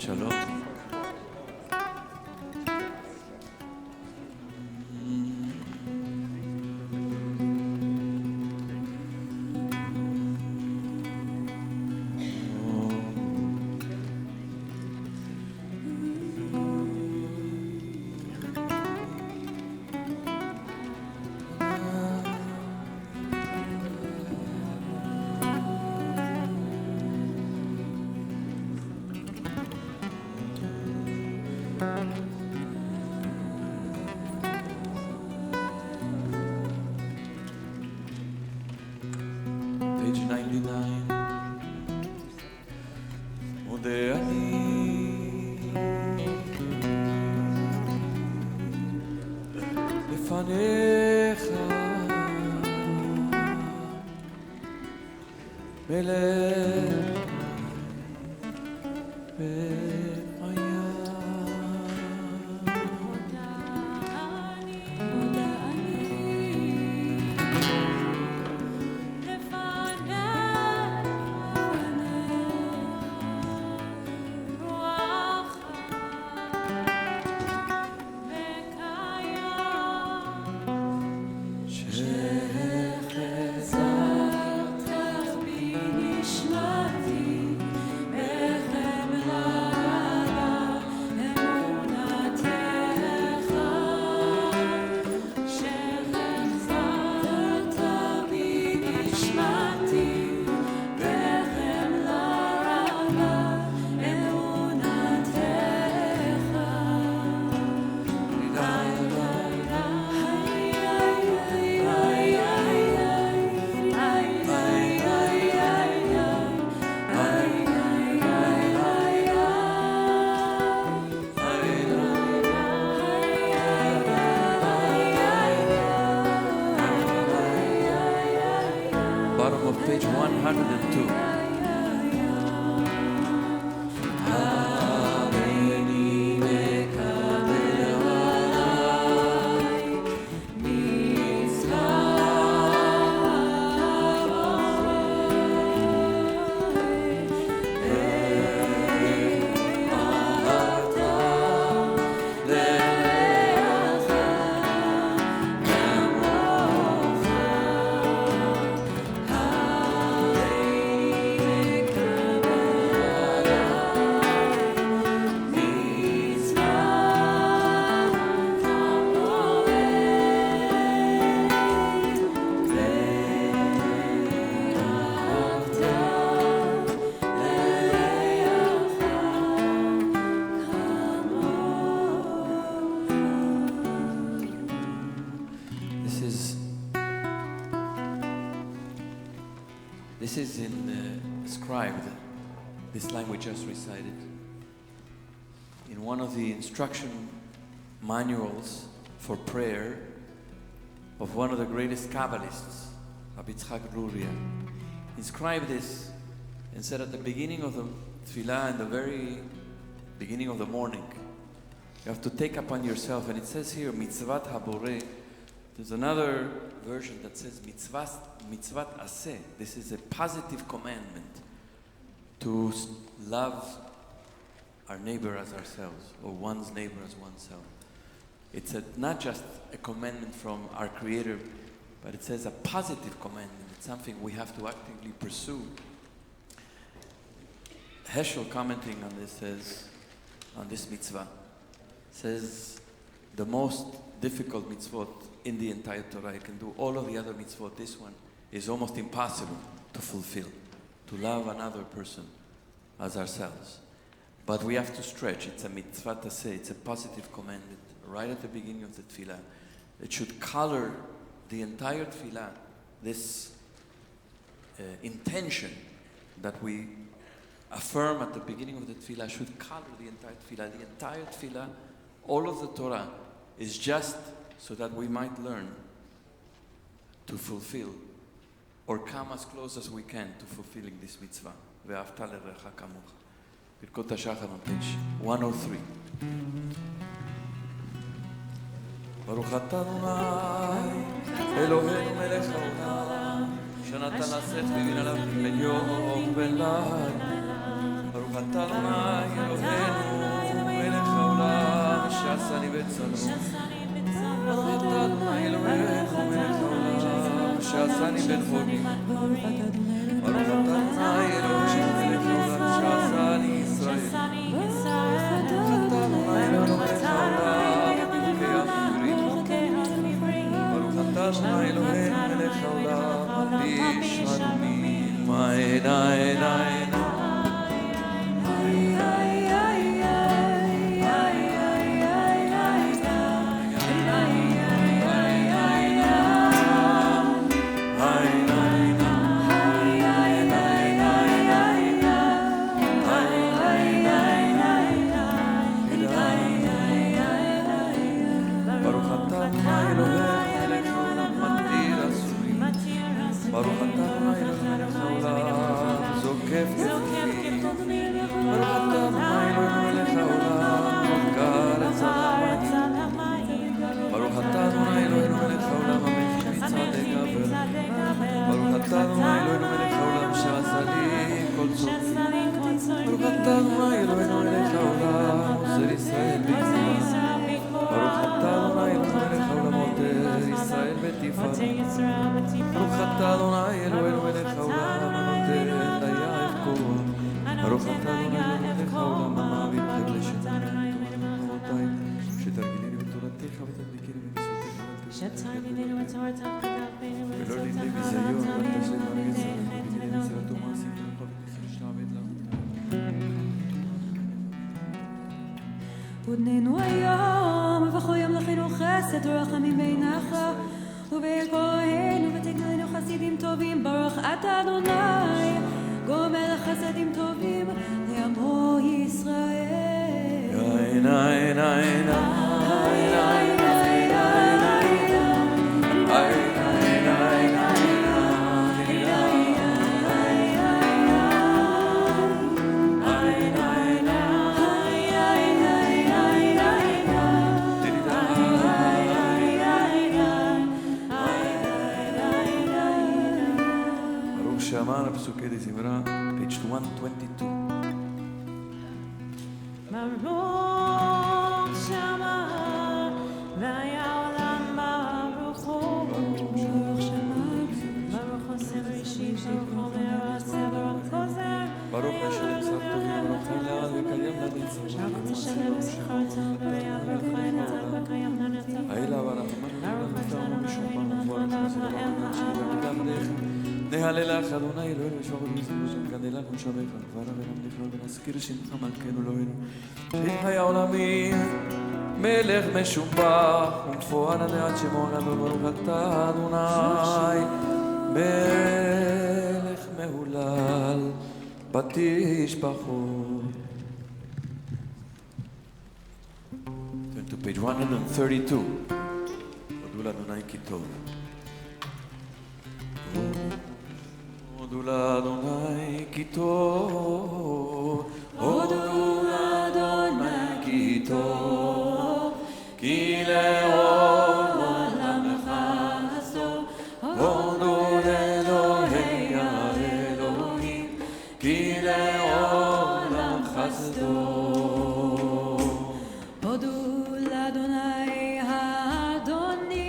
Shabbat Shalom. Page 99. מודה אני לפניך בלב page 102. This is inscribed, this line we just recited, in one of the instruction manuals for prayer of one of the greatest Kabbalists, Rabbi Roly Matalon. Inscribed this and said at the beginning of the tefillah, in the very beginning of the morning, you have to take upon yourself, and it says here, mitzvat haboreh. There's another version that says mitzvat aseh. This is a positive commandment to love our neighbor as ourselves, or one's neighbor as oneself. It's not just a commandment from our Creator, but it says a positive commandment. It's something we have to actively pursue. Heschel, commenting on this, says, on this mitzvah, says the most difficult mitzvot in the entire Torah. You can do all of the other mitzvot. This one is almost impossible to fulfill, to love another person as ourselves. But we have to stretch. It's a mitzvah to say, it's a positive commandment right at the beginning of the tefillah. It should color the entire tefillah, this intention that we affirm at the beginning of the tefillah should color the entire tefillah. The entire tefillah, all of the Torah, is just so that we might learn to fulfill or come as close as we can to fulfilling this mitzvah. ואהבת לרעך כמוך. ברכות השחר on page 103. ברוך אתה אדוני אלוהינו מלך העולם שנתן לשאת והבין עליו בין יום ובין לילה. ברוך ברוך אתה אדוני אלוהינו מלך העולם שעשני בצלמו. ברוך אתה אדוני אלוהינו מלך העולם שעשני בן חורים. ברוך אתה אדוני אלוהינו מלך העולם שעשני ישראל. ברוך אתה אדוני אלוהינו מלך העולם וברכי המחירים. ברוך אתה אדוני אלוהינו מלך העולם איש אדומים העיניים. ברוך אתה אדוני מלך העולם זוקף גפנים. ברוך אתה אדוני מלך העולם זוקר אצל המים. ברוך אתה אדוני אלוהינו מלך העולם המכין מצעדי גבר. ברוך אתה אדוני אלוהינו מלך העולם שעשה לי כל צורכי. ברוך אתה אדוני אלוהינו מלך העולם עוזר ישראל בגבורה. ברוך אתה אדוני אלוהינו מלך העולם עוטר ישראל בתפארה. ברוך אתה אדוני אלוהינו מלך העולם הנותן ליעד כוח. ברוך אתה אדוני אלוהינו מלך העולם המעביר חבל שתיים. אבותיי שתרגיליני בתורתך ותדביקני במצוותיך ולא לידי ביזיון ותשת מרגז ותגידי נזירת ומעשים תלך ותכיר שעבד לך. ודננו היום ובכל יום לכנו חסד ורחמים בעינך ובקוראנו ותגלנו חסידים טובים. ברוך אתה אדוני גומל חסדים טובים לעמו ישראל. Shamar psuke de Zimra, page 122. Baruch Shamar, Vayaolam Baruch Hu. Baruch Shamar, Baruch Oseh Rishit, Baruch Omer Aseh, Baruch Kozer. Baruch Hashem Tzaddik, Baruch Hayal v'Kayam Lanetzach. Baruch Hashem Tzaddik, Baruch Hayal v'Kayam Lanetzach. Hayla v'Rahman v'Rahman v'Shomar v'Rahman נהללך אדוני אלוהינו ושמור וזמוזם כנלך ונשבח ונברך ונמליך ונזכיר שמך מלכנו אלוהינו חי העולמים מלך משובח ומפואר עד שמו הגדול ברוך אתה אדוני מלך מהולל בתשבחות. Turn to page 132. הודו לאדוני כי טוב. הודו לאדוני כי טוב, הודו לאדוני כי טוב, כי לעולם חסדו, הודו לאלוהי האלוהים, כי לעולם חסדו. הודו לאדוני האדונים,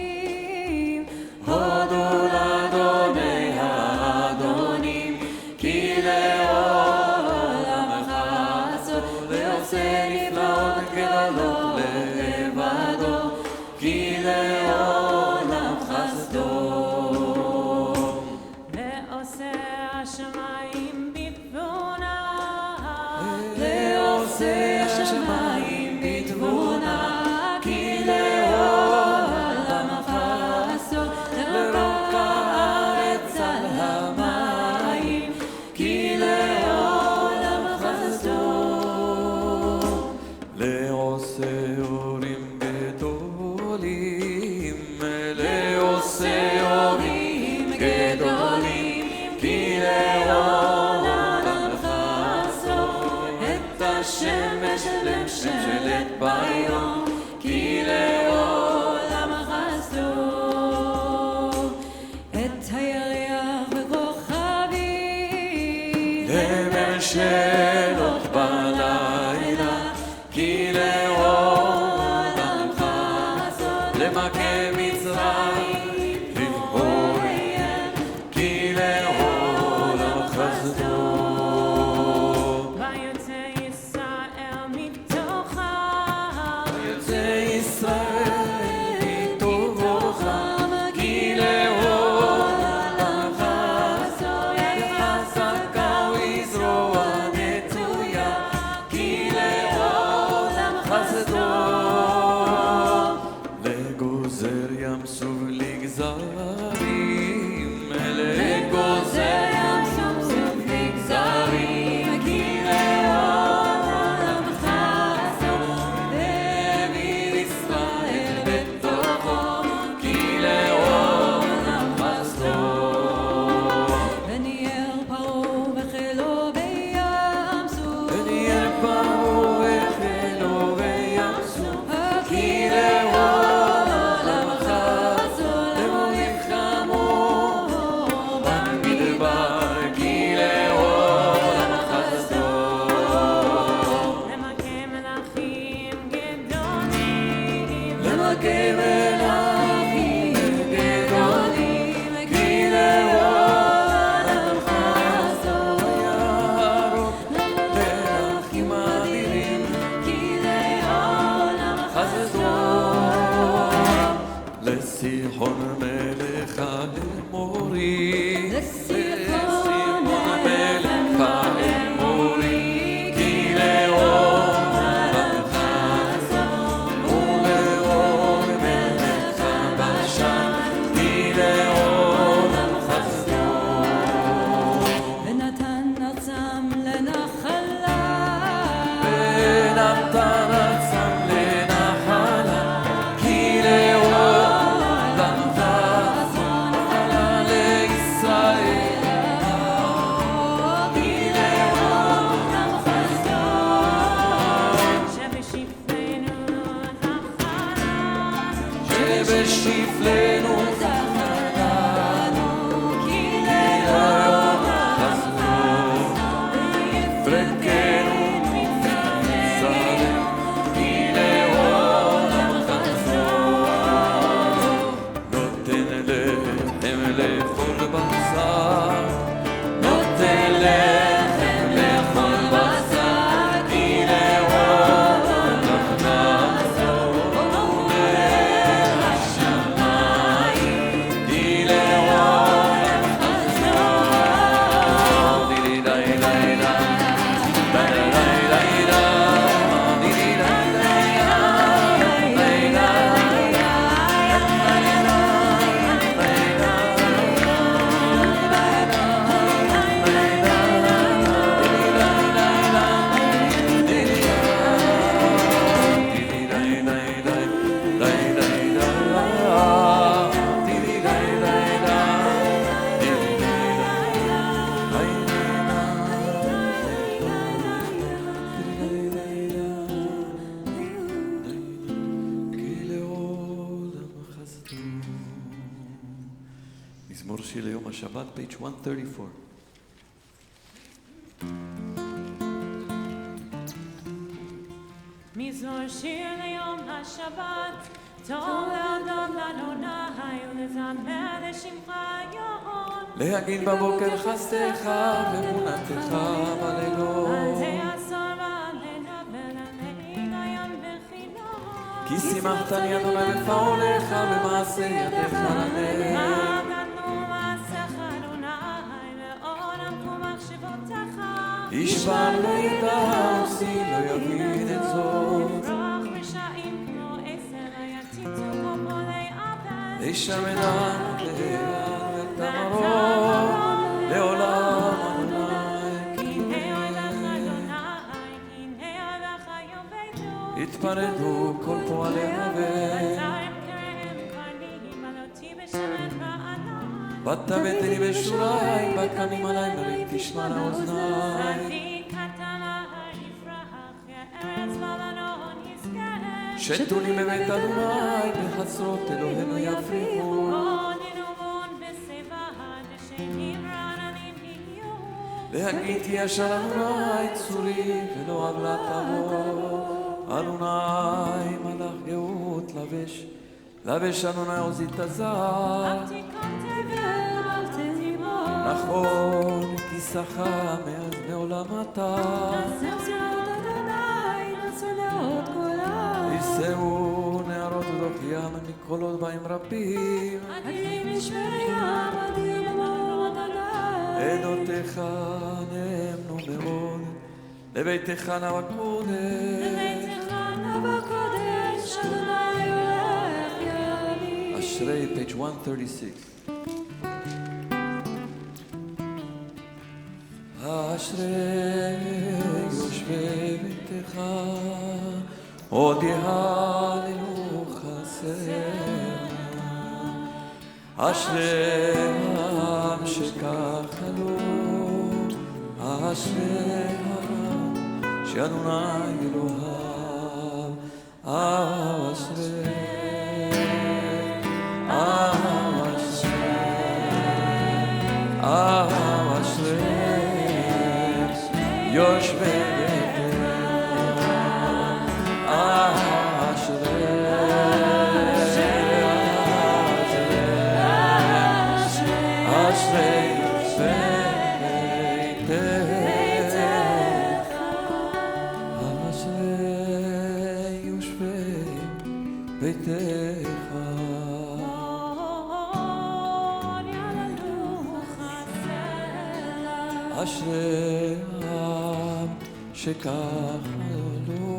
הודו לאדוני האדונים, כי לעולם חסדו, ועושה נפלאות גדולות לבדו, כי לעולם חסדו. ועושה השמיים בתבונה, ועושה השמיים בתבונה, כי לעולם חסדו, לרוק הארץ על המים, כי לעולם חסדו. לעושה אורים גדולים, למכה מצרים, לבחור כי לעולם חסדו. ויוצא ישראל מתוכה, ויוצא ישראל מתוכה, כי לעולם חסדו. חזקה וזרוע נטויה, כי לעולם חסדו. לגוזר ים סוף לגזרים, לגוזר ים סוף לגזרים, כי לעולם חסדו. להעביר ישראל בתוכו, כי לעולם חסדו. וניער פרעה וחילו בים סוף, וניער פרעה וחילו בים סוף, כי לעולם חסדו. למוליך חמור במדבר, כי לעולם חסדו. למכה מלכים גדולים, למכה מלכים גדולים, כי לעולם חסדו. יערות מלכים אדירים, כי לעולם חסדו. לסיחון מלך האמורי, לסיחון מלך האמורי, כי לעולם חסדו. ולעוג מלך הבשן, כי לעולם חסדו. ונתן ארצם לנחלה, ונתן ארצם לנחלה, כי לעולם חסדו. נחלה לישראל, כי לעולם חסדו. שבשפלנו זכרנו, שבשפלנו זכרנו, כי לעולם חסדו. פרקנו מצרים, כי לעולם חסדו. נותן לחם לכל בשר, נותן לחם לכל בשר, כי לעולם חסדו. השמיים, כי לעולם חסדו. דידי די די די, די די די די, דידי די די די, די מזמור שיר ליום השבת, page 134. מזמור שיר ליום השבת, טוב להודות לאדוני ולזמר לשמך יום. להגיד בבוקר חסדך ואמונתך בלילות. על תעשור עלינו ולנהיג היום בחינוך. כי שימחתני אדוני בפעולך במעשה ידיך לנהל. מה גדלו מעשיך אדוני ועולם ומחשבותיך. איש בעם לא ידע, עושי לא יבין את זאת. רוח רשעים כמו עשר היתיתו כמו בולי עבד. לשמנה נותן את המרום לעולם אדוני. כי הנה אוהבך אדוני, כי הנה אוהבך יאבדו. התפרדו כל פועלי עובד. מצרים קרם כהנים עלותי בשמן וענן. ותבטני בשורי, בקנים עלי מרים תשמע לאוזני. צדיק כתמה יפרח, ארץ בלבנון יזכה. שתוני בבית אדוני, בחצרות אלוהינו יפריחו. עוננו בון בשיבה, דשנים רעננים יהיו. להגיד כי ישר אדוני צורי, ולא עוולה תבוא. אדוני מלאך גאות לבש, לבשנו נעוזית הזר, אל תיקנתם ואל תזימו. נכון, כיסך מאז מעולם אתה. נשא ציונות אדוני, נשא נאות כולם. יישאו נערות ודוח ים מכל עוד בהם רבים. עדים משמי ים, עדים במרום אדוני. עדותיך נאמנו מאוד, לביתך נא בקודש. לביתך נא בקודש, אדוני הולך ימי. אשרי, page 136. אשרי יושבי ביתך, עוד יהללו חסר. אשרי העם שכך עלו, אשרי העם שאדוני אלוהיו אשרי, אשרי יושבי ביתך, אשרי העם שכך עלו.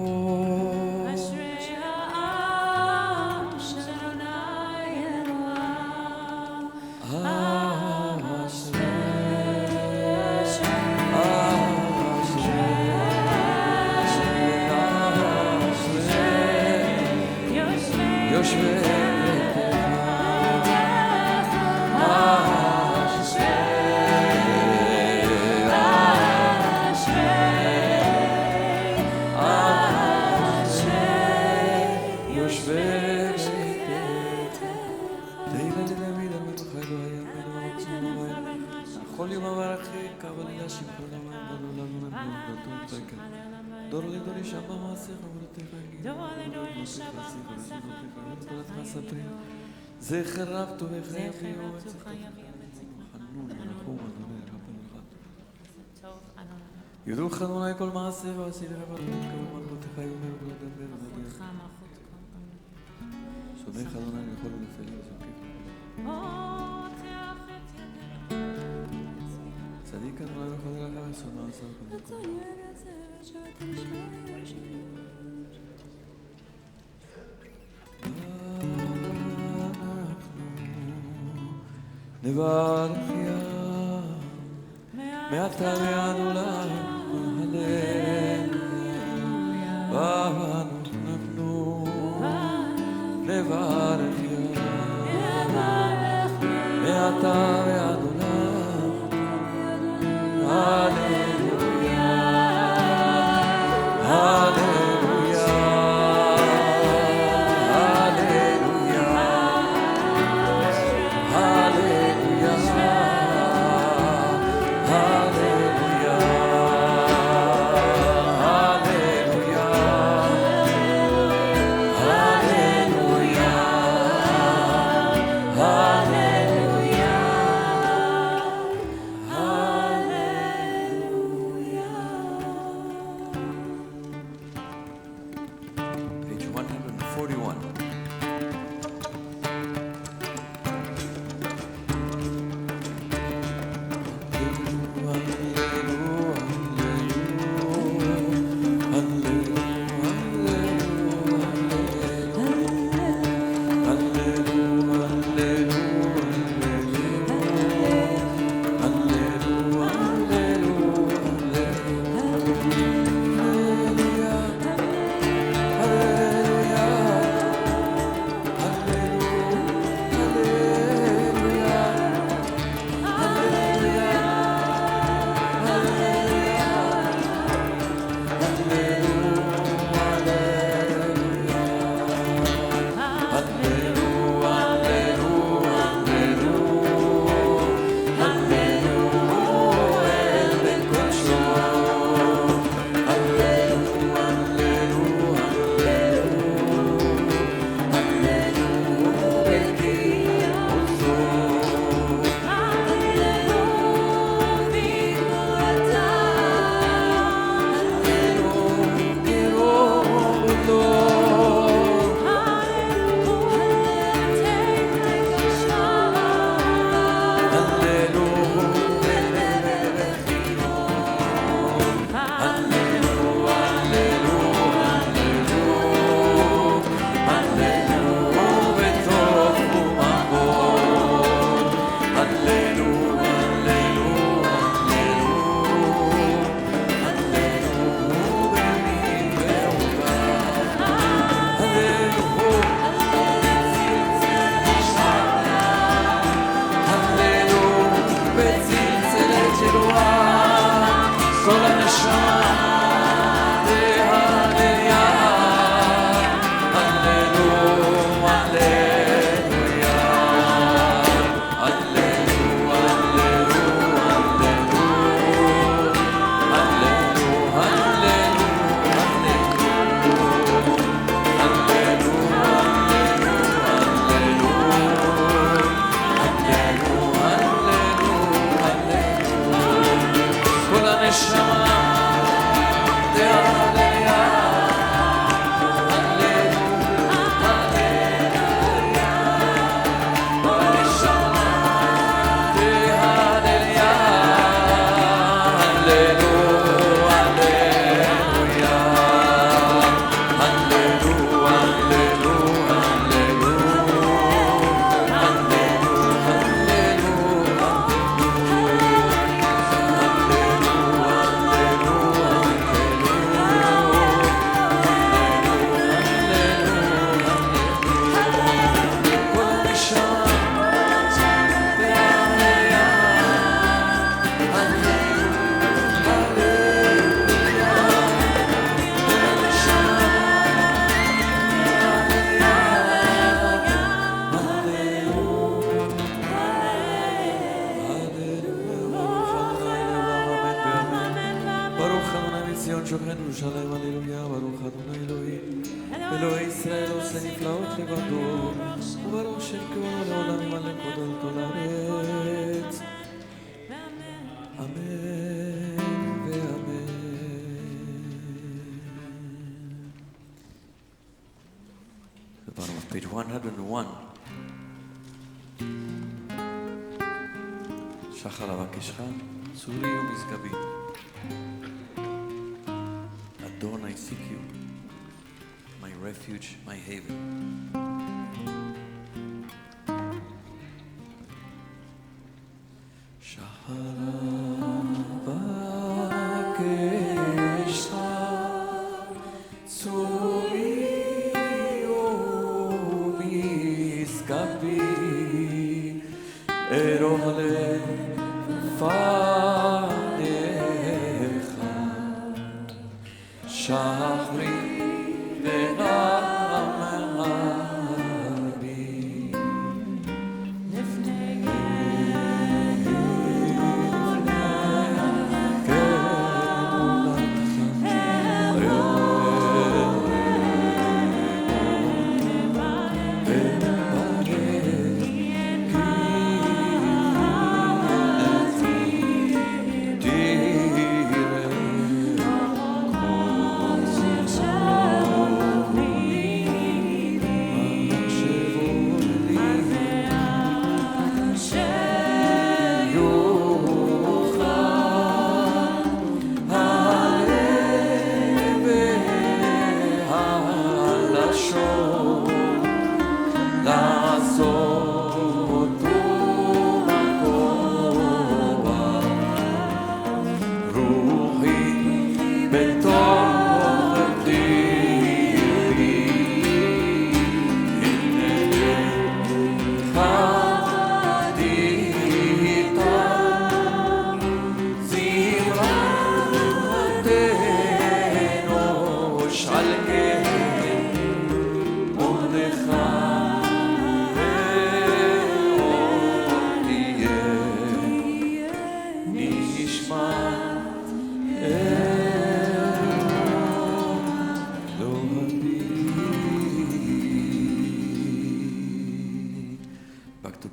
אשרי העם שאדוני אלוהיו. יושבי דור לדור ישב במעשיך עבודתך דור לדור ישב במעשיך זכר רב טובך זכר יביאו רב את טובך יביאו את זכרך. חנון ונחום אדוני רבנו אחד. טוב, אדוני. יודוך אדוני כל מעשה ועשי לרבות כמה מלכותך יאמר ולא דבר ולא מלכותך דבר. מלכות כל סומך אדוני לכל ונפלים וזוקף. פותח את ידיך. צדיק אדוני וכל דרכיו ושונא עשה וכל דרכיו. נברך ים מעתה ועד עולם הללויה ואנו נתנו נברך ים מעתה ועד עולם הללויה הללויה Page 101. שחר אבקשך, צורי ומשגבי. Adon, I seek you, my refuge, my haven. שחר אבקשך, צורי ארוך לפניך, שחרי ורבי, לפני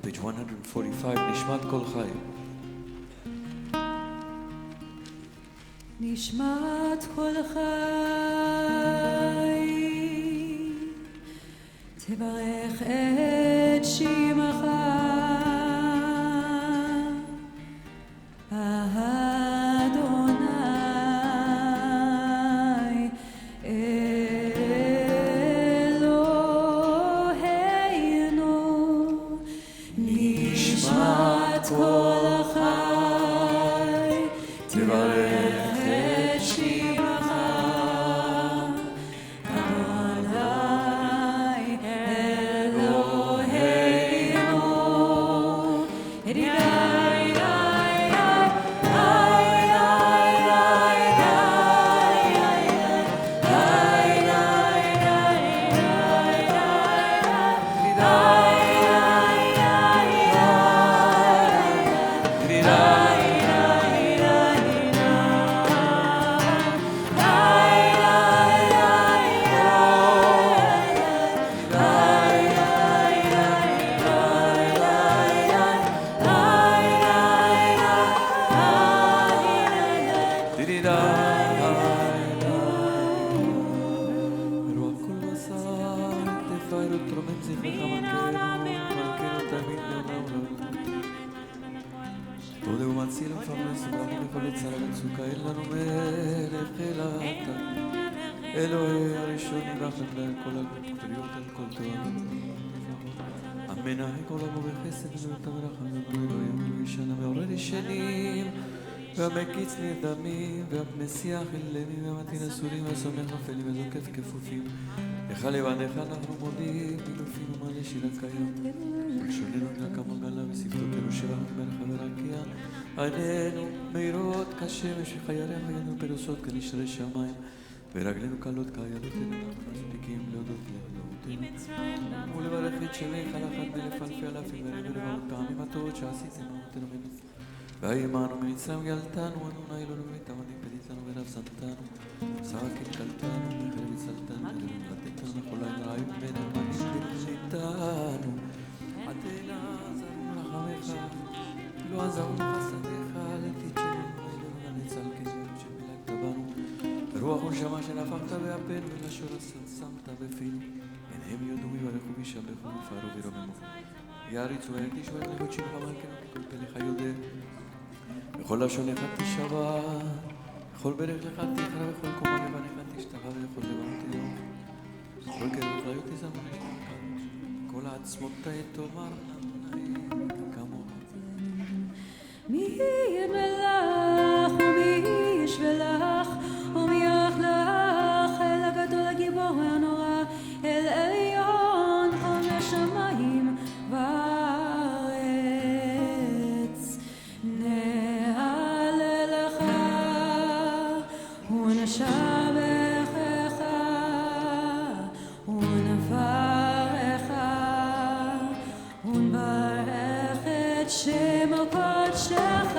page 145, נשמת כל חי. נשמת כל חי, תברך את שמך, אדוני אלוהינו. נשמת כל חי, תברך את שמך, אדוני אלוהינו. אלוהי הראשונים והחמלה כל הגבוליות על כל תורה המנהל כל עמו בחסד ונותן ורחמים אלוהים אלוהי שנה מעורר ישנים והמקיץ נרדמים והמסיח אילמים והמתין אסורים והסומך נופלים וזוקף כפופים לך לבניך אנחנו מודים מילופים ומעלה שירת קיים עינינו נקם מרגלה ושפתותינו שבח מלך ורקיע. עינינו מאירות כשמש וחייריה וידנו פרוסות כנשרי שמיים. ורגלינו קלות כעיירותינו אנחנו מספיקים להודות לאלוהותינו. ולברך את שמך על אחת מאלף אלפי אלפים ולברות פעמים הטובות שעשיתם אמותינו ממצרים. והימנו ממצרים גאלתנו אדוני אלוהינו ותעמדים פדיתנו ונפסנתנו. שרה קלקלתנו וחרב הצלתנו ולמלטתנו לחולה רעים בין אלמנים בנשיתנו. עתינה עזרנו לחמך לא עזרנו חסדיך לתיתנו אלוהינו לנצל כזינו שמילקת בנו. רוח ונשמה שנפחת באפנו ולשון שמת בפינו. עיניהם יודו ויברכו וישבחו ויפארו וירוממו. יעריצו ויקדישו את לכבוד שמך מלכנו ככל פלך יודע. בכל לשונך תשבע, בכל ברך לך תקרא, בכל קומה לבניך תשתחווה, בכל לבנות תדרוך. בכל קרב חיות תזמון אשתמך, כל עצמותי תאמר כמוך. מי ימלך ומי ישבלך ומי יחלך אל הגדול הגיבור הנורא אל עליון כל השמיים והארץ נעלה לך ונשבחך ונברך ונברך את שם קודשך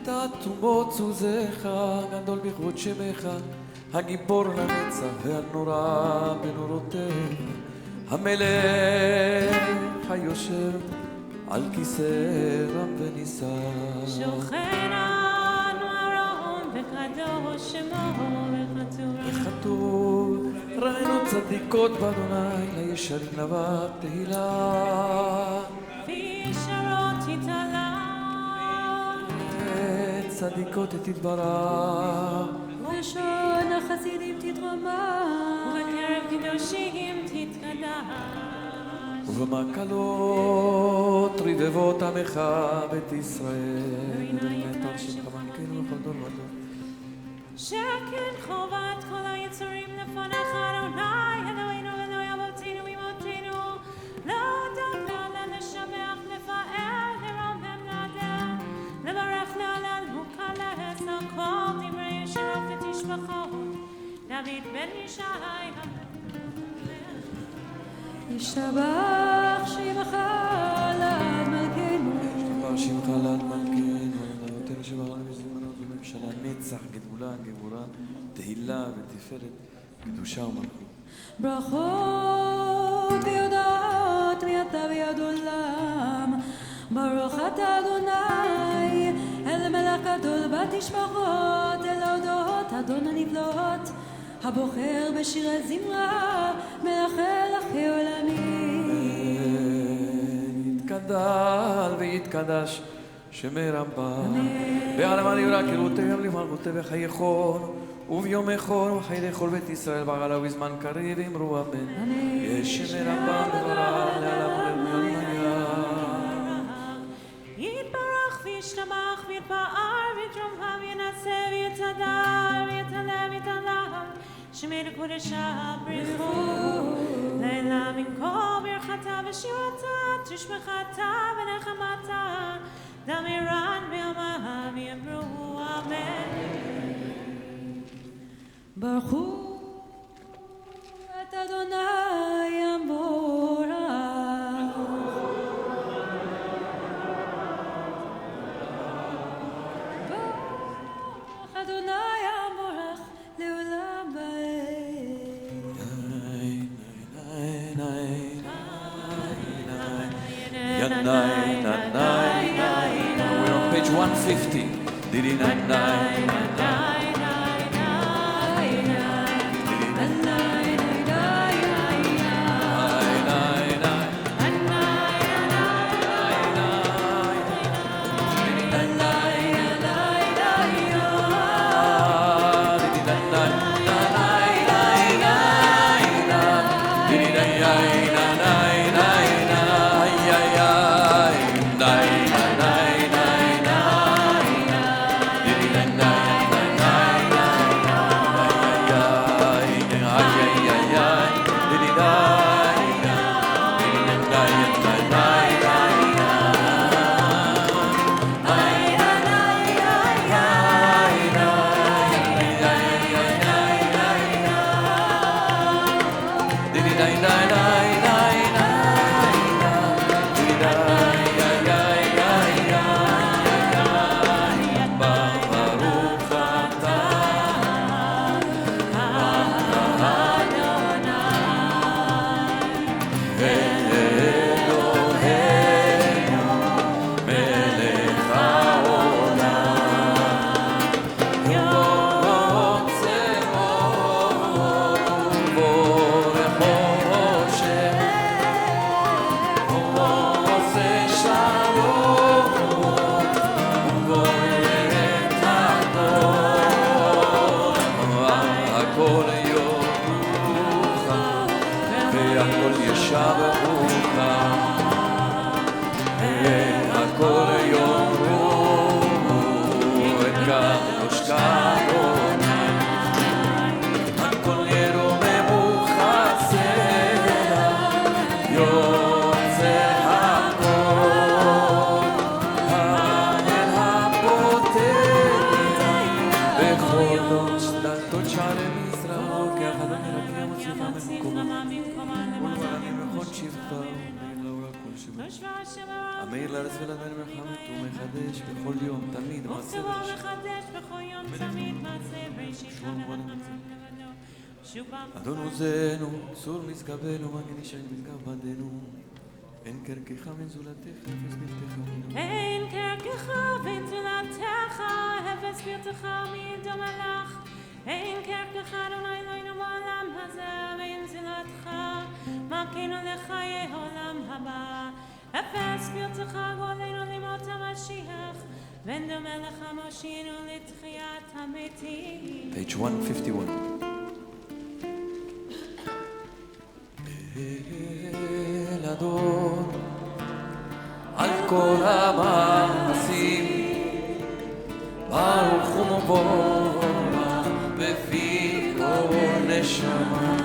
תעצומות סוזך, גדול בכבוד שמך, הגיבור לנצח והנורא בנורותיך, המלך היושב על כיסא רם ונישא. שוכן על ארון וקדוש שמו וכתוב ראינו צדיקות באדוני לישרים לבב תהילה. וישרות תתעלה צדיקות תתברך ראשון החסידים תתרומם ובקרב קדושים תתקדש ובמקלות רבבות עמך בית ישראל ונתן שמך מלכנו בכל דור ודור. שכן חובת כל היצורים לפניך אדוני אלוהינו אלוהי אבותינו אמותינו להודות להלל לשבח לפאר לרומם להדר לברך להלל ולקלס על כל דברי ישרות ותשבחות דוד בן ישי ישתבח שמך לעד מלכנו ישתבח שמך לעד מלכנו אלוהינו שבעולם וזמנות וממשלה נצח גדולה גבורה תהילה ותפארת קדושה ומלכות. ברכות ויודעות מעתה ויד עולם ברוך אתה אדוני אל מלך גדול בתשבחות אל ההודות אדון הנפלאות הבוחר בשירי זמרה מלך ויתגדל ויתקדש שמרבה בעלמא נברא כראותיהם למלכותי וחייכון וביומכון וחיי כל בית ישראל בעלה ובזמן קריב אמרו אמן יש שמרבה בברא לעולם ולעולם יתברך וישתבח ויתפאר ויתרומם וינסה ויתהדר ויתעלה ויתעלה שמיר קודשה ברכו לילה מן כל ברכתה ושירתה תשבחתה ונחמתה דמירן ביומה ויאמרו אמן ברכו את אדוני המבורך ברך אדוני המבורך לעולם We're on page 150. המאיר לארץ ולאדמה מלחמת ומחדש בכל יום תמיד מעשה בראשית אדון עוזנו צור משגבנו מגן איש משגב בדנו אין קרקך בין זולתך אפס בלתך אין קרקך בין זולתך אפס בלתך מי דומה לך אין קרקך אדוני אלוהינו בעולם הזה ואין זולתך מקינו לחיי עולם הבא אפס בלתך גואלנו לימות המשיח בן דומה לך מושיענו לתחיית המתים. Page 151. אל אדון על כל המעשים ברוך ומבורך בפי כל נשמה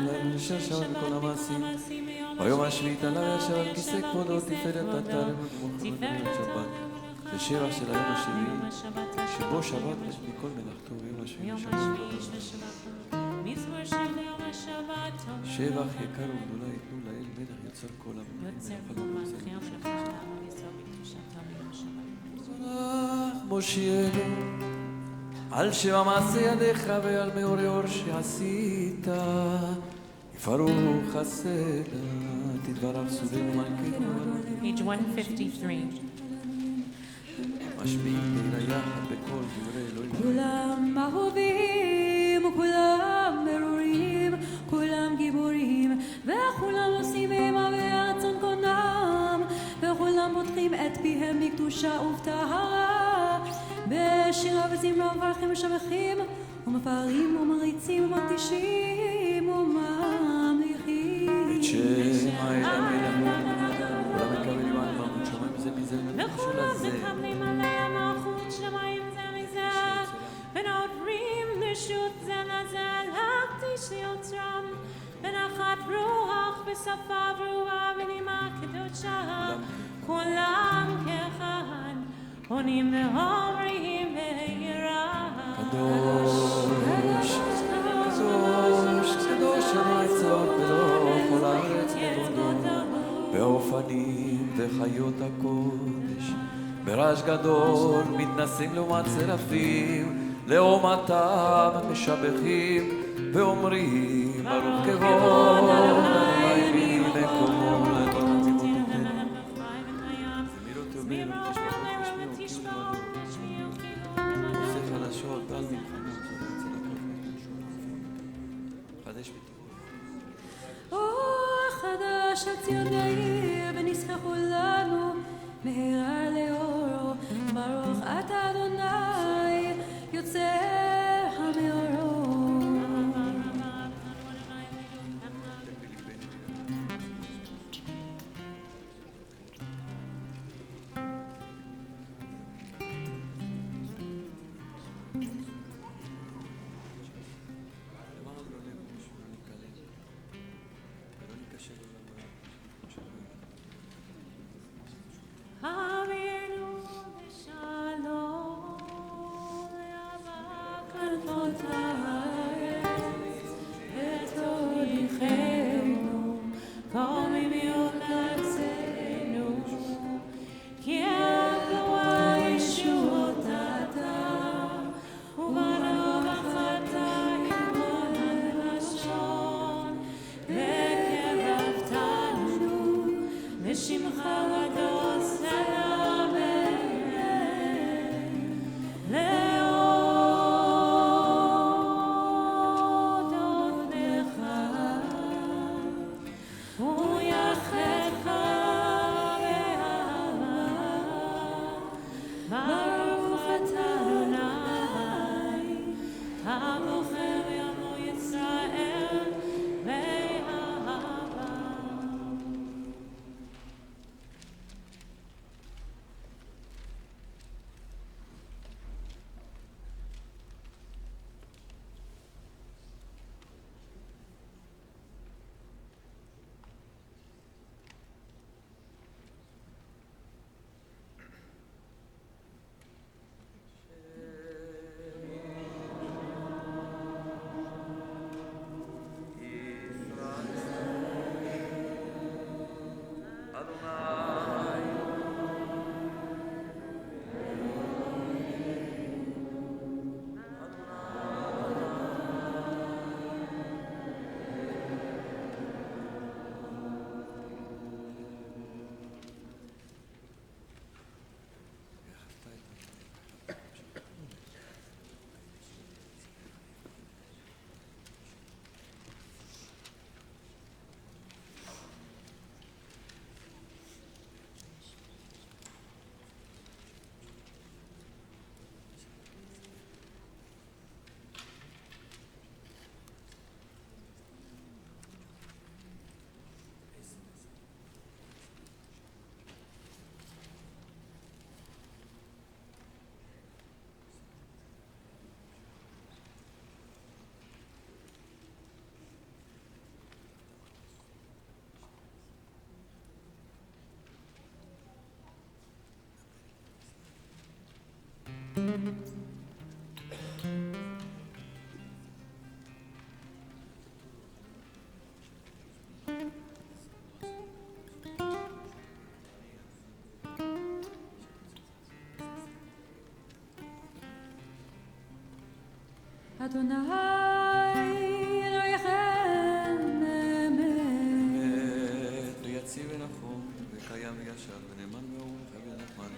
לילה נשאר שבת בכל המעשים. ביום השביעי עלה וישב על כיסא כבודו תפארת אתה למלכות שבת. זה שבח של היום השביעי, שבו שבת מכל מלאכתו ביום השביעי שבת. שבח יקר וגדולה יתנו לאל מלך יוצר כל המלכים. מושיענו על שבע מעשי ידיך ועל מאורי אור שעשית. יפרוך חסדה תתברך סודינו מלכנו. Page 153. משמיעים תהילה יחד בכל דברי אלוהים. כולם אהובים, כולם מרורים, כולם גיבורים, וכולם עושים אימה ברצון קונם, וכולם פותחים את פיהם בקדושה ובטהרה, בשירה וזמרה מברכים ושמחים, ומפארים ומריצים ומקדישים וממליכים. את שם האל המלך, כולם מקבלים על מלכות שמיים זה מזה וכולם מקבלים עלי המלכות שמיים זה מזה, ונעברים לרשות זה לזה להקדיש ליוצרם, בנחת רוח בשפה ברורה בנימה קדושה, כולם כאחד עונים ואומרים ביראה. קדוש, קדוש, קדוש הנצח בכל הארץ כבודו, באופנים וחיות הקודש, ברעש גדול מתנסים לעומת סרפים, לעומתם משבחים ואומרים ברוך כבוד אדוני ממקומו לאדון זימותותינו. זמירות טובים ותשמעו עושה חדשות ועל מלחמה חדש בטבעו. חדש על ציוני ונזכחו לנו מהרה לאורו, ברוך אתה אדוני יוצא המאורו. אבינו בשלום, לאבא כנפותיו אדוני אלוהיכם אמת. ויציב ונכון, וקיים וישר, ונאמן ואור, וחי ונחמן,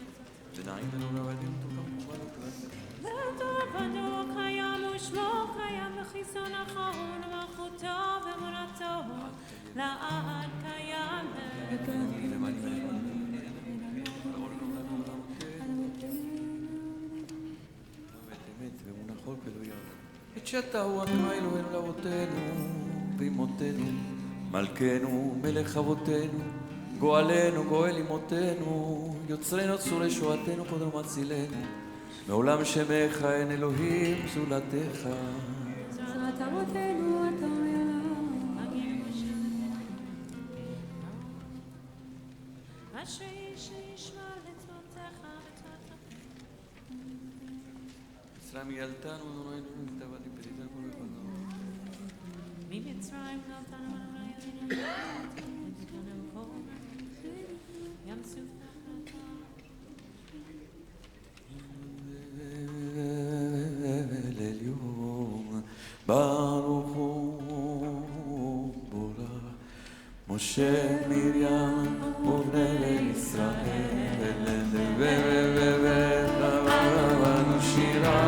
ונעים ונורא ועדין תוקם ומובן וקראת. וטובנו קיים ושמו קיים וחיסון אחרון ומלכותו ואמונתו לעד קיים. את שאתה הוא אדוני אלוהינו לאבותינו ואמותינו, מלכנו מלך אבותינו, גואלנו גואל אמותינו, יוצרנו צור ישועתנו פודנו מצילנו, מעולם שמך אין אלוהים זולתך. זולת אבותינו אתה מעולם. אשרי איש ישמע לצוותיך ותורתך. מצרים יעלתנו אדוני אלוהינו ותעבדנו פדיתנו כל בכל. ממצרים נתנו אדוני אלוהינו ותקנו כל ים סוף נחלתו. לעליון ברוך הוא בורא משה מרים ובני ישראל ובנו שירה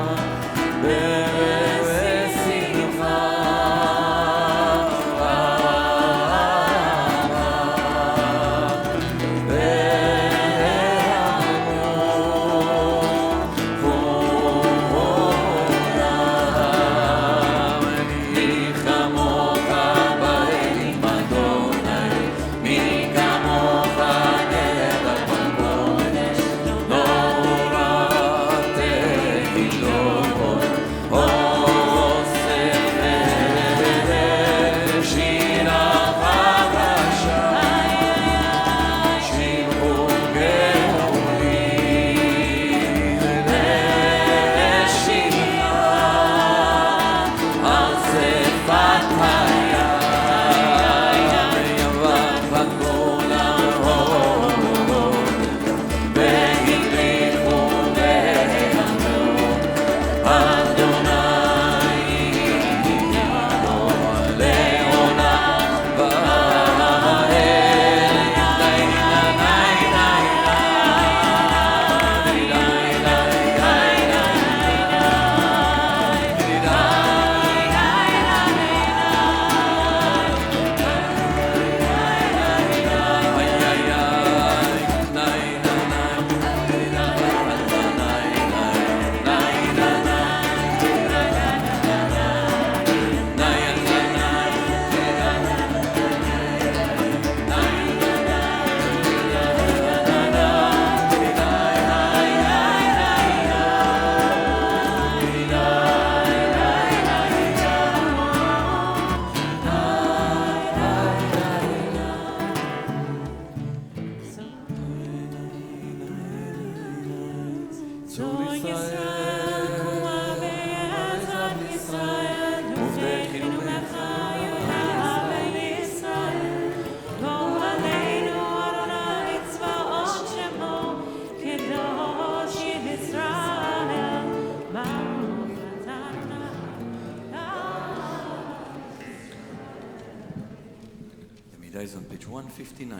Is on page 159.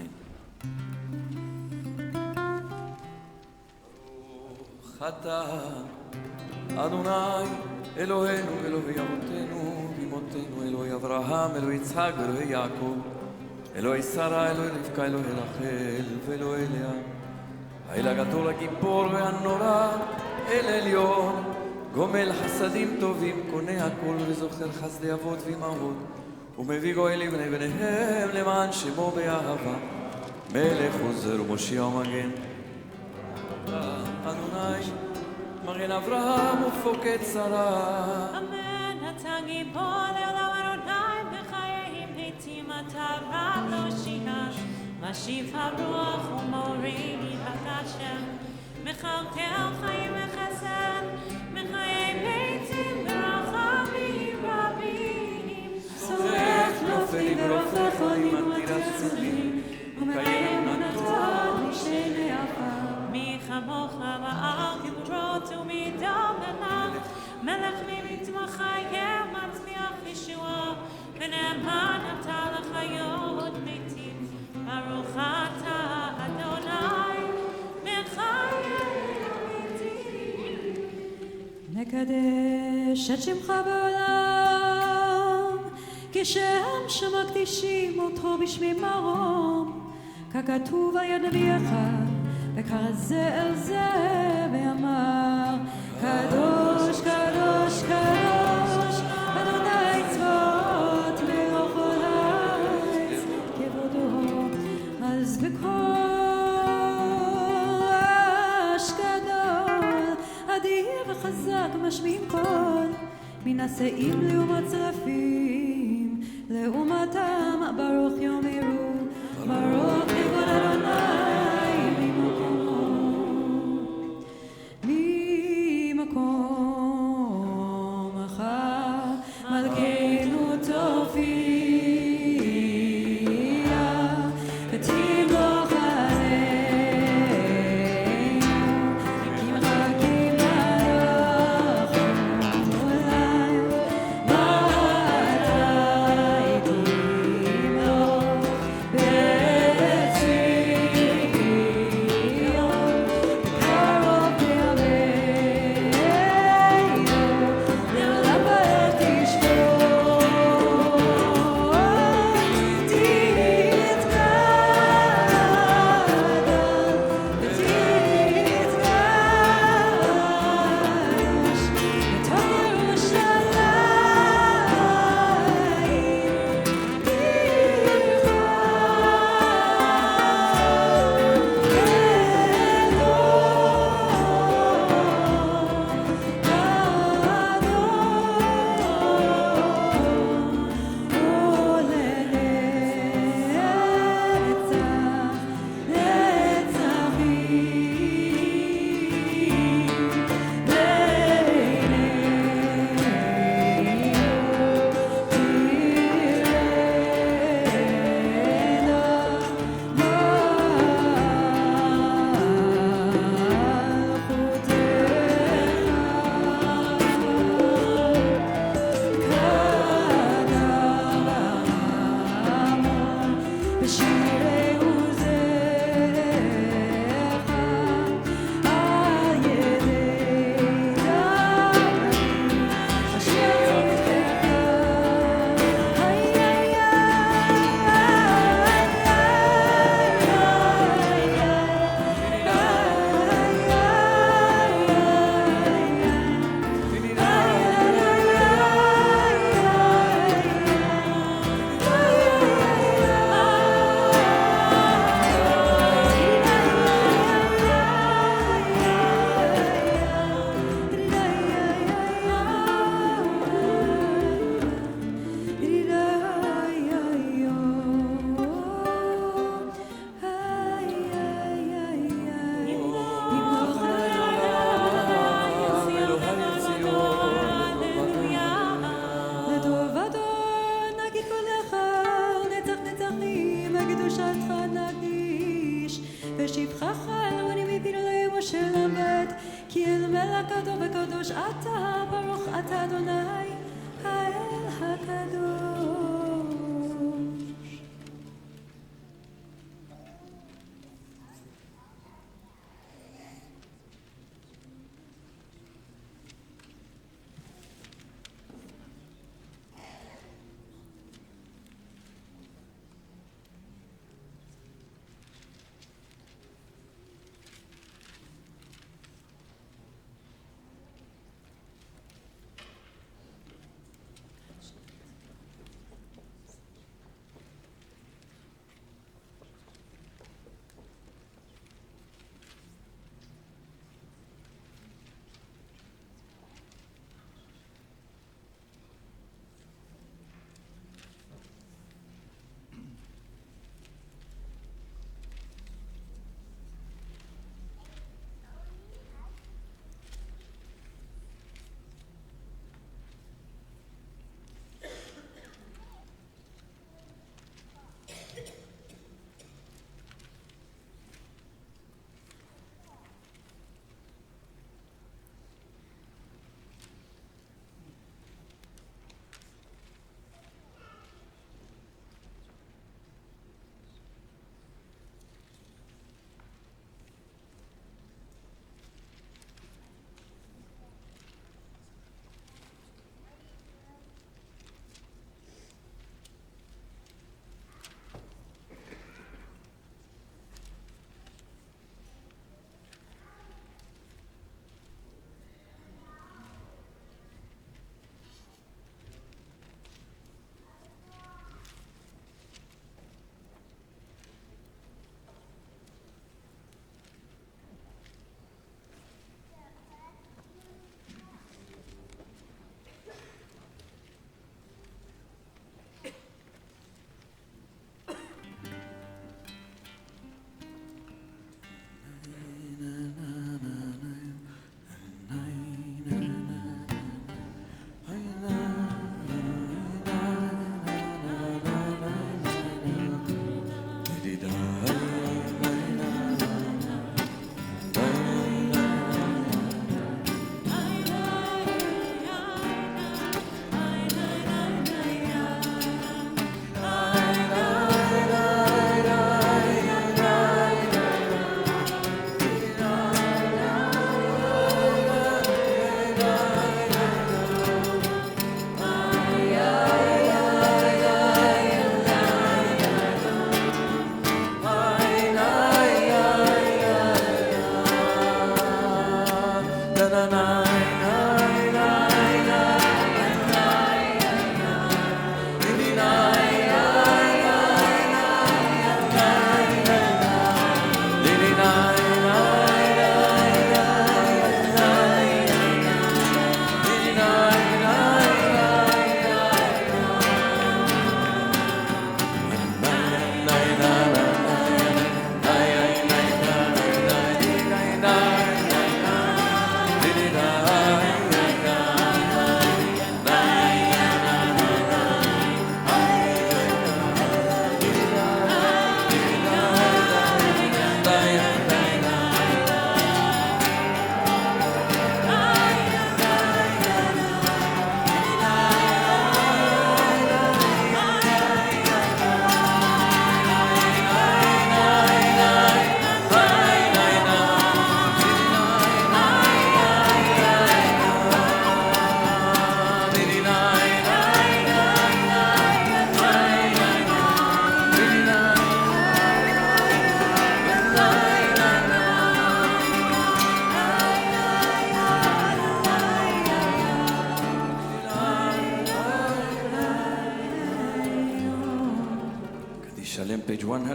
אתה אדוני אלוהינו אלוהי אבותינו ואמותינו אלוהי אברהם אלוהי יצחק ואלוהי יעקב אלוהי שרה אלוהי רבקה אלוהי רחל ואלוהי לאה האל הגדול הגיבור והנורא אל עליון גומל חסדים טובים קונה הכל וזוכר חסדי אבות ואמהות ומביא גואל לבני בניהם למען שמו באהבה מלך עוזר ומושיע ומגן אדוני מגן אברהם ופוקד שרה אמן אתה גיבור לעולם אדוני בחיים מתים אתה רב להושיע משיב הרוח ומוריד הגשם מכלכל חיים וחסד מחיי מתים ברחמים רבים שורף נופלים ורופף עולים ותצלים ומקיים נתון משני עפר מי כמוך בעל גבורות ומידה מלך מלך ממצמחי לקדש את שמך בעולם, כשם שמקדישים אותו בשמי מרום, ככתוב על יד נביאך, וכרזה אל זה ואמר, קדוש, קדוש, קדוש, אדוני צבאות מלוך כל הארץ, כבודו, אז בקול גדול, אדיר וחזק משמיעים קול, מן השאים לעומת צלפים, לעומתם ברוך יאמרו, ברוך כבוד אדוני ממקומך, מלכנו תופיע, ותמלוך עלינו, כי מחכים לך עולם, מתי תמלוך בציון, בקרוב בימינו, לעולם ועד תשפוט, ושבחך אלוהים מפלאי משה למד, כי אל מלך גדול וקדוש אתה, ברוך אתה אדוני האל הקדוש.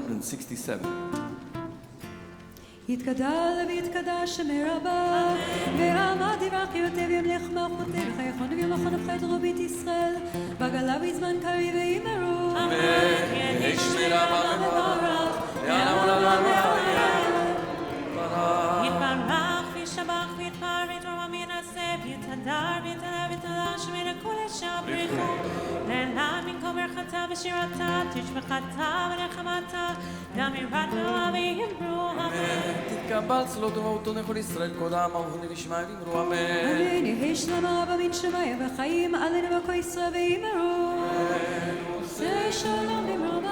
167. יתגדל ויתקדש שמי רבה, ועמד יברך יותב ימלך מלכותו, וחייכון וימלכון הפחד רבית ישראל, בגלה בזמן קריב וימרו. אמן. יהי שמי רבה מבורך, לעולם עולם יתברך וישבח ויתפאר ויתרומם וינסה ויתהדר ויתעלה ויתעלה שמי לכל אשר בריחו, לעולם ינקום ברכתה ושירתה, תשבחתה ונחמתה, גם ירבת מעלה ויאמרו אמן. תתקבל צלות ומהותו לכל ישראל קודם אהובו נשמע ואמרו אמן. אמן. יהי שלמה רבה מן שמיה וחיים עלינו וכל ישראל ויאמרו. עושה שלום במרומיו.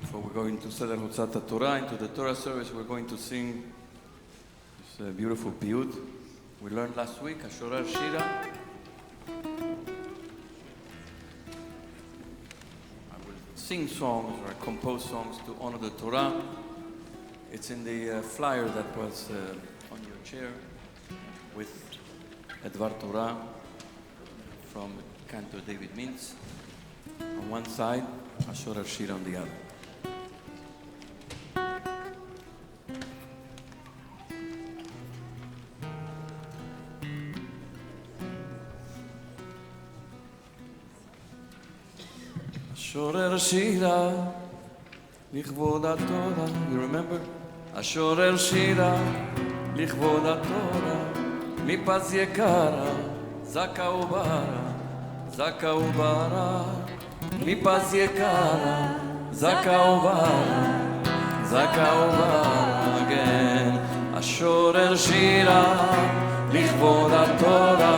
Before we go into Seder Hotzat Torah, into the Torah service, we're going to sing this beautiful piyut we learned last week, Ashorer Shira. I will sing songs or compose songs to honor the Torah. It's in the flyer that was on your chair with D'var Torah from Cantor David Mintz on one side, Ashorer Shira on the other. Ashorer Shira, לכבוד התורה. You remember? Ashorer Shira, לכבוד התורה. מפז יקרה, זכה וברה, זכה וברה. מפז יקרה, זכה וברה, זכה וברה. Again. Ashorer Shira, לכבוד התורה.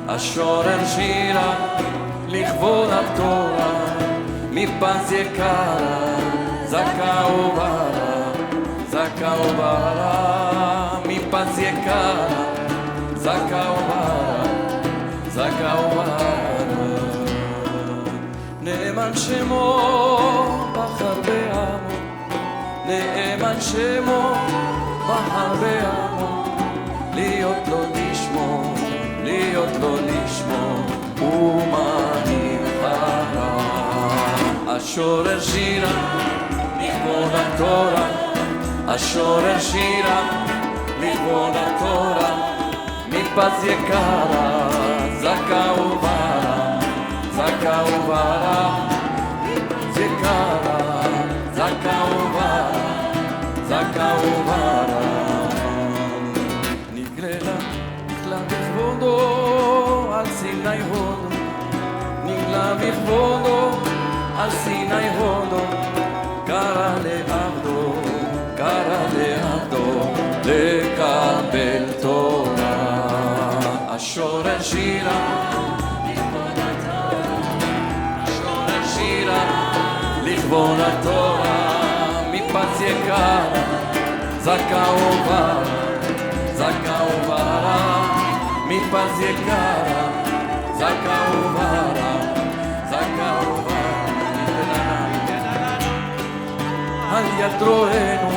Ashorer Shira, לכבוד התורה. מפז יקרה, זכה וברה, זכה וברה. מפז יקרה, זכה וברה, זכה וברה. נאמן שמו בחר בעמו, נאמן שמו בחר בעמו. להיות לו לשמו, להיות לו לשמו, ומאמין חרה. Ashorer Shira, לכבוד התורה. Ashorer Shira, לכבוד התורה. מפז יקרה, זכה וברה, זכה וברה. מפז יקרה, זכה וברה, זכה וברה. נגלה לכבודו על סיני הודו, נגלה מכבודו על סיני הודו. קרא לעבדו, קרא לעבדו לקבל תורה. Ashorer Shira, לכבוד התורה. Ashorer Shira, לכבוד התורה. מפז יקרה, זכה וברה, זכה וברה. מפז יקרה, זכה וברה, זכה וברה. על יד רוענו,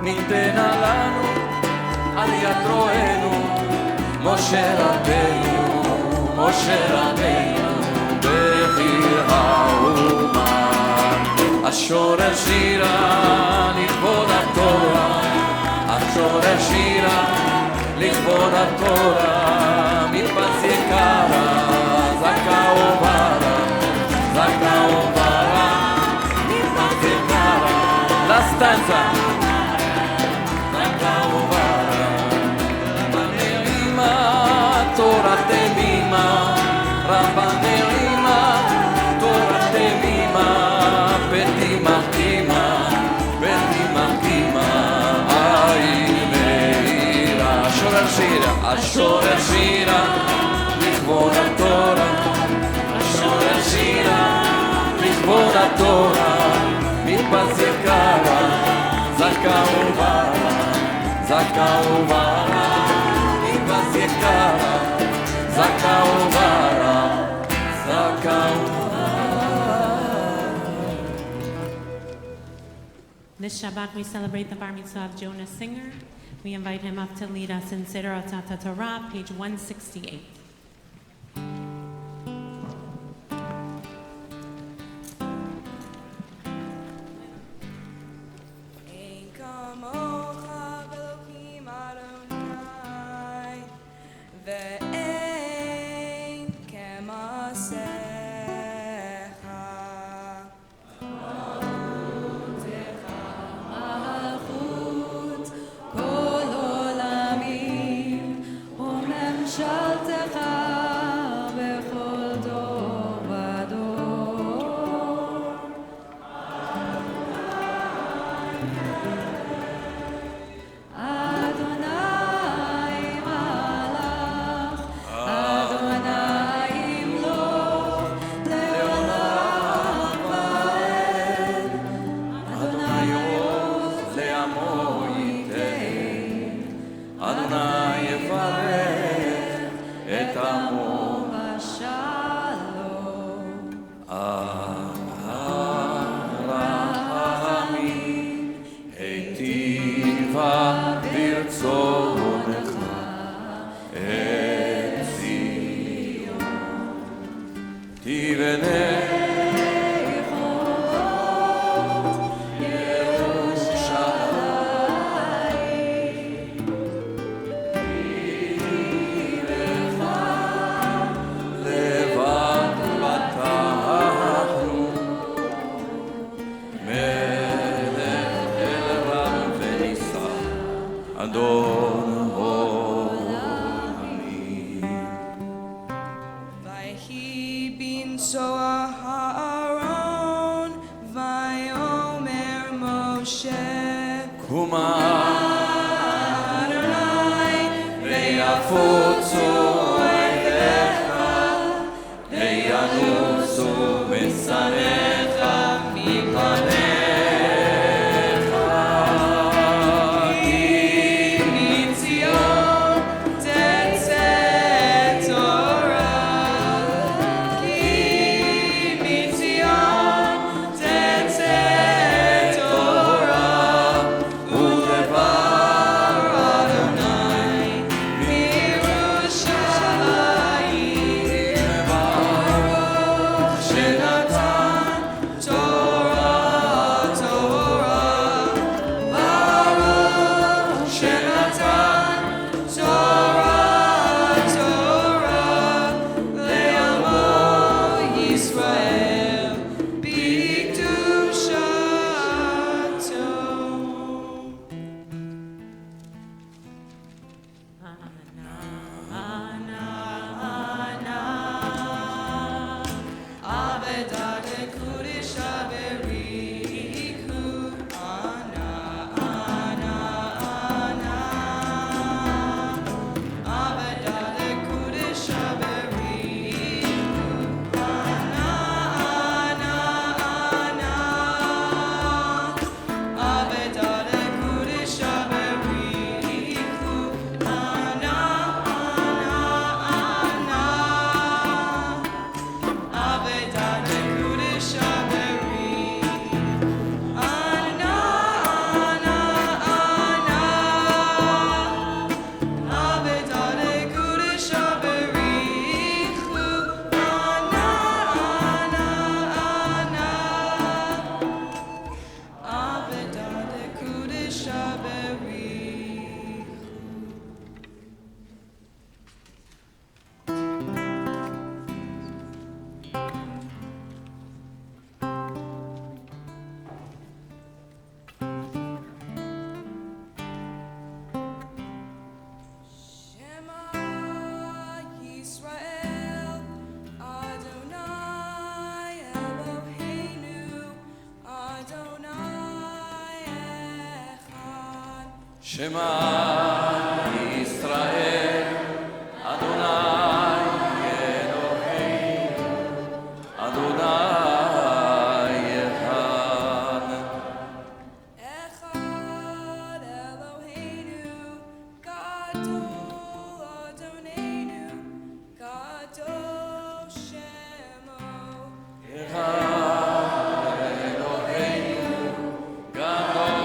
ניתנה לנו, על יד רוענו. משה רבנו, משה רבנו, בחיר האומה. Ashorer Shira, לכבוד התורה. Ashorer Shira, לכבוד התורה. מפז יקרה, זכה וברה, זכה וברה. מפז יקרה, la stanza. זכה וברה. נעימה, תורה תמימה, רבה נעימה, תורה תמימה. בטימה קימה, בטימה קימה, עין מאירה. Ashorer Shira, Ashorer Shira, לכבוד התורה. Ashorer Shira, לכבוד התורה. מפז יקרה, זכה וברה, זכה וברה. מפז יקרה, זכה וברה, זכה וברה. This Shabbat we celebrate the Bar Mitzvah of Jonah Singer. We invite him up to lead us in Seder Torah, page 168. Eloheinu, Gadol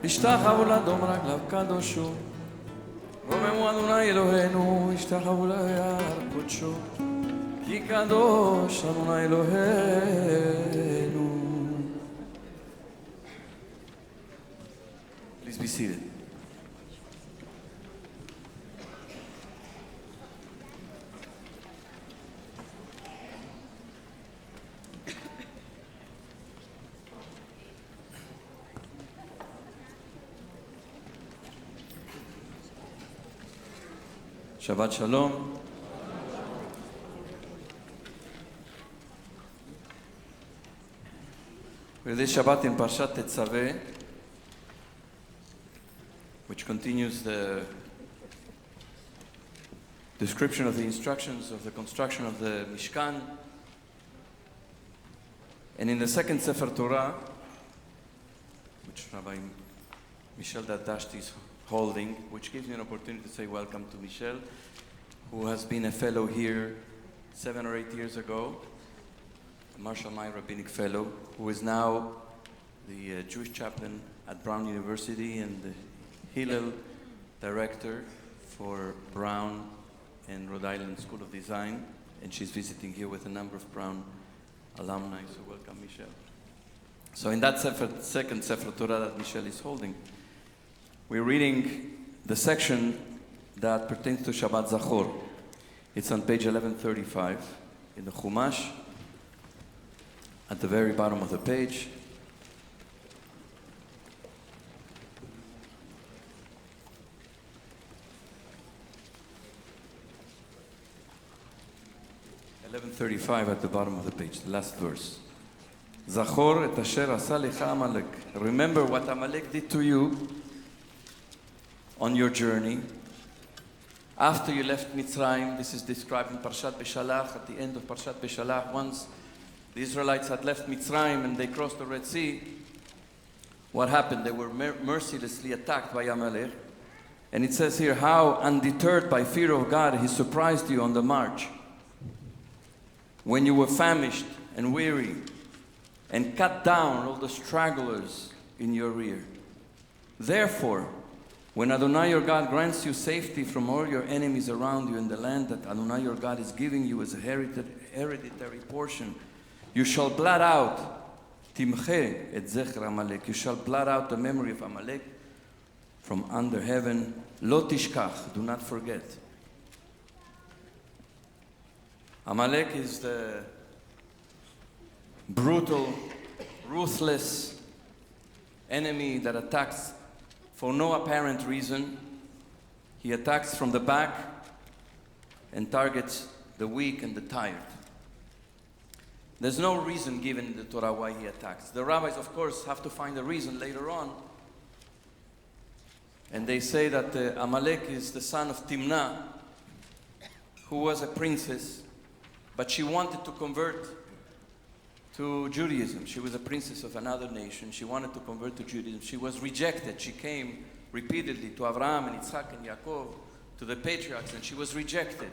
השתחוו לדום רגליו קדושו רוממו אדוני אלוהינו השתחוו להר קודשו כי קדוש אדוני אלוהינו. Please be seated. Shabbat Shalom. We're this Shabbat in Parshat Tetzaveh, which continues the description of the instructions of the construction of the Mishkan. And in the second Sefer Torah, which Rabbi Michel Dadashti is holding, which gives me an opportunity to say welcome to Michel, who has been a fellow here 7 or 8 years ago, a Marshall May Rabbinic Fellow, who is now the Jewish chaplain at Brown University and the Hillel director for Brown and Rhode Island School of Design, and she's visiting here with a number of Brown alumni, so welcome Michel. So in that second Sefer Torah that Michel is holding, we're reading the section that pertains to Shabbat Zachor. It's on page 1135 in the Chumash, at the very bottom of the page. (1135) at the bottom of the page, the last verse. Zachor et asher asa lecha Amalek. Remember what Amalek did to you on your journey. After you left Mitzrayim, this is described in Parshat Beshalach, at the end of Parshat Beshalach. Once the Israelites had left Mitzrayim and they crossed the Red Sea, what happened? They were mercilessly attacked by Amalekh. And it says here, how undeterred by fear of God, he surprised you on the march, when you were famished and weary, and cut down all the stragglers in your rear. Therefore, when Adonai your God grants you safety from all your enemies around you in the land that Adonai your God is giving you as a hereditary portion, you shall blot out, timche et zecher Amalek, you shall blot out the memory of Amalek from under heaven. Lo tishkach, do not forget. Amalek is the brutal, ruthless enemy that attacks for no apparent reason. He attacks from the back and targets the weak and the tired. There's no reason given in the Torah why he attacks. The rabbis, of course, have to find a reason later on. And they say that Amalek is the son of Timnah, who was a princess, but she wanted to convert to Judaism. She was a princess of another nation. She wanted to convert to Judaism. She was rejected. She came repeatedly to Abraham and Yitzhak and Yaakov, to the patriarchs, and she was rejected.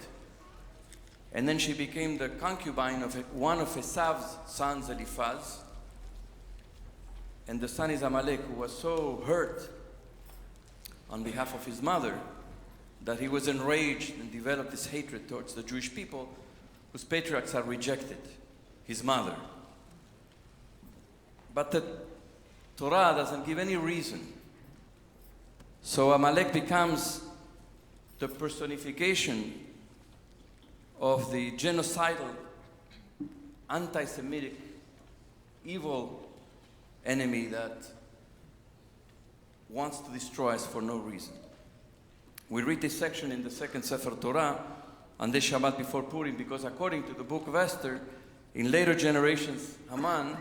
And then she became the concubine of one of Esav's sons, Eliphaz. And the son is Amalek, who was so hurt on behalf of his mother that he was enraged and developed this hatred towards the Jewish people whose patriarchs had rejected his mother. But the Torah doesn't give any reason. So Amalek becomes the personification of the genocidal, anti-Semitic, evil enemy that wants to destroy us for no reason. We read this section in the second Sefer Torah on this Shabbat before Purim, because according to the book of Esther, in later generations, Haman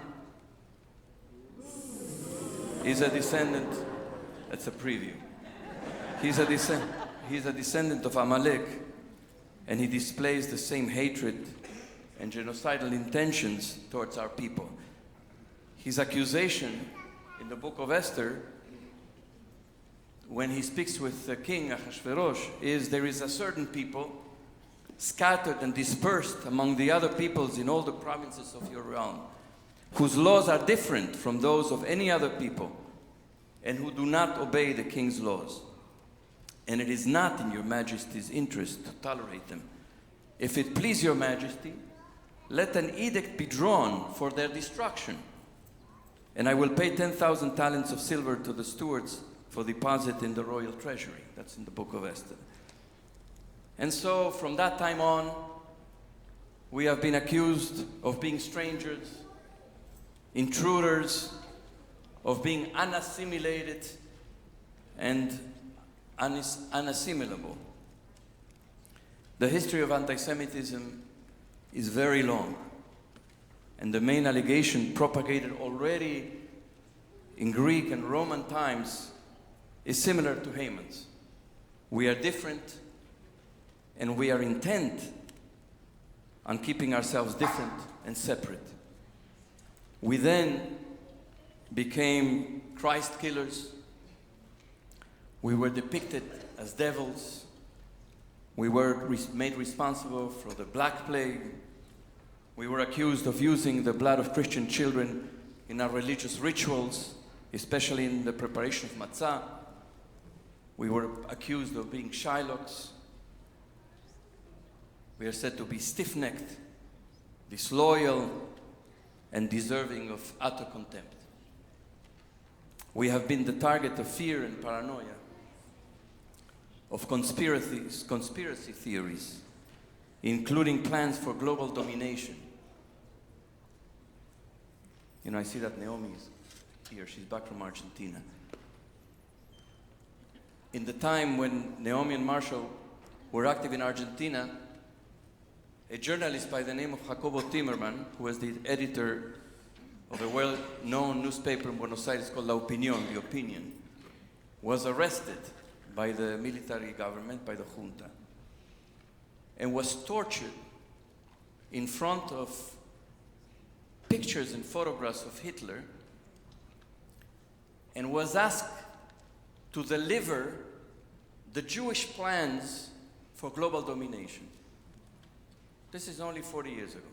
is a descendant. That's a preview. He's a descendant of Amalek, and he displays the same hatred and genocidal intentions towards our people. His accusation in the book of Esther, when he speaks with the king Ahasuerus, is there is a certain people scattered and dispersed among the other peoples in all the provinces of your realm, whose laws are different from those of any other people. and who do not obey the king's laws. And it is not in your majesty's interest to tolerate them. If it please your majesty, let an edict be drawn for their destruction. And I will pay 10,000 talents of silver to the stewards for deposit in the royal treasury. That's in the book of Esther. And so from that time on, we have been accused of being strangers, intruders, of being unassimilated and unassimilable. The history of anti-Semitism is very long, and the main allegation propagated already in Greek and Roman times is similar to Haman's. We are different, and we are intent on keeping ourselves different and separate. We then became Christ killers. We were depicted as devils. We were made responsible for the Black Plague. We were accused of using the blood of Christian children in our religious rituals, especially in the preparation of matzah. We were accused of being Shylocks. We are said to be stiff-necked, disloyal, and deserving of utter contempt. We have been the target of fear and paranoia, of conspiracy theories, including plans for global domination. You know, I see that Naomi is here. She's back from Argentina. In the time when Naomi and Marshall were active in Argentina, a journalist by the name of Jacobo Timerman, who was the editor of a well-known newspaper in Buenos Aires called La Opinión, The Opinion, was arrested by the military government, by the junta, and was tortured in front of pictures and photographs of Hitler, and was asked to deliver the Jewish plans for global domination. This is only 40 years ago.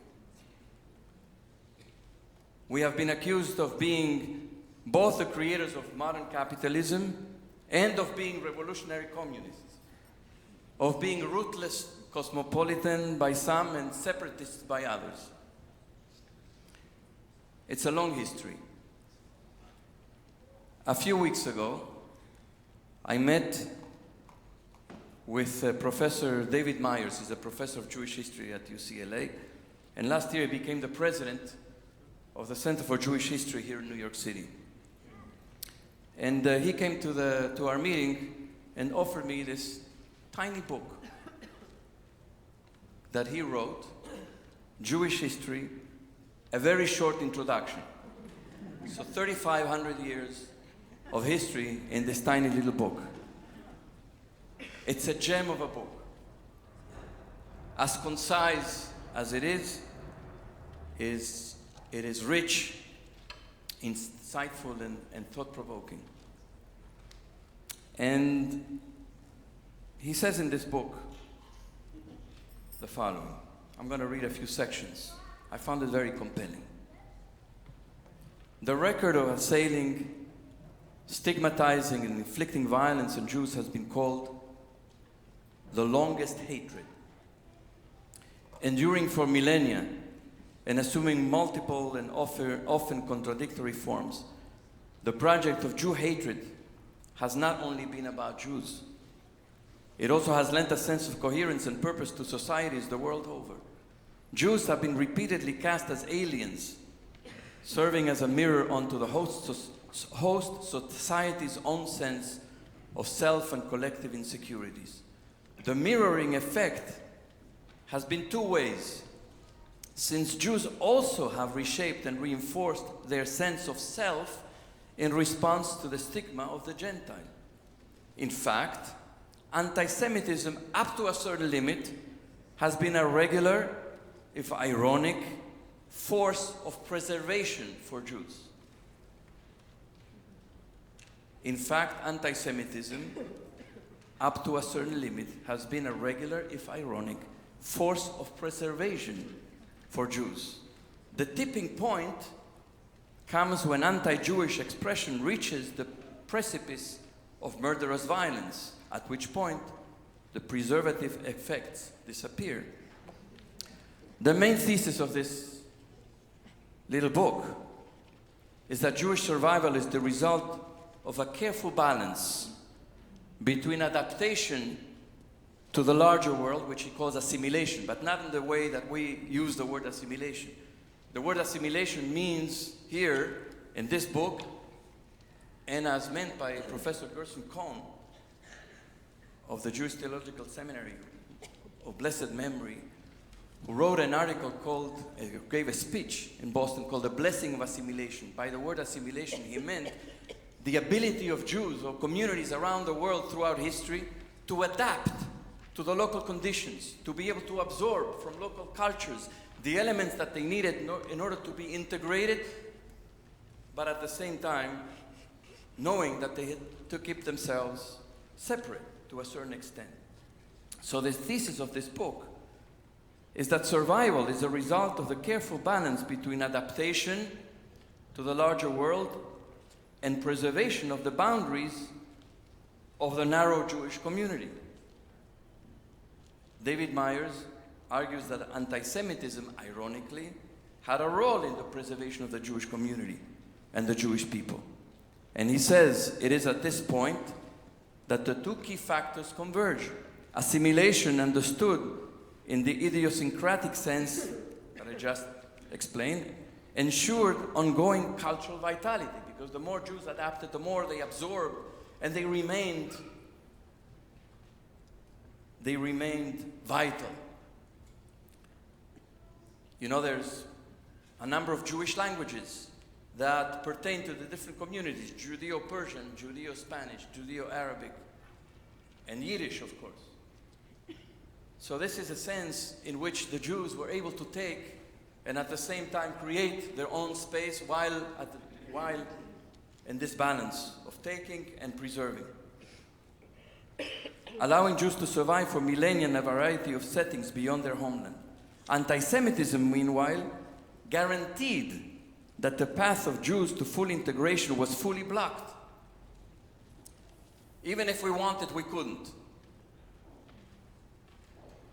We have been accused of being both the creators of modern capitalism and of being revolutionary communists, of being ruthless cosmopolitan by some and separatists by others. It's a long history. A few weeks ago, I met with Professor David Myers. He's a professor of Jewish history at UCLA, and last year he became the president of the Center for Jewish History here in New York City. And he came to our meeting and offered me this tiny book that he wrote, Jewish History, a very short introduction. So 3,500 years of history in this tiny little book. It's a gem of a book. As concise as it is rich, insightful, and thought-provoking. And he says in this book the following. I'm going to read a few sections. I found it very compelling. The record of assailing, stigmatizing, and inflicting violence on Jews has been called the longest hatred. Enduring for millennia and assuming multiple and often contradictory forms, the project of Jew hatred has not only been about Jews. It also has lent a sense of coherence and purpose to societies the world over. Jews have been repeatedly cast as aliens, serving as a mirror onto the host society's own sense of self and collective insecurities. The mirroring effect has been two ways, since Jews also have reshaped and reinforced their sense of self in response to the stigma of the Gentile. In fact, anti-Semitism, up to a certain limit, has been a regular, if ironic, force of preservation for Jews. In fact, anti-Semitism, up to a certain limit, has been a regular, if ironic, force of preservation for Jews. The tipping point comes when anti-Jewish expression reaches the precipice of murderous violence, at which point the preservative effects disappear. The main thesis of this little book is that Jewish survival is the result of a careful balance between adaptation to the larger world, which he calls assimilation, but not in the way that we use the word assimilation. The word assimilation means here, in this book, and as meant by Professor Gerson Cohn of the Jewish Theological Seminary of blessed memory, who wrote an article called, gave a speech in Boston called The Blessing of Assimilation. By the word assimilation, he meant the ability of Jews or communities around the world throughout history to adapt to the local conditions, to be able to absorb from local cultures the elements that they needed in order to be integrated, but at the same time, knowing that they had to keep themselves separate to a certain extent. So the thesis of this book is that survival is a result of the careful balance between adaptation to the larger world and preservation of the boundaries of the narrow Jewish community. David Myers argues that anti-Semitism, ironically, had a role in the preservation of the Jewish community and the Jewish people. And he says it is at this point that the two key factors converge. Assimilation, understood in the idiosyncratic sense that I just explained, ensured ongoing cultural vitality, because the more Jews adapted, the more they absorbed, and they remained vital. You know, there's a number of Jewish languages that pertain to the different communities: Judeo-Persian, Judeo-Spanish, Judeo-Arabic, and Yiddish, of course. So this is a sense in which the Jews were able to take and at the same time create their own space while in this balance of taking and preserving, allowing Jews to survive for millennia in a variety of settings beyond their homeland. Anti-Semitism, meanwhile, guaranteed that the path of Jews to full integration was fully blocked. Even if we wanted, we couldn't.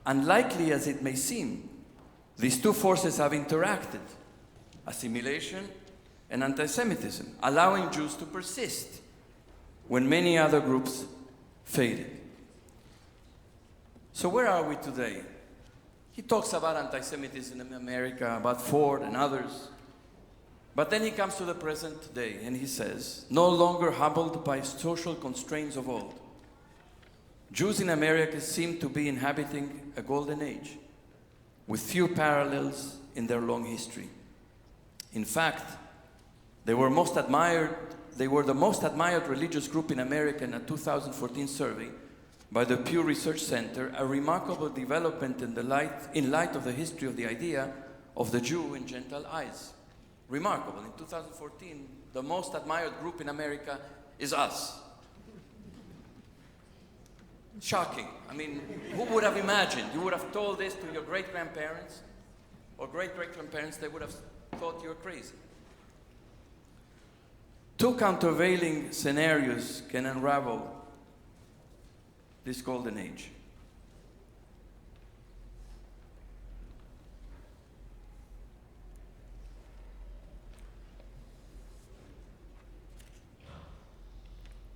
Unlikely as it may seem, these two forces have interacted, assimilation and anti-Semitism, allowing Jews to persist when many other groups faded. So where are we today? He talks about anti-Semitism in America, about Ford and others. But then he comes to the present day and he says, no longer hobbled by social constraints of old, Jews in America seem to be inhabiting a golden age with few parallels in their long history. In fact, they were the most admired religious group in America in a 2014 survey by the Pew Research Center, a remarkable development in light of the history of the idea of the Jew in Gentile eyes. Remarkable. In 2014, the most admired group in America is us. Shocking. I mean, who would have imagined? You would have told this to your great-grandparents or great-great-grandparents, they would have thought you were crazy. Two countervailing scenarios can unravel this golden age.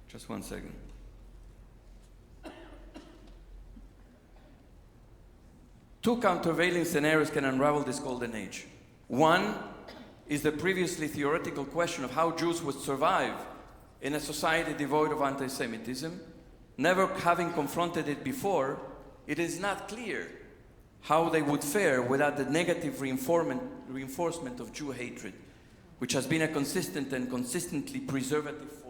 Just one second. Two countervailing scenarios can unravel this golden age. One is the previously theoretical question of how Jews would survive in a society devoid of anti-Semitism. Never having confronted it before, it is not clear how they would fare without the negative reinforcement of Jew hatred, which has been a consistent and consistently preservative force.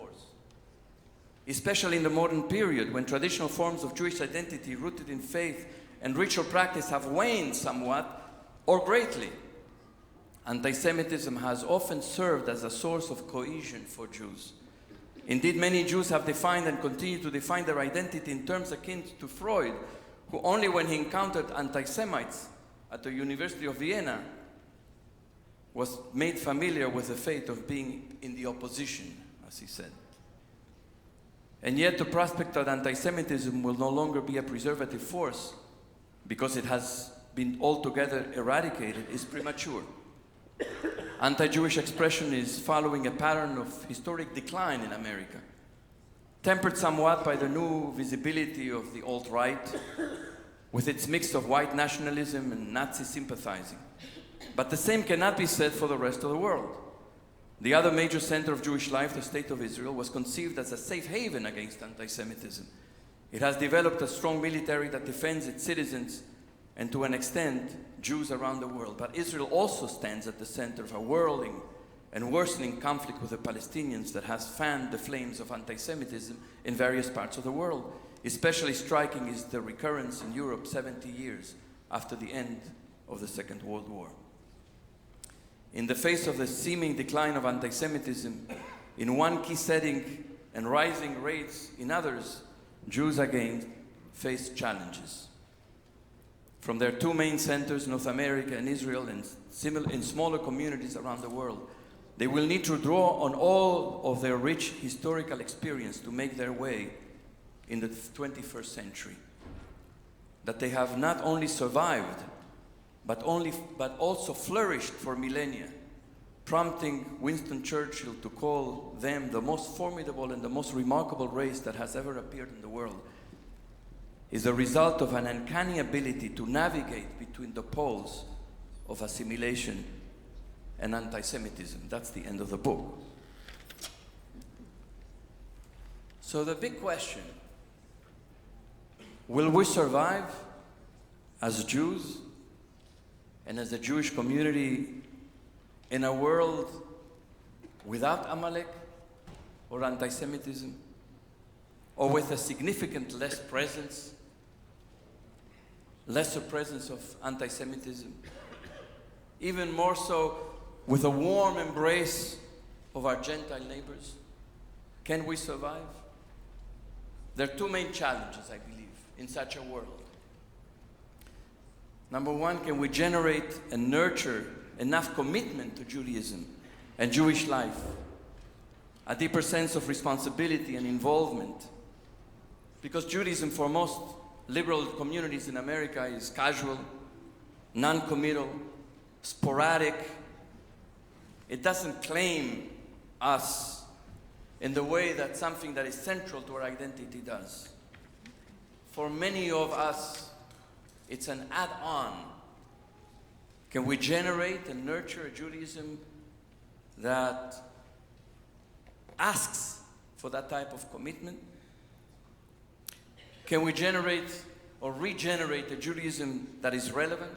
Especially in the modern period, when traditional forms of Jewish identity rooted in faith and ritual practice have waned somewhat or greatly, anti-Semitism has often served as a source of cohesion for Jews. Indeed, many Jews have defined and continue to define their identity in terms akin to Freud, who only when he encountered anti-Semites at the University of Vienna was made familiar with the fate of being in the opposition, as he said. And yet the prospect that anti-Semitism will no longer be a preservative force because it has been altogether eradicated is premature. Anti-Jewish expression is following a pattern of historic decline in America, tempered somewhat by the new visibility of the alt-right with its mix of white nationalism and Nazi sympathizing. But the same cannot be said for the rest of the world. The other major center of Jewish life, the State of Israel, was conceived as a safe haven against anti-Semitism. It has developed a strong military that defends its citizens and, to an extent, Jews around the world. But Israel also stands at the center of a whirling and worsening conflict with the Palestinians that has fanned the flames of anti-Semitism in various parts of the world. Especially striking is the recurrence in Europe 70 years after the end of the Second World War. In the face of the seeming decline of anti-Semitism in one key setting and rising rates in others, Jews again face challenges. From their two main centers, North America and Israel, and in smaller communities around the world, they will need to draw on all of their rich historical experience to make their way in the 21st century. That they have not only survived, but also flourished for millennia, prompting Winston Churchill to call them the most formidable and the most remarkable race that has ever appeared in the world, is a result of an uncanny ability to navigate between the poles of assimilation and anti-Semitism. That's the end of the book. So the big question, will we survive as Jews and as a Jewish community in a world without Amalekh or anti-Semitism, or with a significant lesser presence of anti-Semitism, even more so with a warm embrace of our Gentile neighbors? Can we survive? There are two main challenges, I believe, in such a world. Number one, can we generate and nurture enough commitment to Judaism and Jewish life, a deeper sense of responsibility and involvement? Because Judaism, for most liberal communities in America, is casual, non-committal, sporadic. It doesn't claim us in the way that something that is central to our identity does. For many of us, it's an add-on. Can we generate and nurture a Judaism that asks for that type of commitment? Can we generate or regenerate a Judaism that is relevant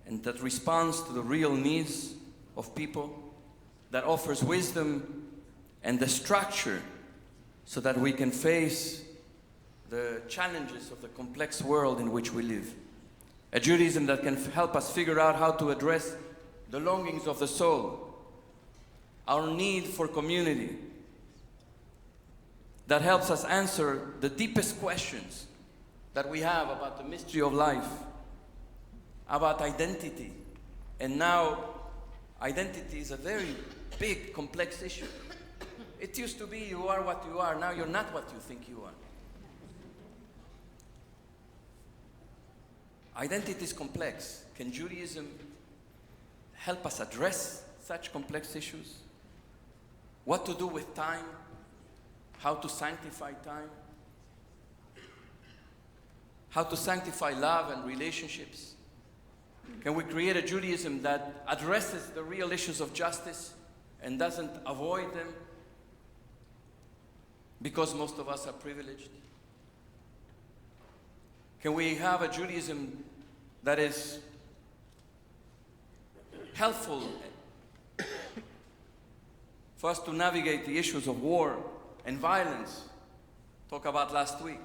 and that responds to the real needs of people, that offers wisdom and the structure so that we can face the challenges of the complex world in which we live? A Judaism that can help us figure out how to address the longings of the soul, our need for community, that helps us answer the deepest questions that we have about the mystery of life, about identity. And now, identity is a very big, complex issue. It used to be you are what you are, now you're not what you think you are. Identity is complex. Can Judaism help us address such complex issues? What to do with time? How to sanctify time? How to sanctify love and relationships? Can we create a Judaism that addresses the real issues of justice and doesn't avoid them because most of us are privileged? Can we have a Judaism that is helpful for us to navigate the issues of war and violence? Talk about last week.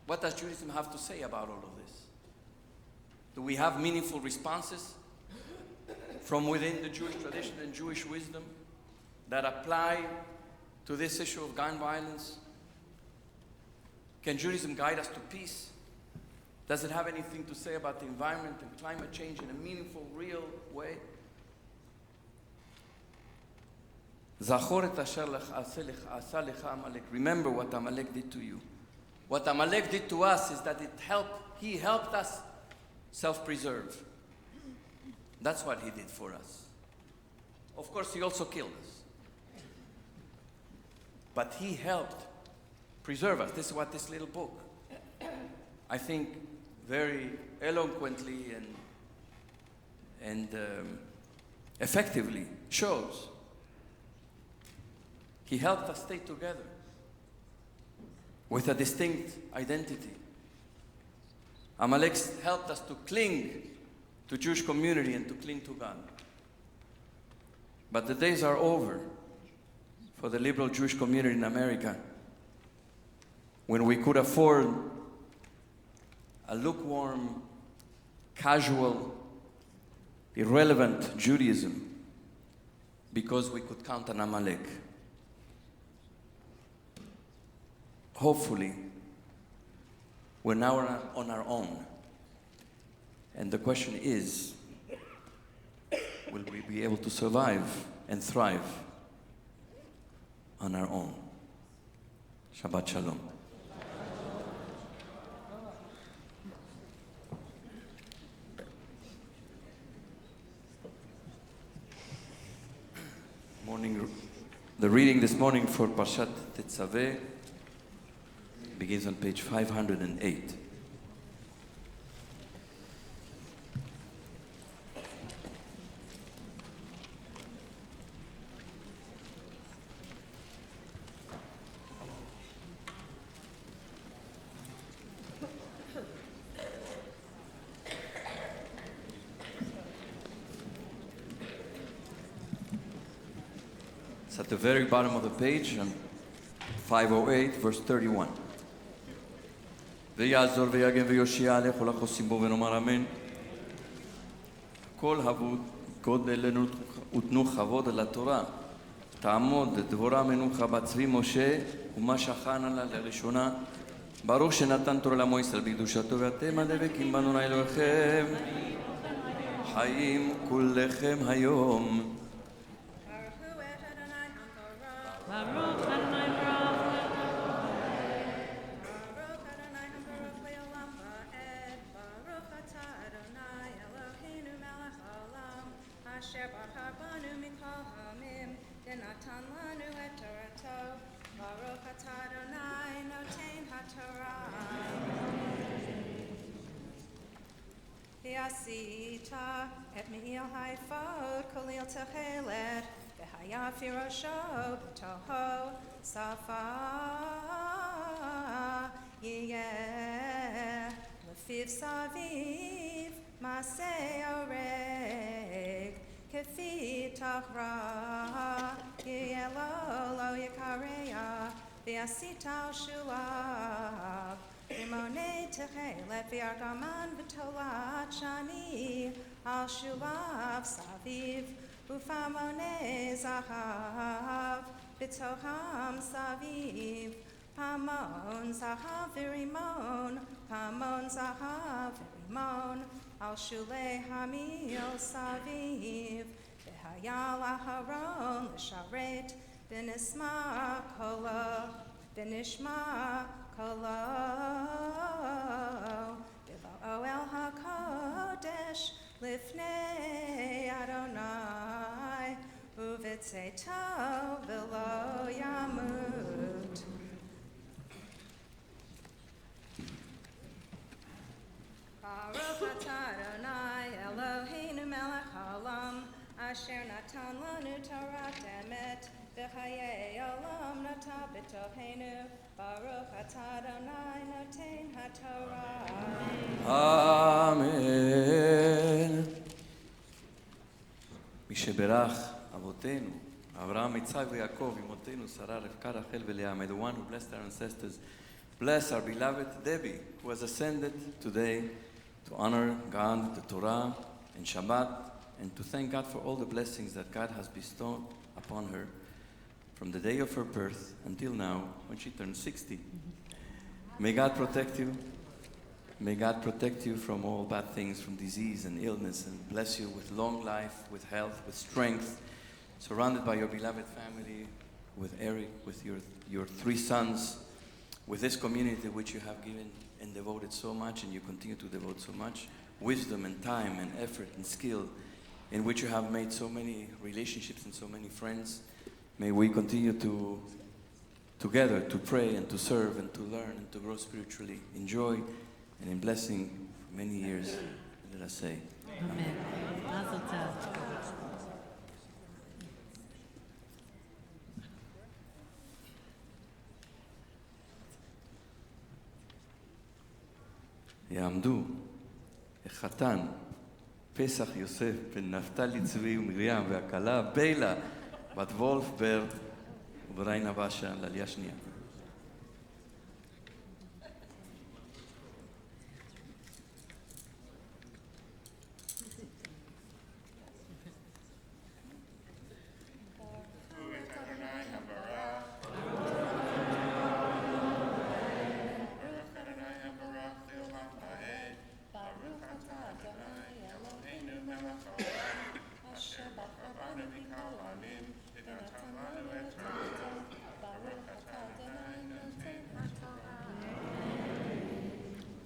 What does Judaism have to say about all of this? Do we have meaningful responses from within the Jewish tradition and Jewish wisdom that apply to this issue of gun violence? Can Judaism guide us to peace? Does it have anything to say about the environment and climate change in a meaningful, real way? Zachor et asher asa lecha Amalek. Remember what Amalek did to you. What Amalek did to us is that he helped us self-preserve. That's what he did for us. Of course, he also killed us. But he helped preserve us. This is what this little book, I think, very eloquently and effectively shows. He helped us stay together with a distinct identity. Amalek helped us to cling to Jewish community and to cling to God. But the days are over for the liberal Jewish community in America, when we could afford a lukewarm, casual, irrelevant Judaism because we could count on Amalek. Hopefully, we're now on our own. And the question is, will we be able to survive and thrive on our own? Shabbat Shalom. The reading this morning for Parshat Tetzaveh begins on page 508. It's at the very bottom of the page, on 508, verse 31. ויעזור ויגן ויושיע לכל החוסים בו ונאמר אמן. כל גודל ותנו כבוד לתורה. תעמוד דבורה מנוחה בצבי משה ומה שכן לה לראשונה. ברוך שנתן תורה לעמו ישראל בקדושתו ואתם הדבקים באדוני אלוהיכם. חיים כולכם היום. V'asita et me'il haifod kolil techelet v'haya firosho b'toho safa yiyeh lefiv saviv maseh oreg kefi tachra yiyeh lo yikareya v'asita shulav Rimone techelet v'argaman v'tolat shani al shulav saviv ufamone zahav v'toham saviv pamon zahav v'rimon pamon zahav v'rimon al shulei hamil saviv v'hayal aharon l'sharet v'nisma kola v'nishma Kolo, B'vo el HaKodesh, Lifnei Adonai, Uvitzeto v'lo yamut. Baruch atah Adonai, Eloheinu melech haolam, asher natan lanu Torat emet, v'chayei olam nata b'toheinu, Baruch atah Adonai noten haTorah. Amen. מי שברך אבותינו, אברהם, יצחק ויעקב, אמותינו, שרה, רבקה, רחל ולאה, may the one who blessed our ancestors bless our beloved Debbie, who has ascended today to honor God, the Torah, and Shabbat, and to thank God for all the blessings that God has bestowed upon her from the day of her birth until now, when she turned 60. May God protect you. May God protect you from all bad things, from disease and illness, and bless you with long life, with health, with strength, surrounded by your beloved family, with Eric, with your 3 sons, with this community which you have given and devoted so much, and you continue to devote so much wisdom and time and effort and skill, in which you have made so many relationships and so many friends. May we continue to together to pray and to serve and to learn and to grow spiritually in joy and in blessing for many years. Let us say Amen. Mazel tov. יעמדו החתן, פסח יוסף בן נפתלי צבי ומרים והכלה ביילה בת וולפברג ובריינה באשה לעלייה שנייה.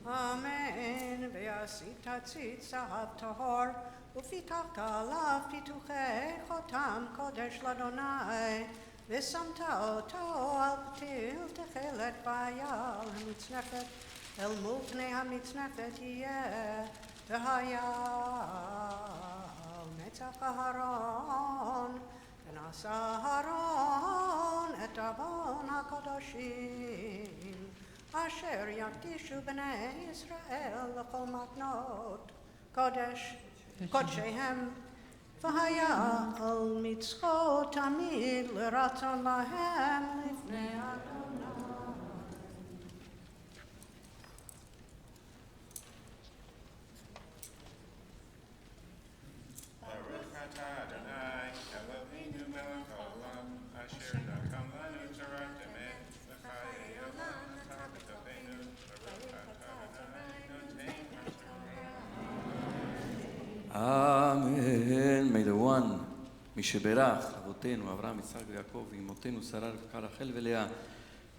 Amen. ועשית ציץ זהב טהור, ופיתחת עליו פיתוחי חותם קודש לאדוני, ושמת אותו על פתיל תכלת ויעל המצנפת, אל מול פני המצנפת יהיה, והיה על מצח אהרון, ונשא אהרון את עוון הקדושים. אשר יקדישו בני ישראל לכל מתנות קודשיהם, והיה על מצוות תמיד לרצון להם לפני אדוני. ברוך אתה אדוני אלוהינו מלך העולם אשר נתן לנו תורת אמת וחיי עולם נתן בתוכנו. ברוך אתה אדוני נותן התורה. Amen. May the one, משברך אבותינו, אברהם, יצחק ויעקב, ואמותינו שרה, רבקה, רחל ולאה,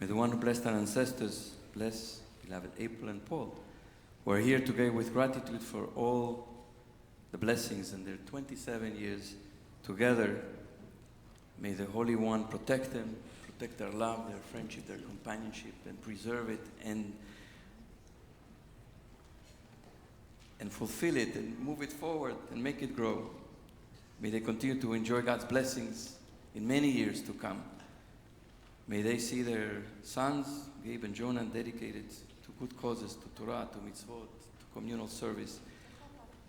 may the one who blessed our ancestors, bless beloved April and Paul, who are here together with gratitude for all the blessings and their 27 years together. May the Holy One protect them, protect their love, their friendship, their companionship, and preserve it and fulfill it and move it forward and make it grow. May they continue to enjoy God's blessings in many years to come. May they see their sons, Gabe and Jonah, dedicated to good causes, to Torah, to mitzvot, to communal service,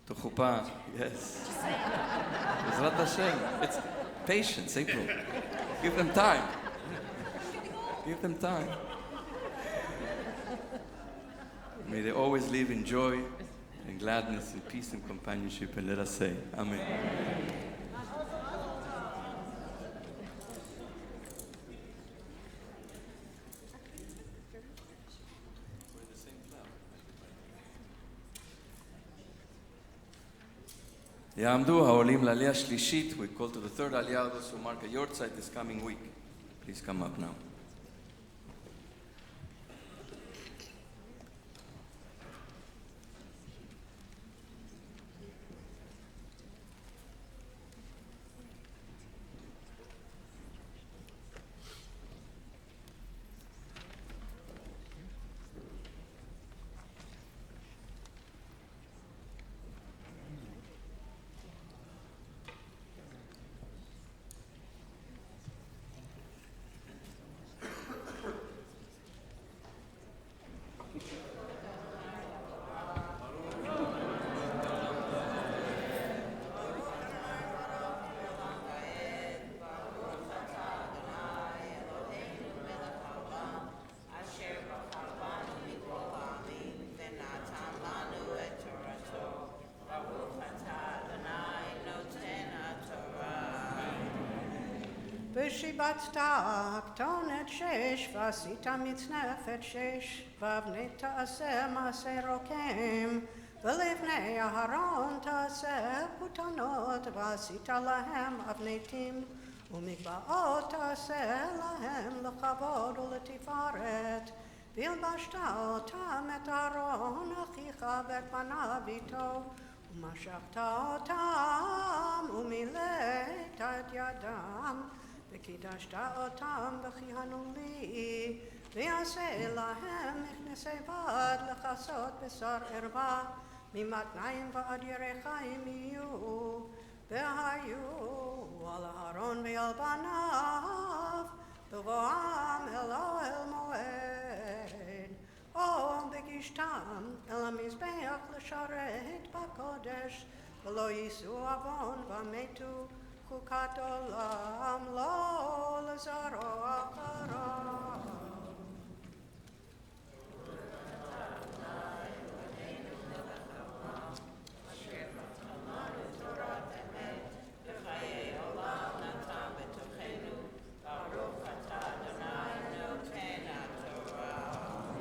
to chuppah. Yes. Bezrat Hashem. It's patience, April. Give them time. Give them time. May they always live in joy and gladness and peace and companionship, and let us say, Amen. יעמדו העולים לעלייה השלישית. We call to the third aliyah, those who mark a yortzeit this coming week. Please come up now. ושיבצת כתונת 6 ועשית מצנפת 6 ואבני תעשה מעשה רוקם ולפני אהרון תעשה כותנות, ועשית להם אבנתים, ומגבעות תעשה להם לכבוד ולתפארת. והלבשת אותם את אהרון אחיך ואת בניו איתו, ומשכת אותם ומילאת את ידם, וקידשת אותם וכיהנו לי, ויעשה להם מכנסי בד לכסות בשר ערווה, ממתניים ועד ירחיים יהיו, והיו על אהרון ועל בניו בבואם אל אוהל מועד, או בגישתם אל המזבח לשרת בקודש, ולא יישאו עוון ומתו חוקת עולם לא לזרוע אחריו.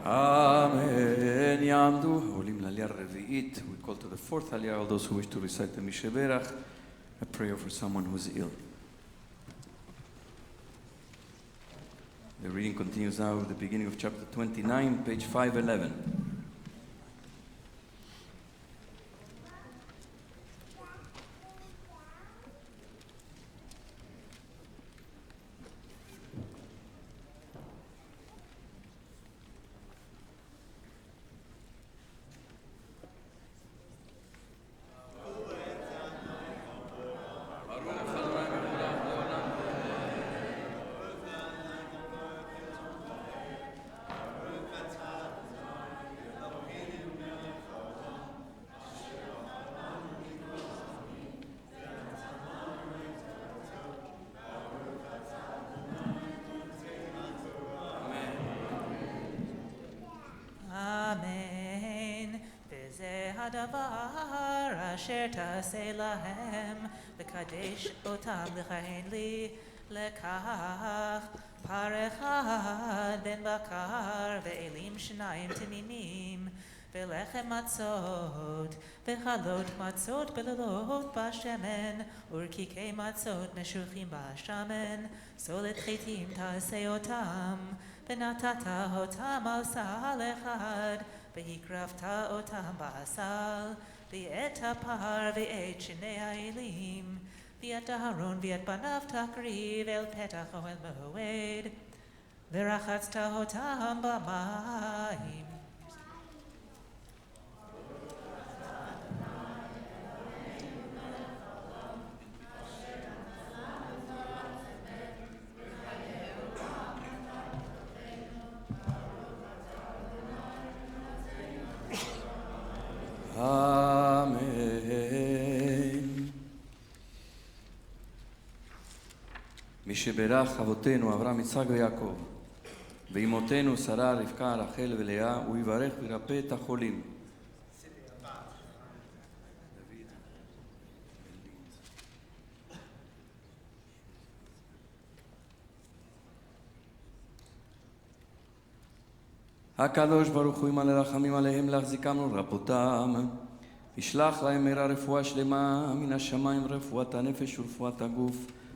Amen. Yamdu. Olim l'aliyah revi'it. We call to the fourth aliyah all those who wish to recite the Misheberach, a prayer for someone who's ill. The reading continues now at the beginning of chapter 29, page 511. הדבר אשר תעשה להם, לקדש אותם לכהן לי, לקח פר אחד בן בקר ואלים שניים תמימים, ולחם מצות, וחלות מצות בלילות בשמן, ורקיקי מצות נשוחים בשמן, סולת חיטים תעשה אותם, ונתת אותם על סל אחד, והקרבת אותם בסל, ואת הפר ואת שני האלים, ואת אהרון ואת בניו תקריב אל פתח אוהל מועד, ורחצת אותם במים. אמן. מי שברך אבותינו אברהם, יצחק ויעקב, ואמותינו שרה, רבקה, רחל ולאה, הוא יברך וירפא את החולים. הקדוש ברוך הוא ימלא רחמים עליהם להחזיקם ולרפאותם, ישלח להם מהרה רפואה שלמה מן השמיים, רפואת הנפש ורפואת הגוף,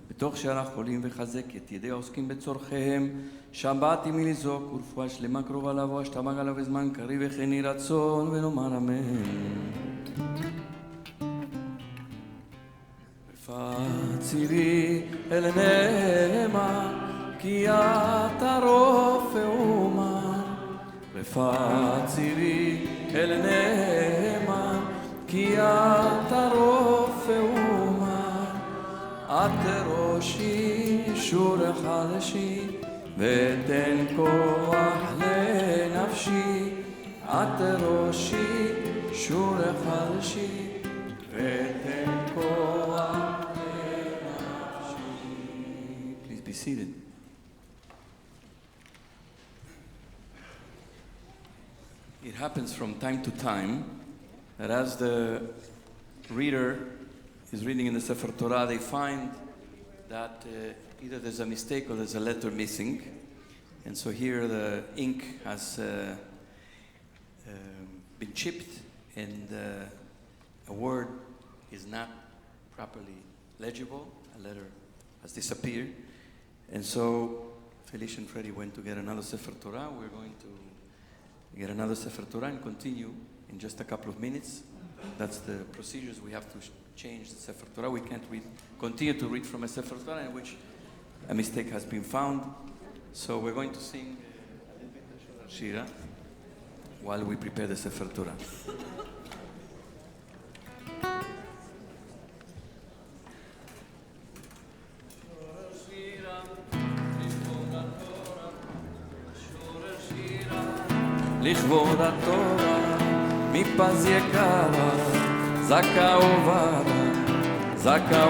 בתוך שאר החולים, וחזק את ידי העוסקים בצורכיהם. שבת ימי לזעוק ורפואה שלמה קרובה לבוא, השתבח עליו בזמן קריב, וכן יהי רצון ונאמר אמן. רפאתי אל נעמה כי אתה רופא אומן, רפאתי לי אל נאמן כי אתה רופא אומן, את ראשי שור חלשי ותן כוח לנפשי, את ראשי שור חלשי ותן כוח לנפשי. Please be seated. It happens from time to time that as the reader is reading in the Sefer Torah, they find that either there's a mistake or there's a letter missing. And so here the ink has been chipped and a word is not properly legible, a letter has disappeared. And so Felicia and Freddie went to get another Sefer Torah. We're going to get another Sefer Torah and continue in just a couple of minutes. That's the procedures. We have to change the Sefer Torah. We can't continue to read from a Sefer Torah in which a mistake has been found. So we're going to sing a little bit of Shira while we prepare the Sefer Torah. לכבוד התורה, מפז יקרה, זכה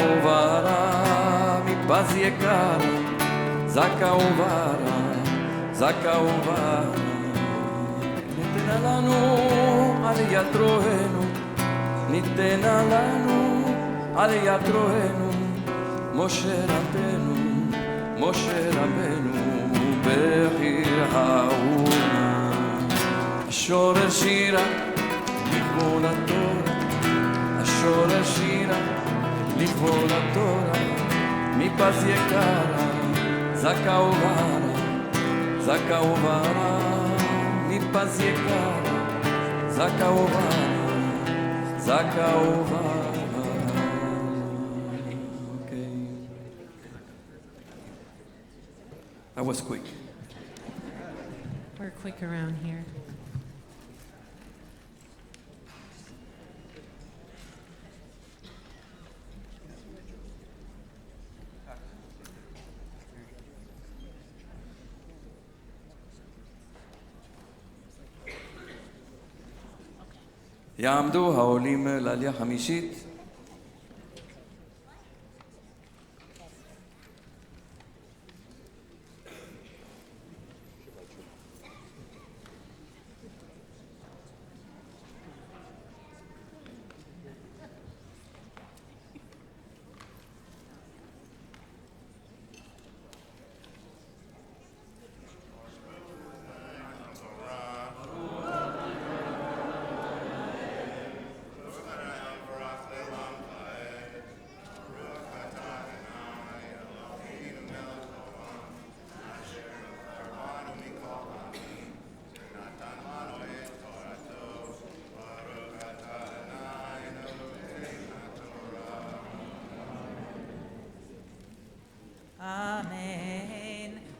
וברה, מפז יקרה, זכה וברה. ניתנה לנו עליית רוחנו, ניתנה לנו עליית רוחנו, משה רבנו, בחיר האומה. השורר שירה, לכבוד התורה, השורר שירה, לכבוד התורה, מפז יקרה, זכה וברה, מפז יקרה, זכה וברה. Okay. That was quick. We're quick around here. יעמדו העולים לעלייה חמישית.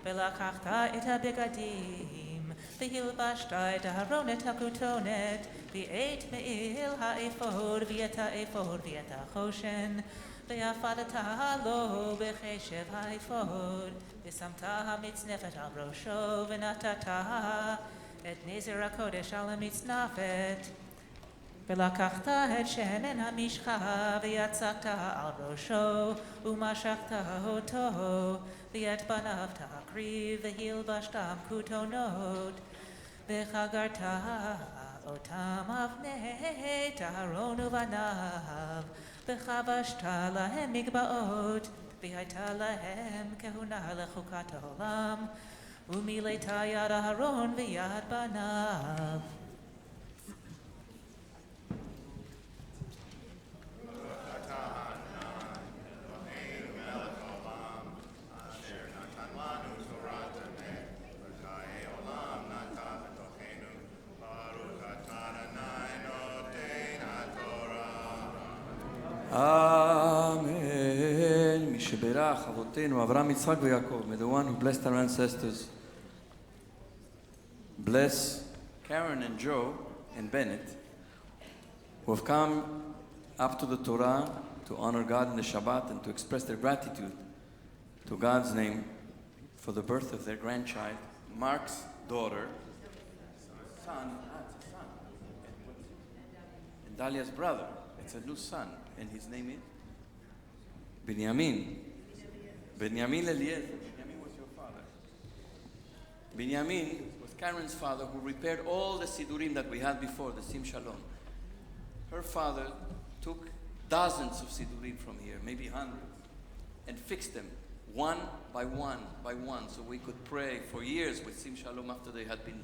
ולקחת את הבגדים, והלבשת את הארון את הכותונת, ואת מעיל האפוד ואת האפוד ואת החושן, ויפדת לו בחשב האפוד, ושמת המצנפת על ראשו, ונתת את נזר הקודש על המצנפת. ולקחת את שמן המשחה, ויצקת על ראשו, ומשכת אותו, ואת בניו תקריב, והלבשתם כותונות, וחגרת אותם אבני אהרון ובניו, וחבשת להם מגבעות, והייתה להם כהונה לחוקת העולם, ומילאת יד אהרון ויד בניו. Amen. מי שברך אבותינו אברהם, יצחק ויעקב, may the one who blessed our ancestors bless Karen and Joe and Bennett, who have come up to the Torah to honor God in the Shabbat and to express their gratitude to God's name for the birth of their grandchild, Mark's daughter, son, and Dalia's brother. It's a new son, and his name is Binyamin. Binyamin Eliezer. Binyamin was your father. Binyamin was Karen's father, who repaired all the sidurim that we had before, the Sim Shalom. Her father took dozens of sidurim from here, maybe hundreds, and fixed them one by one, so we could pray for years with Sim Shalom after they had been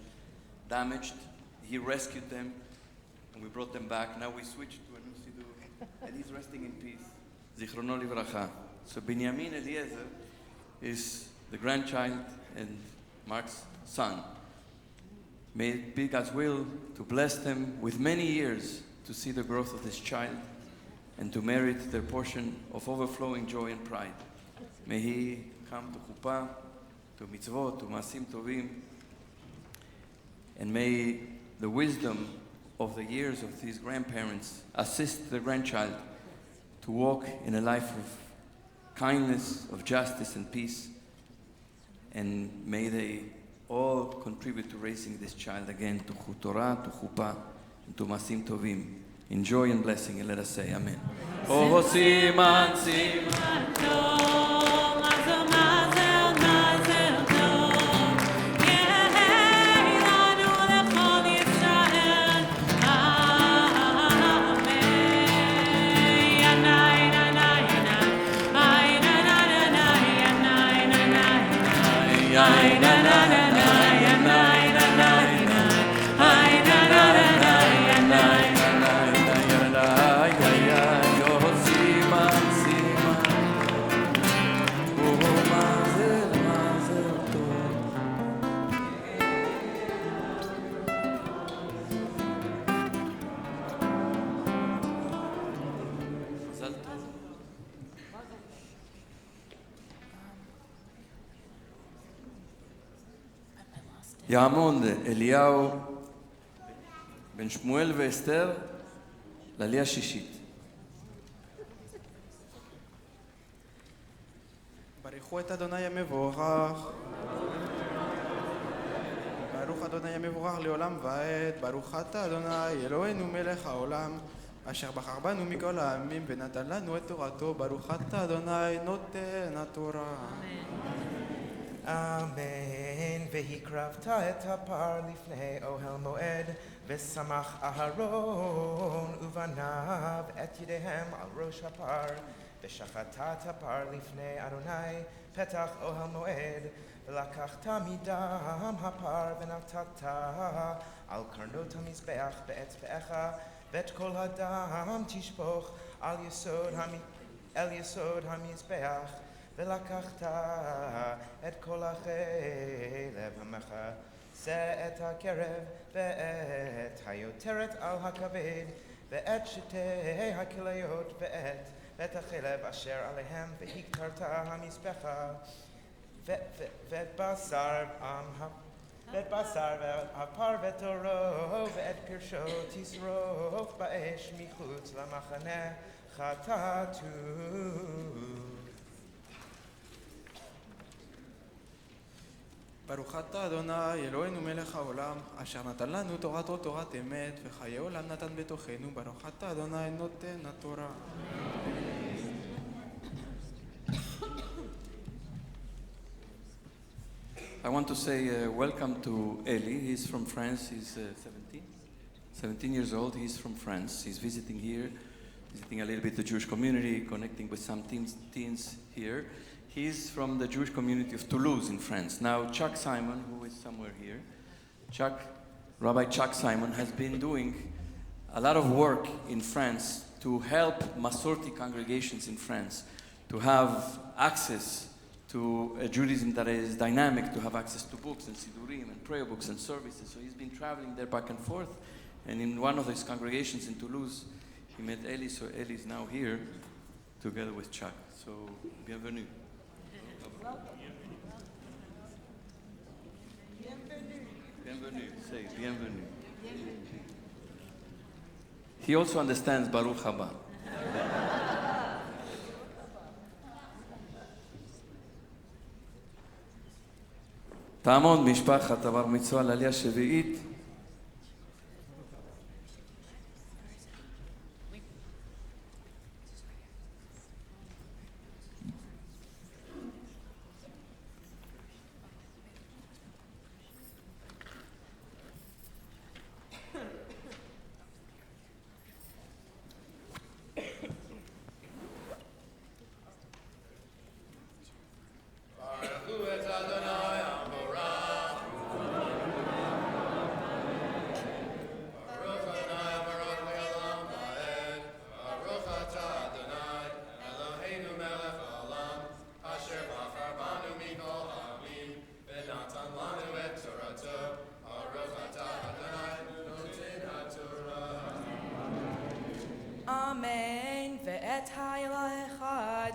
damaged. He rescued them. and we brought them back. Now we switched to a new siddur, and he's resting in peace. Zichrono livracha. So Binyamin Eliezer is the grandchild and Mark's son. May it be God's will to bless them with many years to see the growth of this child and to merit their portion of overflowing joy and pride. May he come to chuppah, to mitzvot, to maasim tovim, and may the wisdom of the years of these grandparents assist the grandchild to walk in a life of kindness, of justice and peace, and may they all contribute to raising this child again to Torah, to chuppah, and to maasim tovim. In joy and blessing, and let us say Amen. Oh, siman, siman, tov, mazel, mazel, mazel tov. Yehei lanu lechol Yisrael. Amen. Yanai, nanai, yanai. Ay, nanai, nanai, yanai, nanai, nanai. Ay, nanai, nanai, yanai, nanai, nanai. Ay, nanai, nanai, yanai. יעמוד אליהו בן שמואל ואסתר לעלייה שישית. ברכו את אדוני המבורך. ברוך אדוני המבורך לעולם ועד. ברוך אתה אדוני אלוהינו מלך העולם, אשר בחר בנו מכל העמים ונתן לנו את תורתו. ברוך אתה אדוני נותן התורה. אמן. והקרבת את הפר לפני אוהל מועד, ושמח אהרון ובניו את ידיהם על ראש הפר, ושחטת הפר לפני אדוני פתח אוהל מועד, ולקחת מדם הפר ונתת על קרנות המזבח באצבעך, ואת כל הדם תשפוך אל יסוד המזבח, ולקחת את כל החלב המכסה את הקרב ואת היותרת על הכבד ואת שתי הכליות ואת החלב אשר עליהם, והקטרת המזבחה ואת בשר והפר ותורו ואת פרשו תשרוף באש מחוץ למחנה חטאתו. ברוך אתה אדוני אלוהינו מלך העולם, אשר נתן לנו תורתו תורת אמת, וחיי עולם נתן בתוכנו. ברוך אתה אדוני נותן התורה. I want to say welcome to Eli. He's from France. He's 17 years old. He's from France. He's visiting here, visiting a little bit the Jewish community, connecting with some teens here. He's from the Jewish community of Toulouse in France. Now, Chuck Simon, who is somewhere here, Rabbi Chuck Simon, has been doing a lot of work in France to help Masorti congregations in France to have access to a Judaism that is dynamic, to have access to books and Sidurim and prayer books and services. So he's been traveling there back and forth. And in one of his congregations in Toulouse, he met Eli. So Eli is now here together with Chuck. So, bienvenue. Bienvenue. Say bienvenue. He also understands Baruch Haba. תעמוד משפחת הבר מצווה לעלייה שביעית.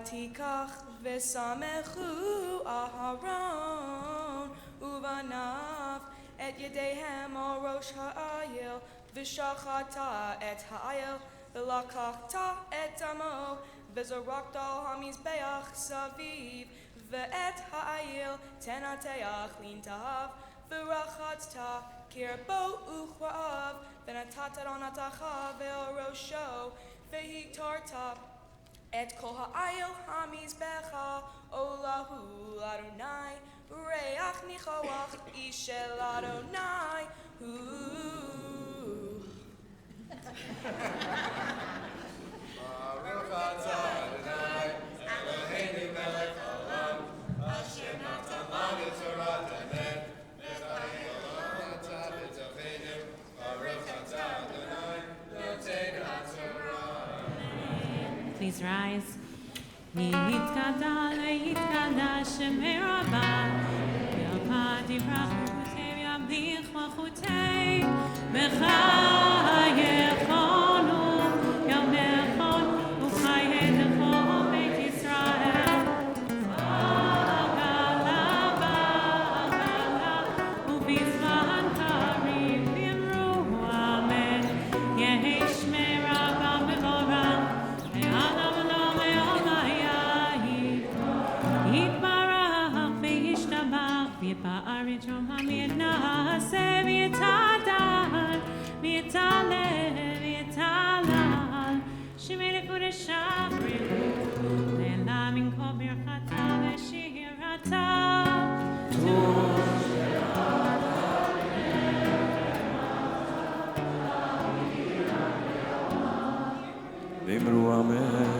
ותיקח וסמכו אהרון ובניו את ידיהם על ראש העיל ושחטת את העיל ולקחת את דמו וזרקת על המזבח סביב ואת העיל תנתח לנתיו ורחצת קרבו וכרעיו ונתת עונתך ועל ראשו והתרת את כל העיל המזבחה עולהו לאדוני ריח ניחוח איש של אדוני ברוך אתה אדוני אלוהינו מלך העולם אשר נתן לנו תורת אמת וחיי עולם אתה בתוכנו ברוך אתה אדוני נותן התורה. Please rise. יתקדש שמי רבה ילפתי פרחותי וימליך מלכותי וחייכנו ימלכון וחייתך בית ישראל בעגלה בעגלה ובזמן קריב אמרו אמן יהי שמי רבה מבורך ועליו לא יתברך וישתבח ויפאר ויתרומם ויתנשא ויתהדר ויתהלל ויתהלל שמי לקודשה בריחו נהנה מן כל ברכתה ושירתה ואמרו אמן.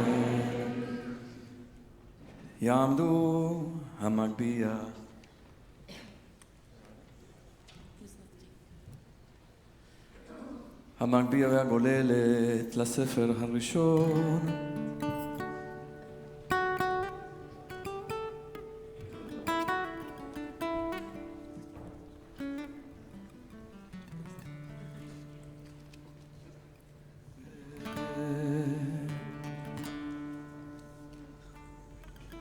יעמדו המגביה המגביה והגוללת לספר הראשון.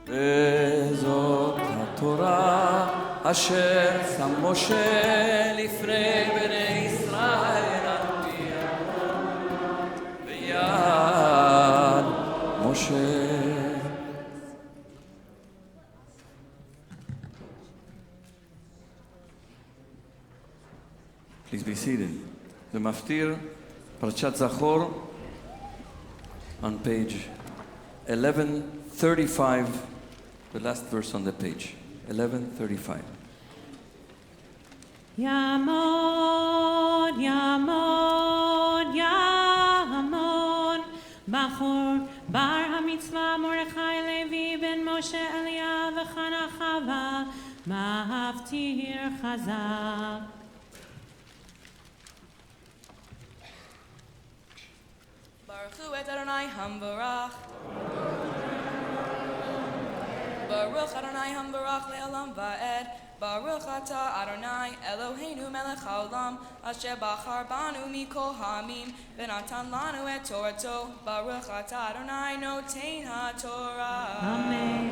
וזאת התורה אשר שם משה לפני בני ישראל על פיה ביד משה. Please be seated. זה מפטיר פרשת זכור on page 1135, the last verse on the page, 1135. יעמוד, יעמוד, יעמוד, בחור בר המצווה מרדכי לוי בן משה אליה וחנה חווה, מפטיר חזק. ברכו את אדוני המבורך ברוך אדוני המבורך לעולם ועד ברוך אתה אדוני אלוהינו מלך העולם אשר בחר בנו מכל העמים ונתן לנו את תורתו ברוך אתה אדוני נותן התורה. אמן.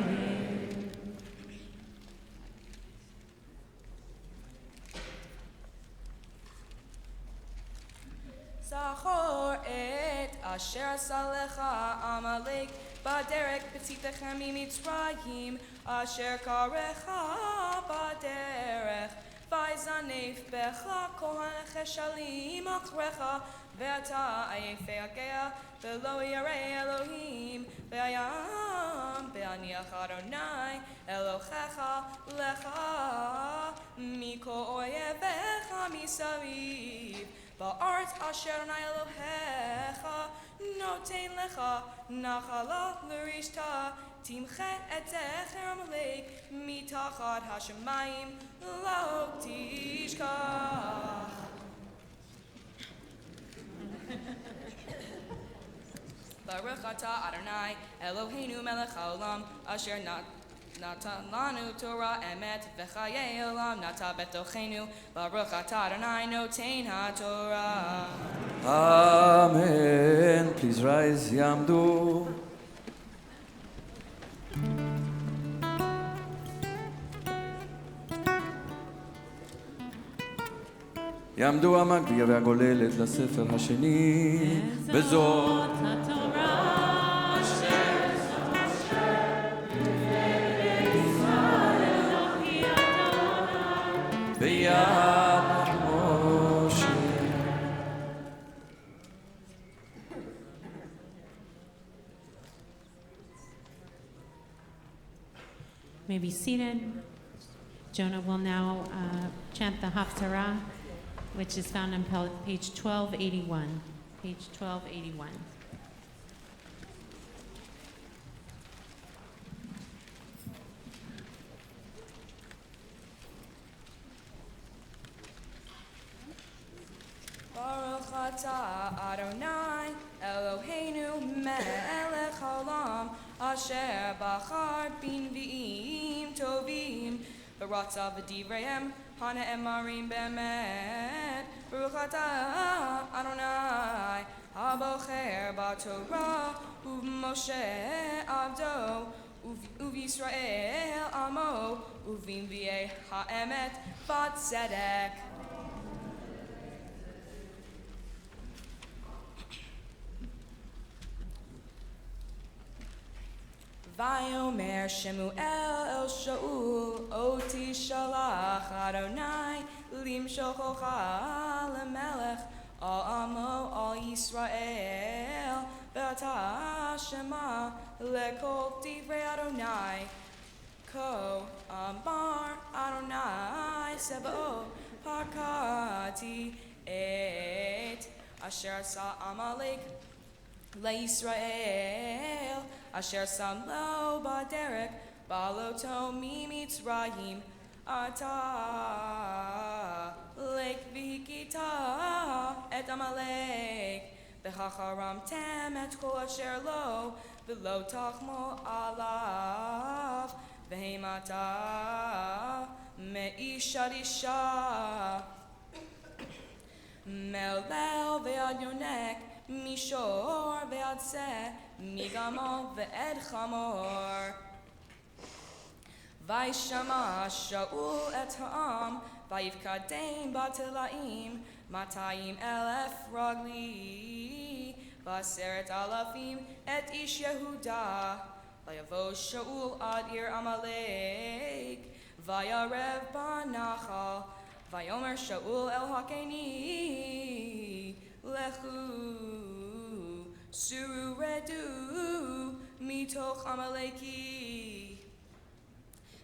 זכור את אשר עשה לך עמלק בדרך בצאתכם ממצרים אשר קראך בדרך ויזנב בך כל הנחשלים אחריך ואתה עייף יגע ולא ירא אלוהים וים בהניח אדוני אלוהיך לך מכל אויביך מסביב בארץ אשר אדוני אלוהיך נותן לך נחלה לרשתה תמחה את זכר עמלק מתחת השמיים לא תשכח. ברוך אתה אדוני אלוהינו מלך העולם אשר נתן לנו תורה אמת וחיי עולם נטע בתוכנו ברוך אתה אדוני נותן התורה. Amen. Please rise. יעמדו יעמדו המגביה והגוללת לספר השני, בזאת התורה אשר ביד משה. may be seated. Jonah will now chant the Haftarah, which is found on page 1281. Page 1281. Baruch atah Adonai Eloheinu melech haolam asher bachar bin v'im tovim v'ratzav v'divreim hana emarim be'emet Baruch atah Adonai habocher b'Torah u'Moshe avdo u'Yisrael amo u'v'imviei ha'emet v'tzedek. Vayomer Shemuel el Shaul Oti Shalach Adonai Limshochocha lemelech Al Amo Al Yisrael Ve'ata Shema Lekol Divrei Adonai Ko Amar Adonai Sebo Pakati Et Asher Sa Amalekh LeYisrael Asher Sam Lo Baderek Baloto Mimitzrayim Ata Lek Vihikita Et Amalekh Bechacharam Tem Et Kol Asher Lo V'lo Tachmo Alav V'heimata Me'isha Risha Melel Ve'ad Yonek Mishor ve'ad seh, migamo ve'ed chamor. Vayshama Shaul et ha'am, vayivkadein batelaim, 200,000 ragli, v'aseret alafim et ish Yehuda. Vayavo Shaul ad ir Amalekh, vayarev banachal, vayomer Shaul el hakeni. Lechu suru redu mitoch Amaleki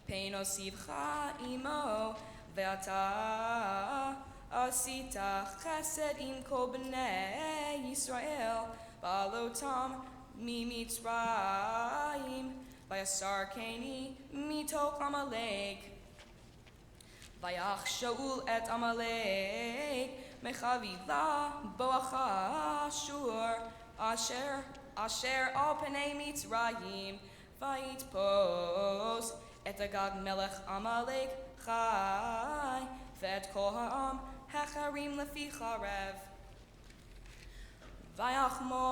Peino sivcha imo ve'ata asita chesed im kol bnei Yisrael balotam mimitzrayim vayasarkeni mitoch Amalek vayach Shaul et Amalek Mechavila boacha shur asher al penei Mitzrayim vayitpos et Agag melech Amalek chai ve'et kol ha'am hecharim lefi charev vayachmo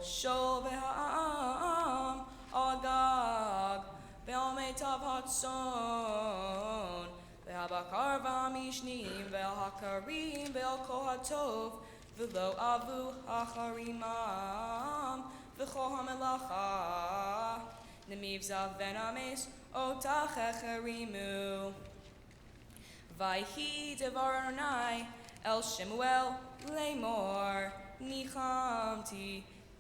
shol ve'ha'am Agag ve'al meitav hatzon Ve'habakar v'hamishnim ve'hakarim ve'al hatov v'lo avu hacharimam v'chol hamelacha nemivzav ve'names otach echarimu Vayhi D'var Torah el Shemuel le'mor nichamti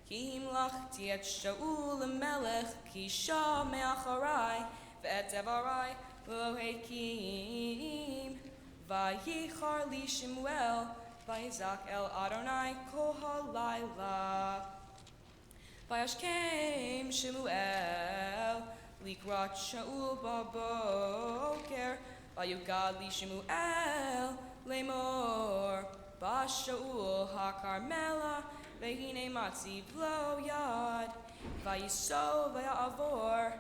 ki himlachti et Shaul melech ki shah me'acharai ve'et devarai Lo hekim, vayichar li Shemuel, vayizak el Adonai kol halayla. Vayashkem Shemuel, likrat Shaul baboker, vayugad li Shemuel, lemor, ba Shaul hakarmela, vehine matziv lo yad, vayiso vayavor,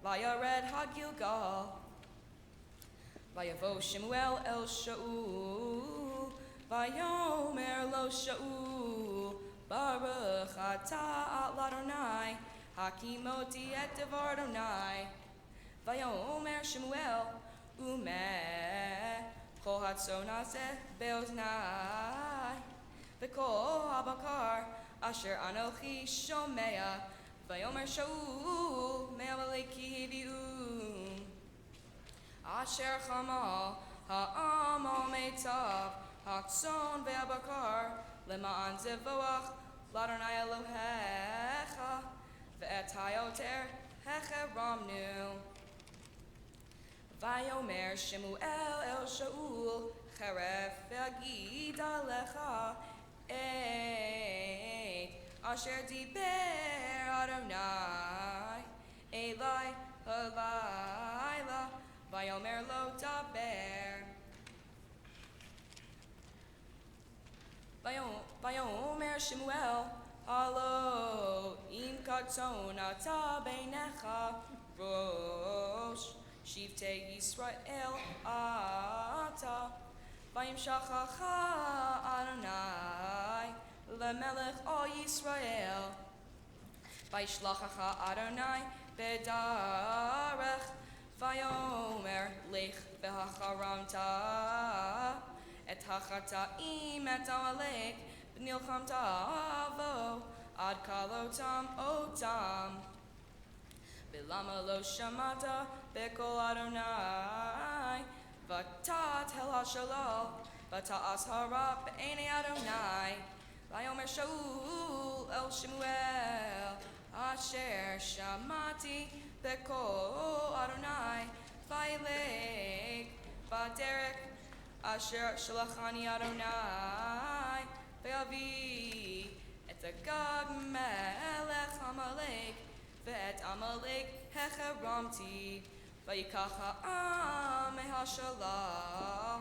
Vayared HaGilgal Vayavo Shemuel el Shaul Vayomer lo Shaul Baruch atah Adonai Hakimoti et D'var Torah Vayomer Shemuel Umeh כל הצאן הזה באוזני, וכל הבקר אשר אנוכי שומע, ויאמר שאול מעמלק כי הביאום. אשר חמל העם על מיטב, הצאן והבקר, למען זבוח לאדוני אלוהיך, ואת היותר החרמנו. ויאמר שמואל אל שאול, חרף ואגיד עליך את אשר דיבר אדוני אלי הלילה, ויאמר לו דבר. ויאמר שמואל, הלא אם קטון אתה בעיניך ראש שבטי ישראל אתה, וימשכך אדוני למלך על ישראל, וישלחך אדוני בדרך, ויאמר לך והחרמת את החטאים את עמלק, ונלחמת בו עד כלותם אותם. ולמה לא שמעת בקול אדוני, ותת אל השלל, ותעש הרע בעיני אדוני. ויאמר שאול אל שמואל, אשר שמעתי בקול אדוני, וילך בדרך אשר שלחני אדוני, ויביא את אגג מלך עמלק, ואת עמלק החרמתי, ויקח העם מהשלל.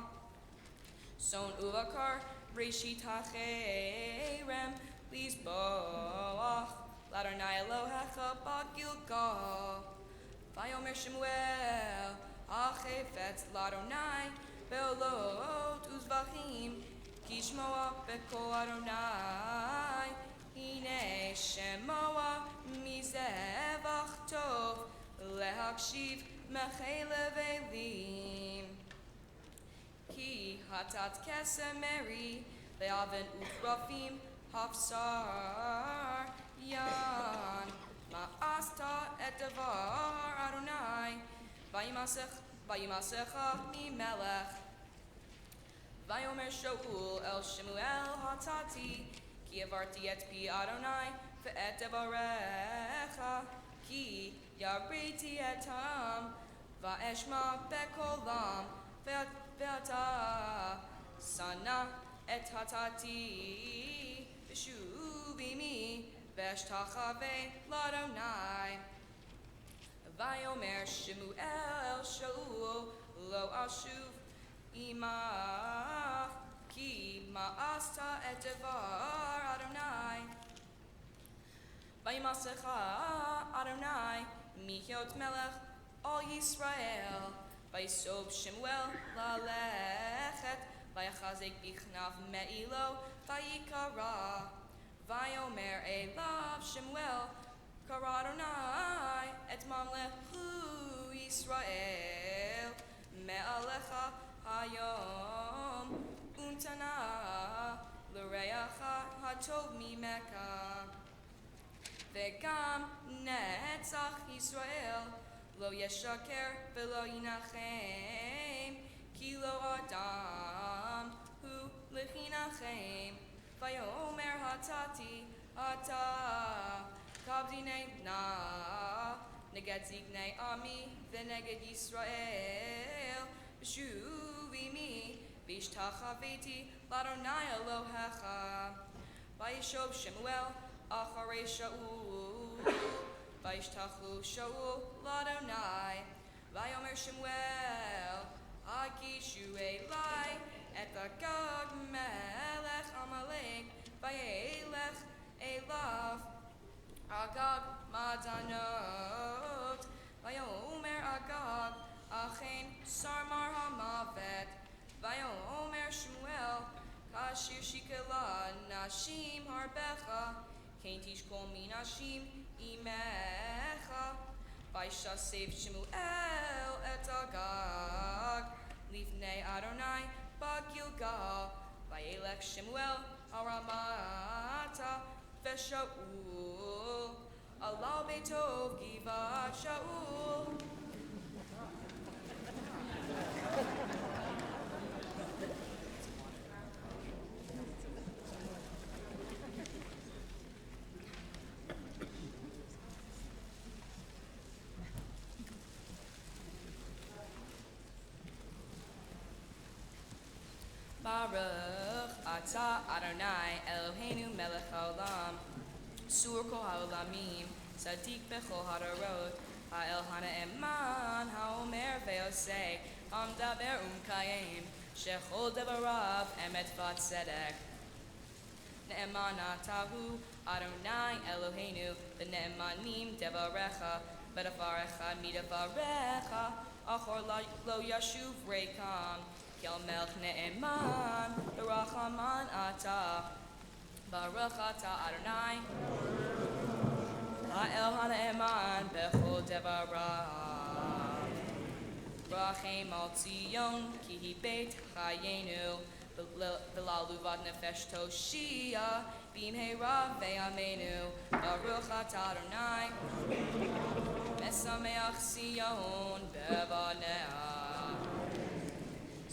צאן ובקר ראשית החרם לזבוח לאדוני אלוהיך בגילגל. ויאמר שמואל, החפץ לאדוני בעולות וזבחים, כי שמוע בקול אדוני, הנה שמוע מזבח טוב, להקשיב מחלב אלים. כי התת קסם מרי, ואבן ופרפים הבשר ין. מאסת את דבר אדוני, וימסך ממלך. ויאמר שאול אל שמואל, התתי, כי עברתי את פי אדוני ואת דבריך, כי יראתי אתם, ואשמע בקולם, ואתה שנא את התתי, ושוב עמי, ואשתחווה לאדוני. ויאמר שמואל אל שאול, לא אשוב עמך, כי מאסת את דבר אדוני. וימסך אדוני מהיות מלך על ישראל, ויסוב שמואל ללכת, ויחזק בכנף מעילו, ויקרא. ויאמר אליו שמואל, קרא אדוני את ממלכו ישראל מעליך היום, ונתנה לרעך הטוב ממך. וגם נצח ישראל לא ישקר ולא ינחם, כי לא אדם הוא להנחם. ויאמר התתי, אתה כבדיני נא נגד זקני עמי ונגד ישראל, ושוב עמי והשתחוויתי לאדוני אלוהיך. וישוב שמואל אחרי שאול, וישתחו שאול לאדוני. ויאמר שמואל, הגישו אלי את אגג מלך עמלק, וילך אליו אגג מדנות. ויאמר אגג, אכן סרמר המוות. ויאמר שמואל, כאשר שיקלה נשים הרבך, כן תשקול מנשים עמך. וישסף שמואל את אגג Lifnei Adonai Bagilgal, Vayelech Shemuel Aramata Veshaul, Allah Beitov Givat Shaul. Baruch Atah Adonai Eloheinu Melech Haolam Sur Kol Haolamim Sadiq Bechol Hadarot Ha'el Ha'ne'eman Ha'omer Ve'osei Hamdaber Kayim Shechol Devarav Emet Vat Tzedek Ne'eman Atahu Adonai Eloheinu V'ne'emanim Devarecha V'devarecha Midavarecha Achor Lo Yashuv Reikam Kel Melch Ne'eman, B'rachaman Atah, Baruch Atah Adonai, Ha'el HaNe'eman B'chol Devarav. Rachem al Tzion, Ki Hi Beit Chayenu, V'la Luvat Nefesh Toshia, B'mheira Ve'amenu, Baruch Atah Adonai, Mesameach Sion Bevanea.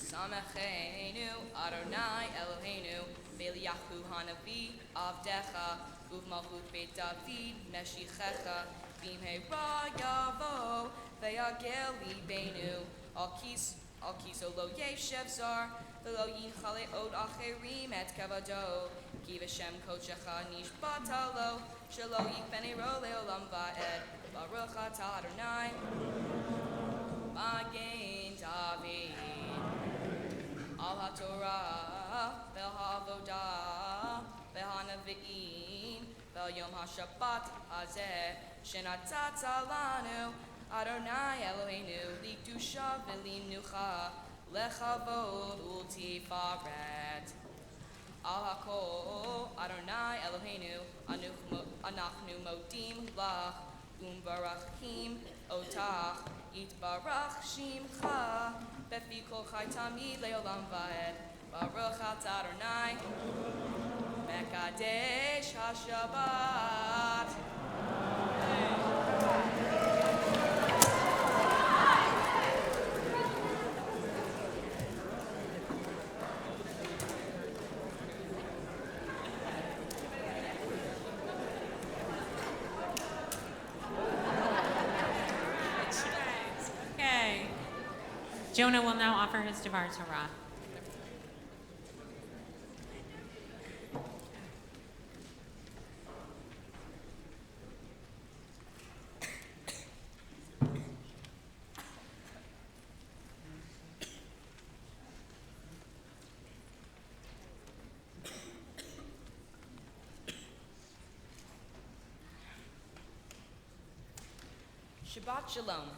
Samecheinu Adonai Eloheinu B'Eliyahu Hanavi Avdecha Uvmalchut Beit David Meshichecha B'mheira Yavo Ve'yagel Libeinu Al Kiso Lo Yeshev Zar V'lo Yinchale Od Acherim Et Kavado Ki V'Shem Kodshecha Nishbata Lo Shelo Yikbeni Ro Le'olam Va'ed Baruch Atah Adonai Magen David Al HaTorah, Vel HaAvodah, Vel HaNavi'im, Vel Yom HaShabbat Hazeh, Shenatat Lanu, Adonai Eloheinu, Likdusha V'Limnucha, Lechavod Ultifaret. Al HaKol, Adonai Eloheinu, Anachnu Modim Lach, Barachim Otach, Yitbarach Shimcha, Befi Kol Chai Tamid Le'olam Va'ed, Baruch Atah Adonai, Mekadesh HaShabbat. Okay. Jonah will now offer his D'var Torah. Shabbat Shalom.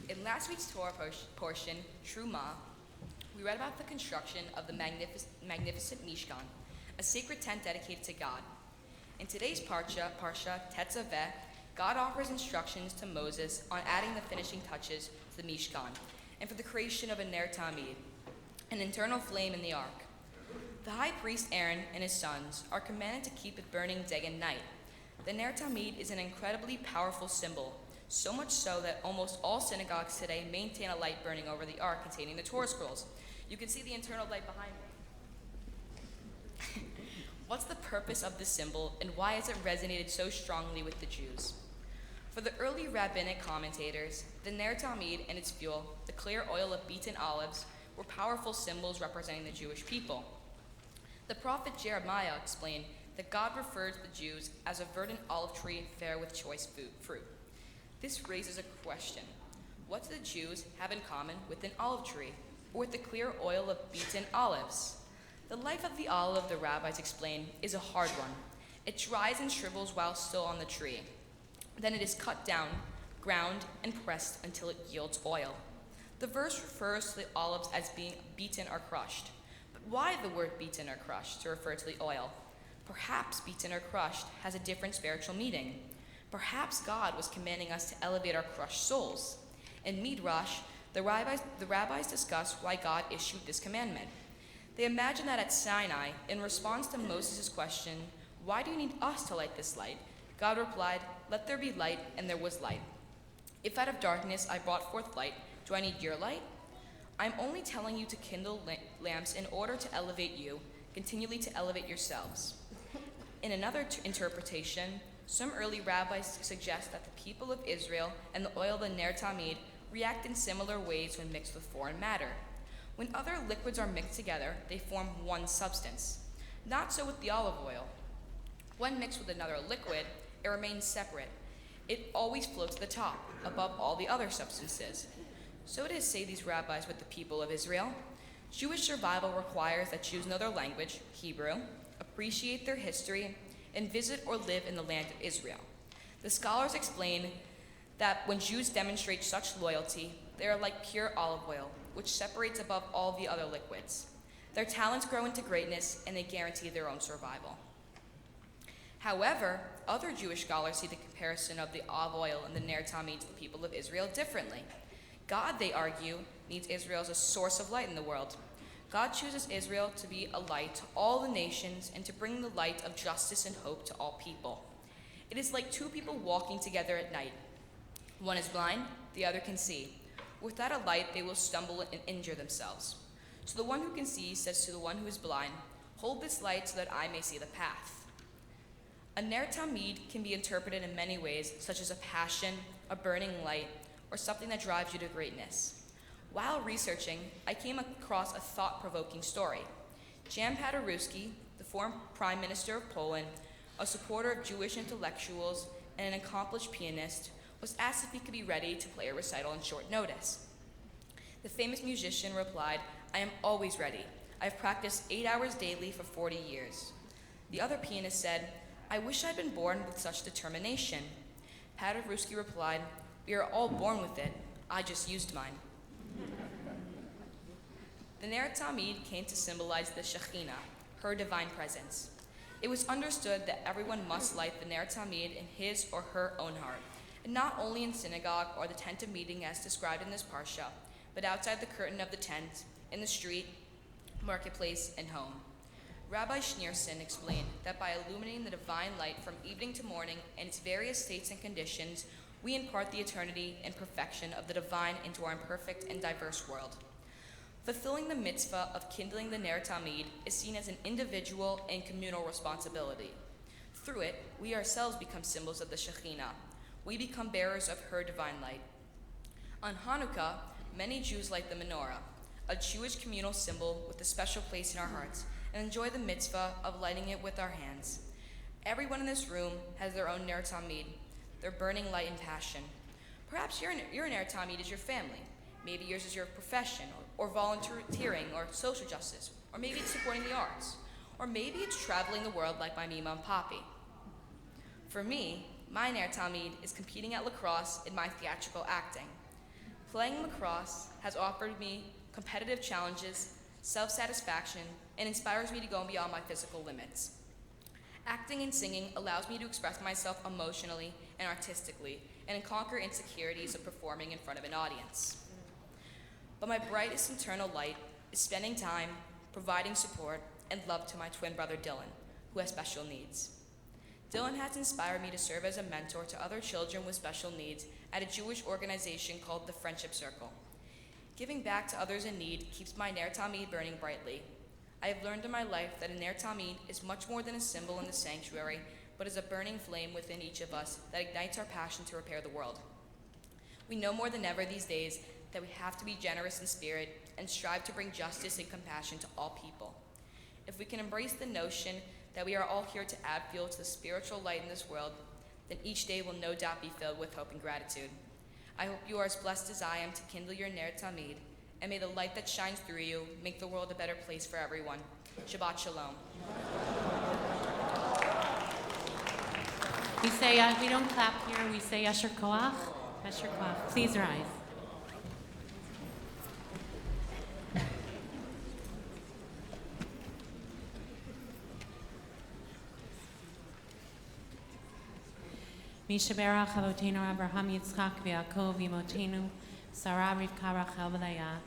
In last week's Torah portion, Truma, we read about the construction of the magnificent Mishkan, a sacred tent dedicated to God. In today's Parsha Tetzaveh, God offers instructions to Moses on adding the finishing touches to the Mishkan, and for the creation of a Ner Tamid, an internal flame in the ark. The high priest Aaron and his sons are commanded to keep it burning day and night. The Ner Tamid is an incredibly powerful symbol, so much so that almost all synagogues today maintain a light burning over the ark containing the Torah scrolls. You can see the internal light behind me. What's the purpose of this symbol, and why has it resonated so strongly with the Jews? For the early rabbinic commentators, the Ner Tamid and its fuel, the clear oil of beaten olives, were powerful symbols representing the Jewish people. The prophet Jeremiah explained that God referred to the Jews as a verdant olive tree fair with choice fruit. This raises a question. What do the Jews have in common with an olive tree, or with the clear oil of beaten olives? The life of the olive, the rabbis explain, is a hard one. It dries and shrivels while still on the tree. Then it is cut down, ground, and pressed until it yields oil. The verse refers to the olives as being beaten or crushed. But why the word beaten or crushed to refer to the oil? Perhaps beaten or crushed has a different spiritual meaning. Perhaps God was commanding us to elevate our crushed souls. In Midrash, the rabbis discuss why God issued this commandment. They imagine that at Sinai, in response to Moses' question, "Why do you need us to light this light?" God replied, "Let there be light," and there was light. If out of darkness I brought forth light, do I need your light? I'm only telling you to kindle lamps in order to elevate you, continually to elevate yourselves. In another interpretation, some early rabbis suggest that the people of Israel and the oil of the Ner Tamid react in similar ways when mixed with foreign matter. When other liquids are mixed together, they form one substance. Not so with the olive oil. When mixed with another liquid, it remains separate. It always floats to the top, above all the other substances. So it is, say these rabbis, with the people of Israel. Jewish survival requires that Jews know their language, Hebrew, appreciate their history, and visit or live in the land of Israel. The scholars explain that when Jews demonstrate such loyalty, they are like pure olive oil, which separates above all the other liquids. Their talents grow into greatness, and they guarantee their own survival. However, other Jewish scholars see the comparison of the olive oil and the Ner Tamid to the people of Israel differently. God, they argue, needs Israel as a source of light in the world. God chooses Israel to be a light to all the nations and to bring the light of justice and hope to all people. It is like two people walking together at night. One is blind, the other can see. Without a light, they will stumble and injure themselves. So the one who can see says to the one who is blind, "Hold this light so that I may see the path." A Ner Tamid can be interpreted in many ways, such as a passion, a burning light, or something that drives you to greatness. While researching, I came across a thought-provoking story. Jan Paderewski, the former Prime Minister of Poland, a supporter of Jewish intellectuals, and an accomplished pianist, was asked if he could be ready to play a recital on short notice. The famous musician replied, "I am always ready. I've practiced 8 hours daily for 40 years. The other pianist said, "I wish I'd been born with such determination." Paderewski replied, "We are all born with it. I just used mine." The Ner Tamid came to symbolize the Shekhinah, her divine presence. It was understood that everyone must light the Ner Tamid in his or her own heart, and not only in synagogue or the tent of meeting as described in this parsha, but outside the curtain of the tent, in the street, marketplace, and home. Rabbi Schneerson explained that by illuminating the divine light from evening to morning in its various states and conditions, we impart the eternity and perfection of the divine into our imperfect and diverse world. Fulfilling the mitzvah of kindling the Ner Tamid is seen as an individual and communal responsibility. Through it, we ourselves become symbols of the Shekhinah. We become bearers of her divine light. On Hanukkah, many Jews light the menorah, a Jewish communal symbol with a special place in our hearts, and enjoy the mitzvah of lighting it with our hands. Everyone in this room has their own Ner Tamid, their burning light and passion. Perhaps your Ner Tamid is your family. Maybe yours is your profession, or volunteering, or social justice, or maybe it's supporting the arts, or maybe it's traveling the world like my Mima and Poppy. For me, my Ner Tamid is competing at lacrosse in my theatrical acting. Playing lacrosse has offered me competitive challenges, self-satisfaction, and inspires me to go beyond my physical limits. Acting and singing allows me to express myself emotionally and artistically, and conquer insecurities of performing in front of an audience. But my brightest internal light is spending time providing support and love to my twin brother Dylan, who has special needs. Dylan has inspired me to serve as a mentor to other children with special needs at a Jewish organization called the Friendship Circle. Giving back to others in need keeps my Ner Tamid burning brightly. I have learned in my life that a Ner Tamid is much more than a symbol in the sanctuary, but is a burning flame within each of us that ignites our passion to repair the world. We know more than ever these days that we have to be generous in spirit and strive to bring justice and compassion to all people. If we can embrace the notion that we are all here to add fuel to the spiritual light in this world, then each day will no doubt be filled with hope and gratitude. I hope you are as blessed as I am to kindle your Ner Tamid, and may the light that shines through you make the world a better place for everyone. Shabbat Shalom. We say, we don't clap here, we say Yasher Koach. Yasher Koach. Please rise. Mishaberach Avotenu Abraham Yitzchak v'Yaakov Imotenu Sarah Rivka Rachel v'Leah.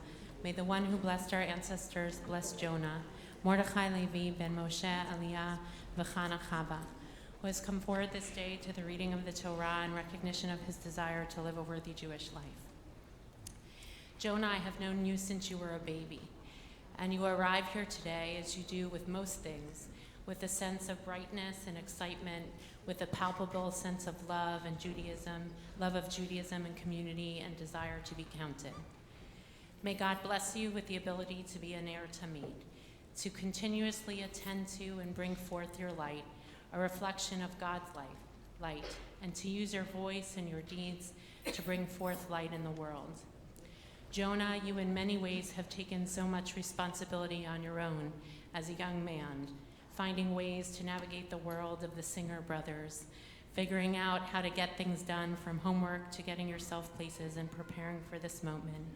May the one who blessed our ancestors bless Jonah, Mordechai Levi ben Moshe Aliyah v'Chana Chava, who has come forward this day to the reading of the Torah in recognition of his desire to live a worthy Jewish life. Jonah, I have known you since you were a baby, and you arrive here today, as you do with most things, with a sense of brightness and excitement, with a palpable sense of love and Judaism, love of Judaism and community, and desire to be counted. May God bless you with the ability to be an heir tamid, to continuously attend to and bring forth your light, a reflection of God's light, and to use your voice and your deeds to bring forth light in the world. Jonah, you in many ways have taken so much responsibility on your own as a young man, finding ways to navigate the world of the Singer brothers, figuring out how to get things done from homework to getting yourself places and preparing for this moment,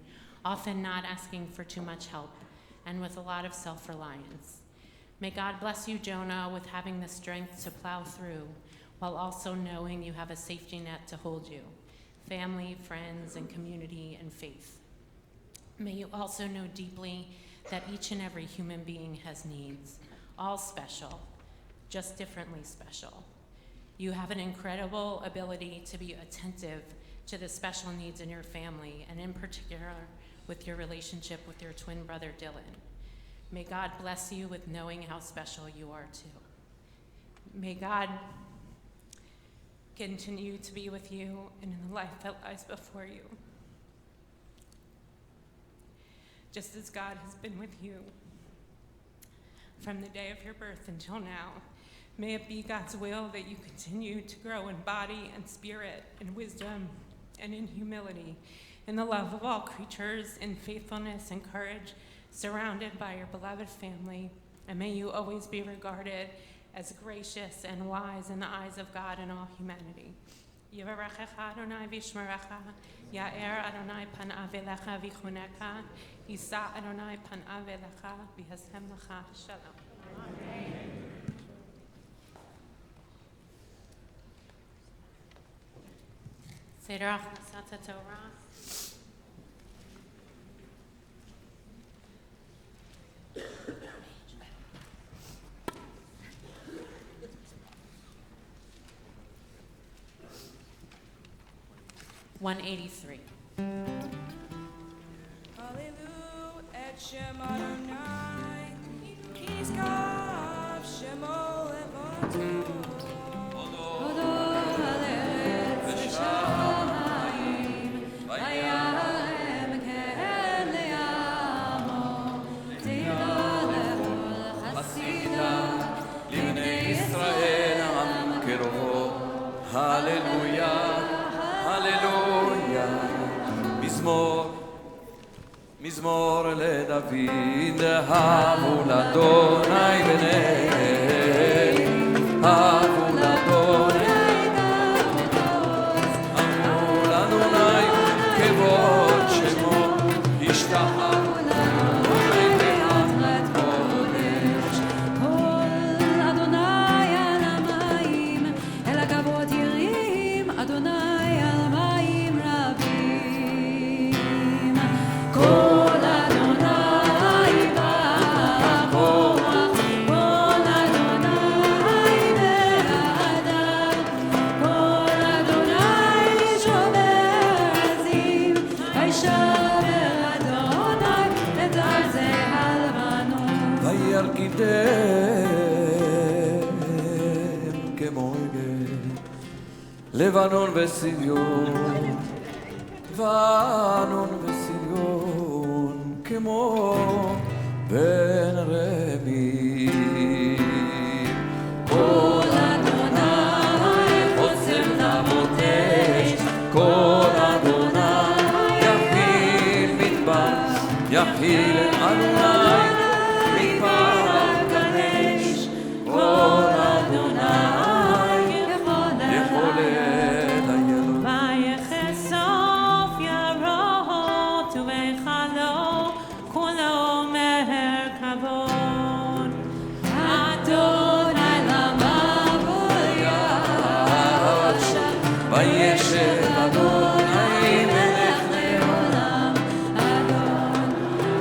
often not asking for too much help, and with a lot of self-reliance. May God bless you, Jonah, with having the strength to plow through, while also knowing you have a safety net to hold you, family, friends, and community, and faith. May you also know deeply that each and every human being has needs, all special, just differently special. You have an incredible ability to be attentive to the special needs in your family, and in particular with your relationship with your twin brother Dylan. May God bless you with knowing how special you are too. May God continue to be with you and in the life that lies before you, just as God has been with you from the day of your birth until now. May it be God's will that you continue to grow in body and spirit, in wisdom and in humility, in the love of all creatures, in faithfulness and courage, surrounded by your beloved family. And may you always be regarded as gracious and wise in the eyes of God and all humanity. Yivarechecha Adonai v'yishmerecha, Ya'er Adonai panav elecha v'chuneka, Yisa Adonai panav elecha v'yasem lecha shalom. Amen. Seder Achnasat Torah. $183. Hallelujah, et Shem Adonai, Yizgav Shemo Levanto. Hallelujah, hallelujah. מזמור לדוד, הבו לאדוני בני, הבו לאדוני, אמרו לאדוני כבוד שמו, השתחו לבנון וסביון, לבנון וסביון, כמו בן רבי. כל אדוני חוסם נמותש, כל אדוני יחיל מדבר, יחיל אדוני מדבר גנש, כל אדוני Adonai Lama וישב אדוני מלך לעולם, אדון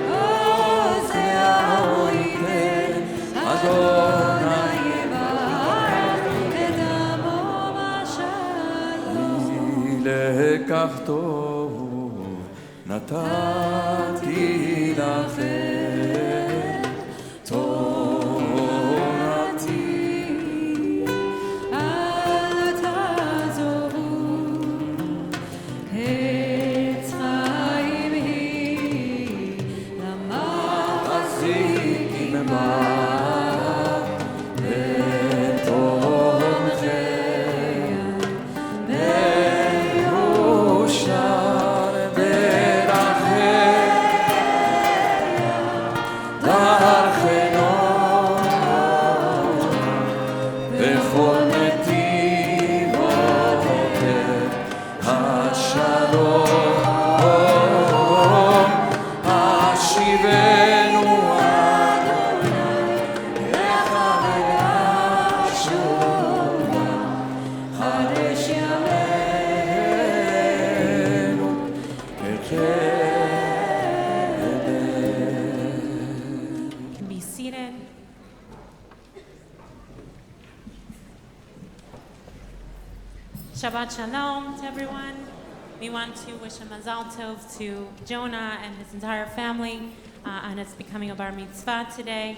עוזיה הוא ייתן, אדוני יברך את עמו בשלום. לקח טוב נתתי לכם, תורתי אל תעזבו, עץ חיים היא למחזיקים בה, בתומכיה בירושר דרכיה, דרכנו בכל נתיבותיה, השלום השיבנו אדוני לך ונשובה, חדש ימינו Can be seated. Shabbat Shalom to everyone. We want to wish a Mazal Tov to Jonah and his entire family on its becoming a bar mitzvah today.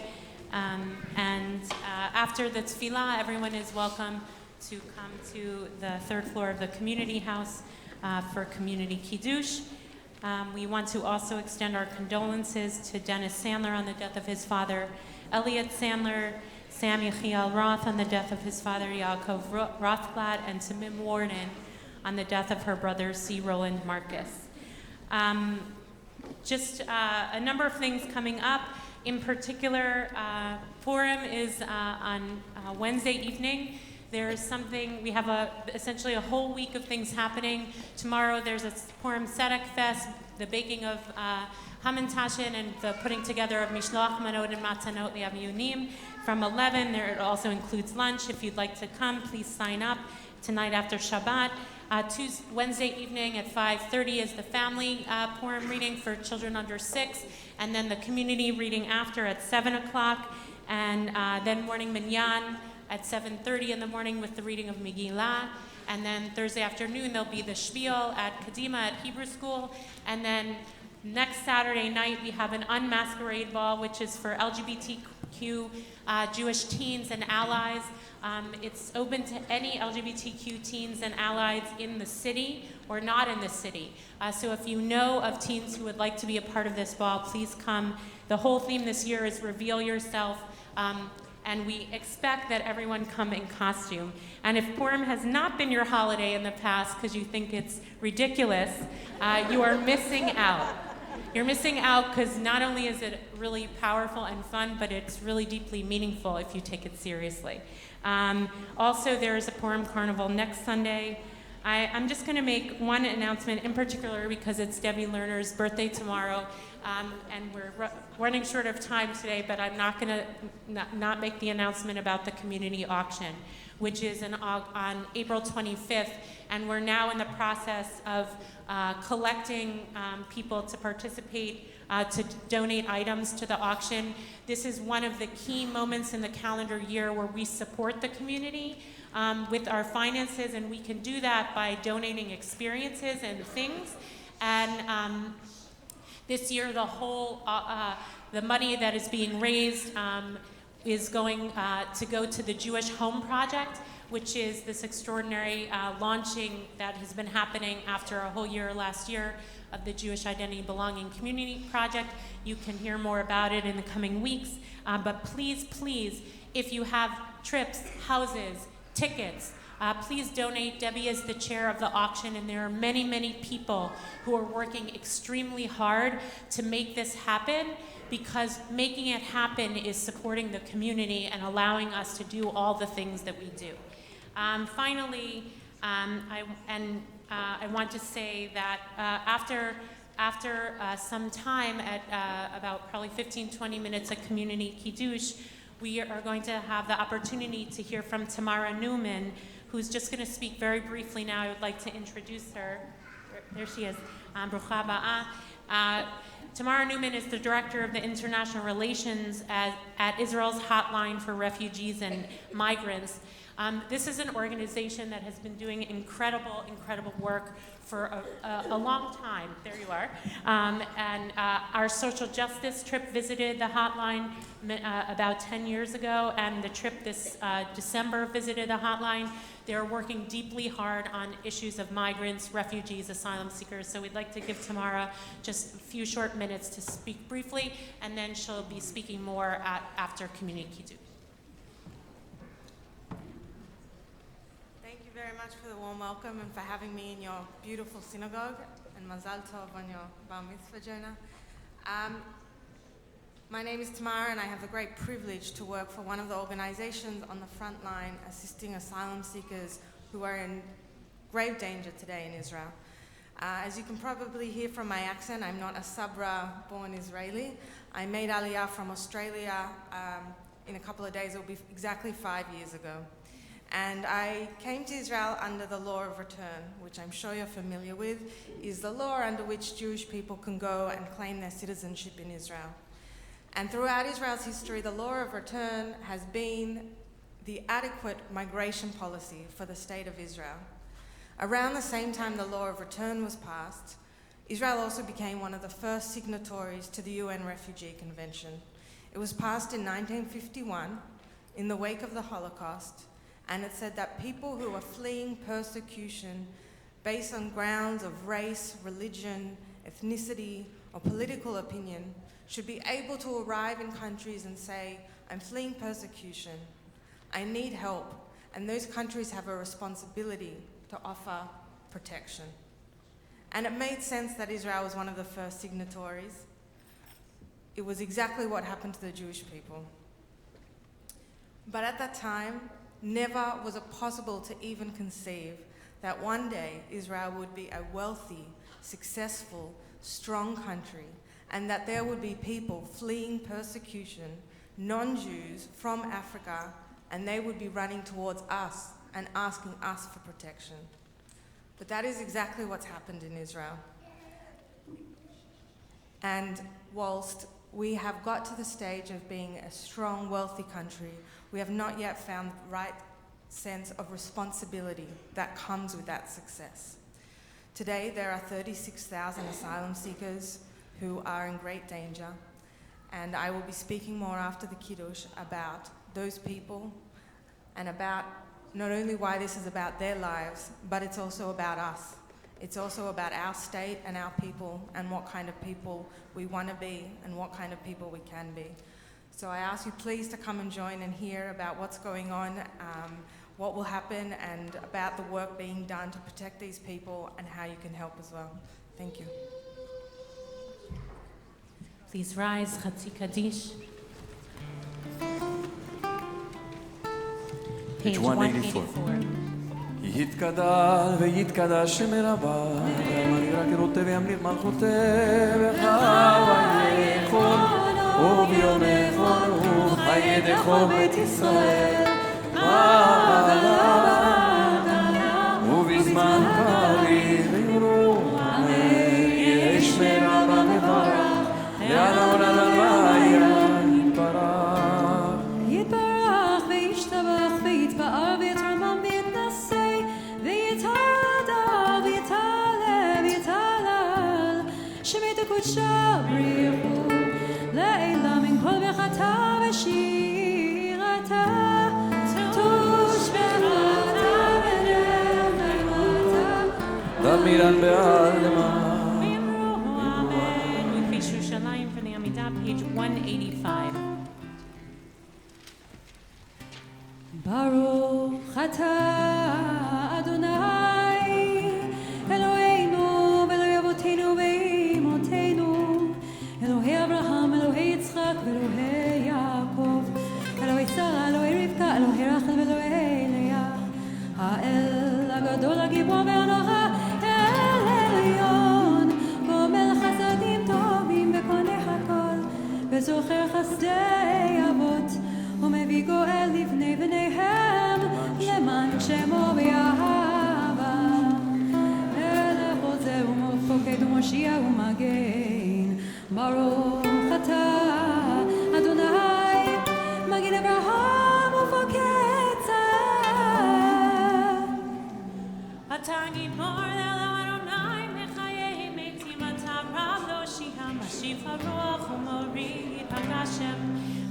After the tefillah, everyone is welcome to come to the third floor of the community house for community kiddush. We want to also extend our condolences to Dennis Sandler on the death of his father, Elliot Sandler, Sam Yechiel Roth on the death of his father, Yaakov Rothblatt, and to Mim Warden on the death of her brother, C. Roland Marcus. Just a number of things coming up. In particular, Purim is on Wednesday evening. There's something, we have essentially a whole week of things happening. Tomorrow there's a Purim Tzedek Fest, the baking of Hamantashen and the putting together of Mishloach Manot and Matanot Li'Amiyunim. From 11, there it also includes lunch. If you'd like to come, please sign up tonight after Shabbat. Wednesday evening at 5:30 is the family Purim reading for children under 6, and then the community reading after at 7 o'clock, and then morning minyan at 7:30 in the morning with the reading of Megillah. And then Thursday afternoon, there'll be the Shpiel at Kadima at Hebrew School. And then next Saturday night, we have an unmasquerade ball, which is for LGBTQ Jewish teens and allies. It's open to any LGBTQ teens and allies in the city or not in the city. So if you know of teens who would like to be a part of this ball, please come. The whole theme this year is Reveal Yourself. And we expect that everyone come in costume. And if Purim has not been your holiday in the past because you think it's ridiculous, you are missing out. You're missing out because not only is it really powerful and fun, but it's really deeply meaningful if you take it seriously. Also, there is a Purim Carnival next Sunday. I'm just going to make one announcement in particular because it's Debbie Lerner's birthday tomorrow. And we're running short of time today, but I'm not going to not make the announcement about the community auction, which is on April 25th. And we're now in the process of collecting people to participate, to donate items to the auction. This is one of the key moments in the calendar year where we support the community with our finances, and we can do that by donating experiences and things. And this year, the whole, the money that is being raised is going to go to the Jewish Home Project, which is this extraordinary launching that has been happening after a whole year last year of the Jewish Identity Belonging Community Project. You can hear more about it in the coming weeks. But please, please, if you have trips, houses, tickets, please donate. Debbie is the chair of the auction, and there are many, many people who are working extremely hard to make this happen, because making it happen is supporting the community and allowing us to do all the things that we do. Finally, I want to say that after some time, at about probably 15-20 minutes of community kiddush, we are going to have the opportunity to hear from Tamara Newman, who's just going to speak very briefly now. I would like to introduce her. There she is. Brucha Ba'a. Tamara Newman is the director of the International Relations at Israel's Hotline for Refugees and Migrants. This is an organization that has been doing incredible work for a long time. There you are. And our social justice trip visited the hotline about 10 years ago, and the trip this December visited the hotline. They're working deeply hard on issues of migrants, refugees, asylum seekers. So we'd like to give Tamara just a few short minutes to speak briefly, and then she'll be speaking more after Community Kiddush. Thank you very much for the warm welcome and for having me in your beautiful synagogue, and Mazal Tov on your Bar Mitzvah, Jonah. My name is Tamara, and I have the great privilege to work for one of the organizations on the front line assisting asylum seekers who are in grave danger today in Israel. As you can probably hear from my accent, I'm not a Sabra-born Israeli. I made Aliyah from Australia in a couple of days. It will be exactly 5 years ago. And I came to Israel under the law of return, which I'm sure you're familiar with, is the law under which Jewish people can go and claim their citizenship in Israel. And throughout Israel's history, the law of return has been the adequate migration policy for the state of Israel. Around the same time the law of return was passed, Israel also became one of the first signatories to the UN Refugee Convention. It was passed in 1951 in the wake of the Holocaust, and it said that people who are fleeing persecution based on grounds of race, religion, ethnicity, or political opinion should be able to arrive in countries and say, I'm fleeing persecution, I need help, and those countries have a responsibility to offer protection. And it made sense that Israel was one of the first signatories. It was exactly what happened to the Jewish people. But at that time, never was it possible to even conceive that one day Israel would be a wealthy, successful, strong country, and that there would be people fleeing persecution, non-Jews from Africa, and they would be running towards us and asking us for protection. But that is exactly what's happened in Israel. And whilst we have got to the stage of being a strong, wealthy country, we have not yet found the right sense of responsibility that comes with that success. Today, there are 36,000 asylum seekers who are in great danger, and I will be speaking more after the Kiddush about those people and about not only why this is about their lives, but it's also about us. It's also about our state and our people and what kind of people we want to be and what kind of people we can be. So I ask you please to come and join and hear about what's going on, what will happen, and about the work being done to protect these people and how you can help as well. Thank you. Please rise, Chatzi Kaddish. Page 184. יתגדל ויתקדש שם רבה, וימליך רוטה וימליך מלכותה, ויכול וביום יכול וחידכו בית ישראל, ובזמן קריב ויורו, יש מרבה מברך, יעלון על הוויה יתברך. יתברך וישתבח ויתפאר ויתרומם ויתנשא ויתהדר ויתהלל ויתהלל שמית קודשה בריחו לעילה מן כל ברכתה ושירתה תושבעתה ונאמתה דמירן בעלמה. We face Yerushalayim from the Amidah, page 185. ברוך אתה אדוני אלוהינו ואלוהי אבותינו ואימותינו אלוהי אברהם אלוהי יצחק ואלוהי יעקב אלוהי שרה אלוהי רבקה אלוהי רחל ואלוהי לאה האל הגדול הגיבור והנורא אל עליון גומל חסדים טובים וקונה הכל וזוכר חסדי אבות ומביא גואל לבני בניהם למען שמו ברוך אתה אדוני מגן אברהם ופוקד אתה גיבור אלו אדוני מחיי מתים אתה רב לא שיהם משיב הרוח ומוריד הגשם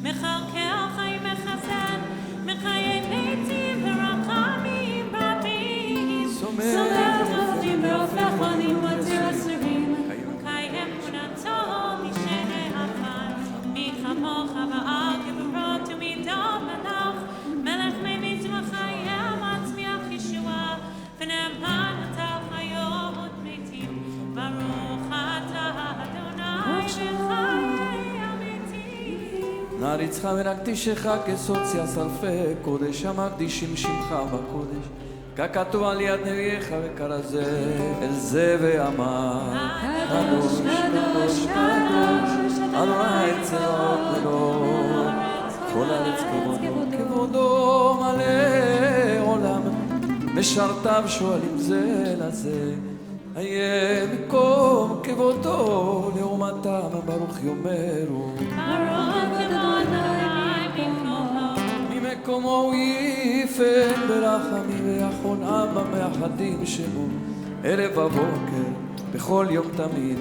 מכלכל חיים מחסן מחיי מתים ורחמים רבים סומך עובדים והופך עולים ותיר אסורים מקיים תמונתו משעפר מי כמוך ועל כברות ומדום מלך מלך ממיט וחיים מצמיח ישועה ונאמן אתה חיות מתים ברוך אתה אדוני וחיי המתים נעריצך ונקדישך כסוציה שרפי קודש המקדישים שמך בקודש ככתוב על יד נביאך וכרזה אל זה ואמר קדוש קדוש קדוש אדוני צבאות גדול כל הארץ כבודו מלא עולם משרתיו שואלים זה לזה איה מקום כבודו לעומתם ברוך יאמרו ממקומו הוא יפן ברחמים ויחונם במאחדים שמו ערב בבוקר בכל יום תמיד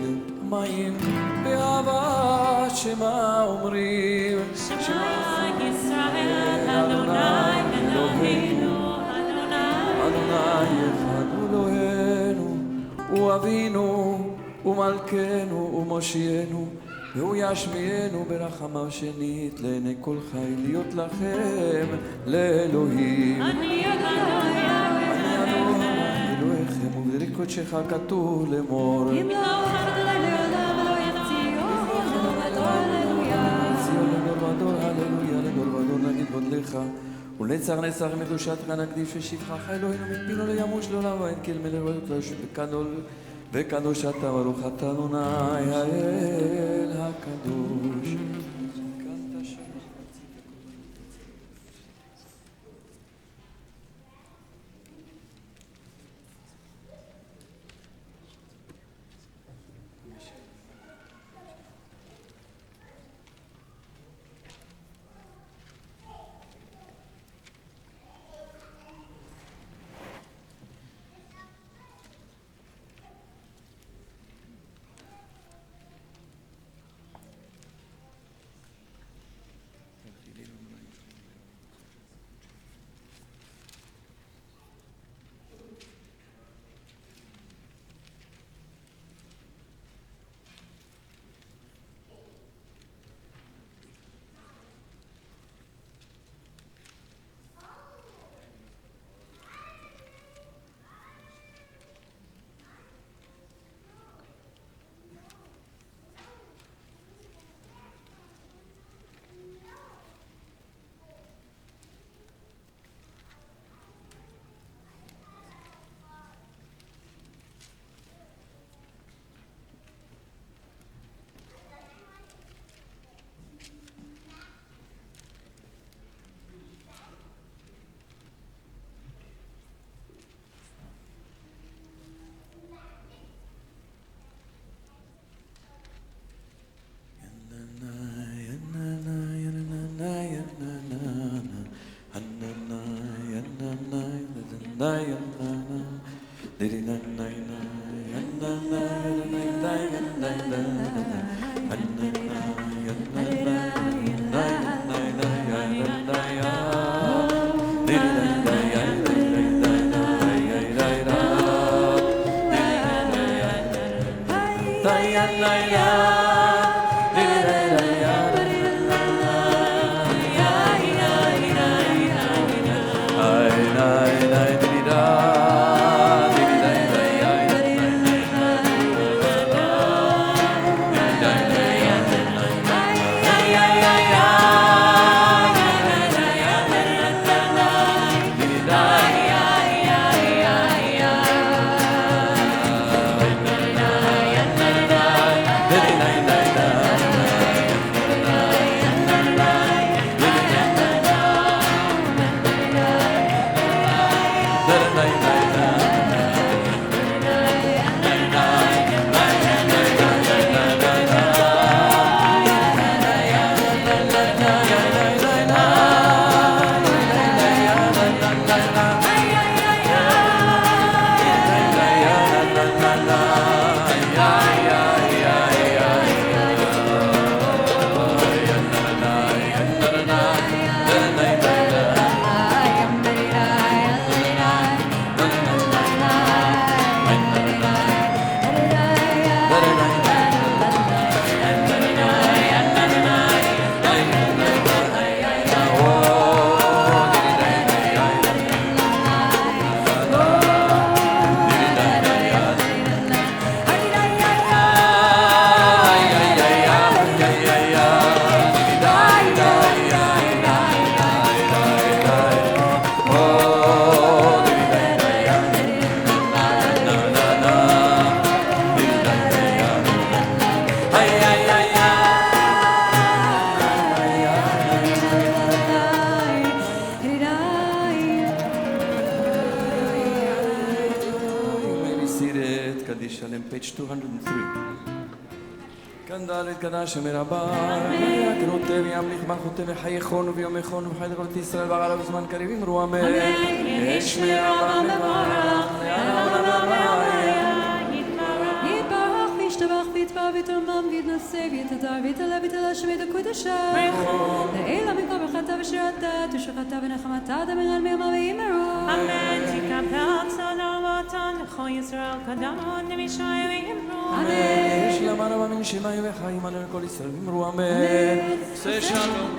מים באהבה שמה אומרים שמע ישראל אדוני אלוהינו אדוני אחד אלוהינו הוא אבינו ומלכנו ומושיענו והוא ישמיענו ברחמיו שנית לעיני כל חי להיות לכם לאלוהים אני אדוני אלוהיכם ובדברי קודשך כתוב לאמור אם לא חרד לעולם ולא יציון ציון לדור ודור הללויה לדור ודור נגיד גודלך ולנצח נצח מקדושתך נקדיש ושבחך אלוהינו מפינו לימוש לעולם ואין כל מלך וישוב וקדוש אתה ברוך אתה אדוני האל הקדוש Dai Kaddish Shalem, page 203. קנדלת קדש מרבה, כנותיו ימליך מלכותיו וחייכון וביומכון וחי דברות ישראל וערב בזמן קריב אמרו אמן. יש מרבה מברך, לעולם הבא יתברך וישתבח ויתבע ויתרומם ויתנשא ויתהדר ויתעלה ויתעלה שמת הקודשה לעילה מכל ברכתה ושירתה תושבתה ונחמתה דמרן מימה ואימרו אמן. תקבל צלוותן לכל ישראל קדמון למשעי ואמרו יש למה רבה מן שמיים וחיים עלינו כל ישראל אמרו אמן. עשה שלום.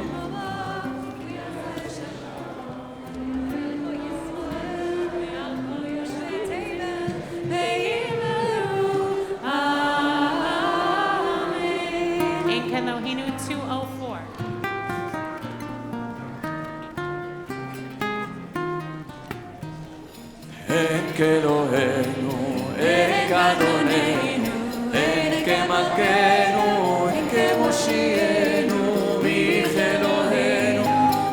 Elohinu 204. אין כאלוהינו, אין כאדוננו, אין כמלכנו, אין כמושיענו, מי כאלוהינו,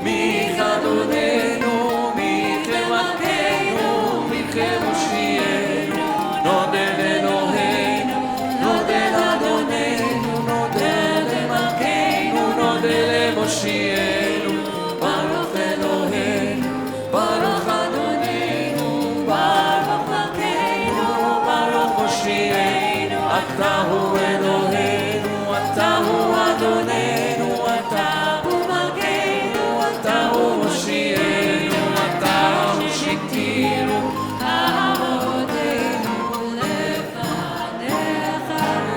מי כאדוננו, מי כמלכנו, מי כמושיענו, נודה לאלוהינו, נודה לאדוננו, נודה למלכנו, נודה למושיענו, ברוך אלוהינו, ברוך אדוננו, ברוך מלכנו, ברוך מושיענו, אתה הוא אלוהינו, אתה הוא אדוננו, אתה הוא מלכנו, אתה הוא מושיענו, אתה הוא שיתינו, עבודנו לפניך,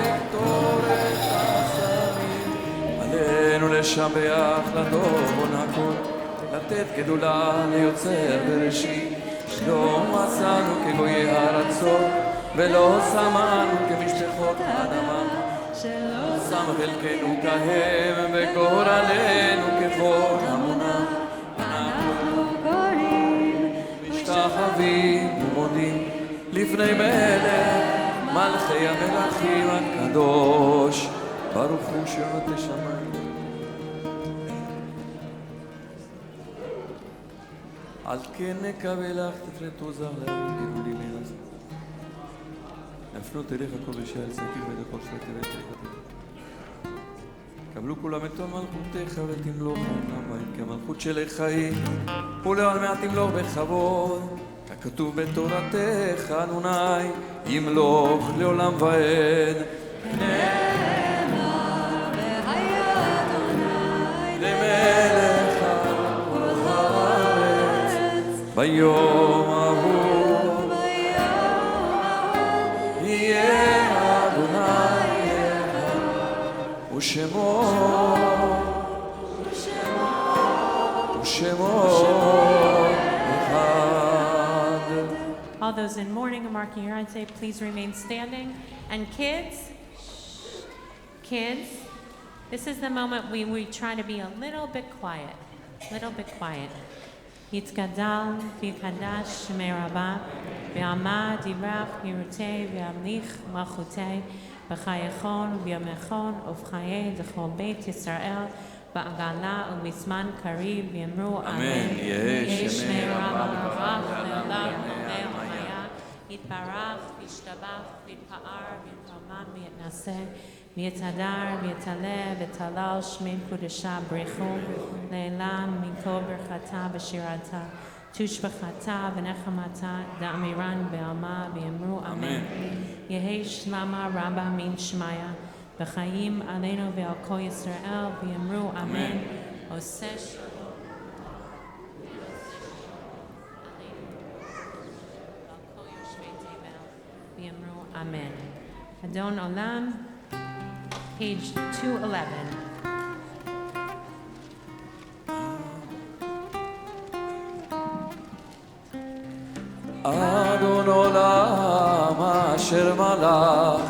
לקטורת השרים, עלינו לשבח לדורון הכל, לתת גדולה ליוצר בראשית, לא מצאנו כגויי הארצות, ולא שמענו כמשפחות האדמה, שם חלקנו כהם וגורלנו ככל המונה, אנחנו קוראים משתחווים ומודים לפני מלך מלכי המלכים הקדוש, ברוך הוא שירות השמיים. על כן נקבלך תפלטו זר להרגנו לי מאז נפנות אליך כל בשעה אל סתיר ודקות שלטי ותרחתי קבלו כולם את מלכותיך ותמלוך העולם בהם כמלכות של חיים ולעולמי תמלוך בכבוד ככתוב בתורתך אדוני ימלוך לעולם ועד נאמר והיה אדוני למלך ביום ההוא יהיה אדוני ושמו אחד. All those in mourning and marking your I'd say please remain standing. And kids, this is the moment we try to be a little bit quiet. יתגדל ויקדש שמי רבה, ועמד יברך ירותי וימליך מלכותי, בחייכון וביומכון ובחיי לכל בית ישראל, בעגלה ובזמן קריב, ויאמרו אמן. יהי שמי רבה מבורך לעולם ולעולמיה, יתברך וישתבח ויתפאר ויתרומם ויתנשא, ויתהדר ויתעלה ותהלל שמי קודשה ברכו לעילם מכל ברכתה ושירתה תושבחתה ונחמתה דאמירן בעלמה ויאמרו אמן. יהי שלמה רבה מן שמיה וחיים עלינו ועל כל ישראל ויאמרו אמן. עושה שלום ועל כל יושבי תבל ויאמרו אמן. אדון עולם, page 211. אדון עולם אשר מלך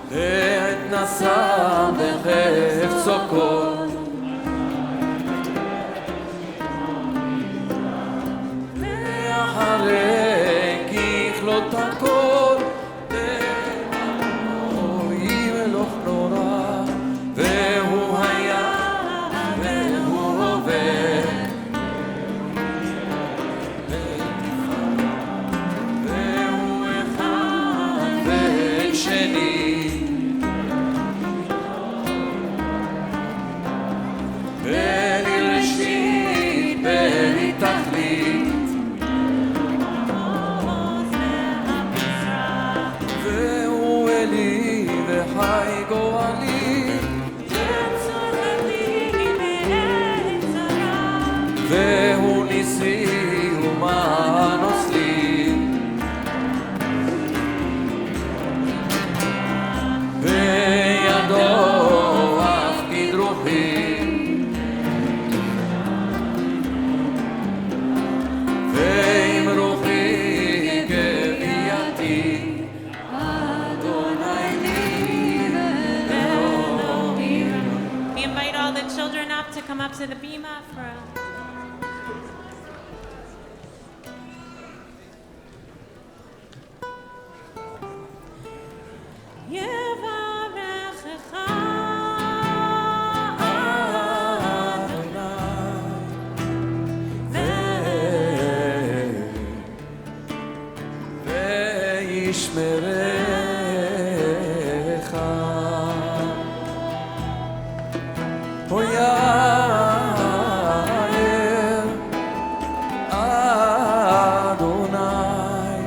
ועת נשא בחפצו כל ואחרי ככלות הכל דמנו ימלוך נורא והוא היה והוא הווה to the bima for וישמרך. הו יאיר אדוני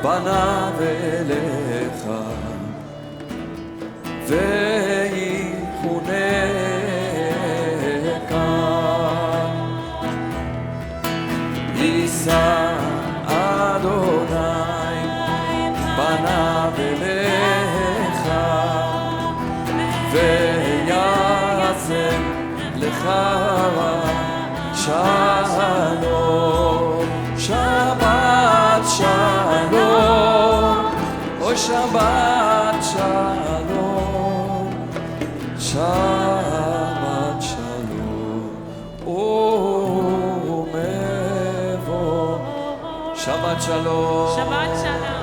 פניו אליך ויחונך. יישא אדוני פניו אליך ויעשה לך שלום. שבת שלום, אוי שבת שלום, שבת שלום, ומבוא. שבת שלום. Shabbat Shalom.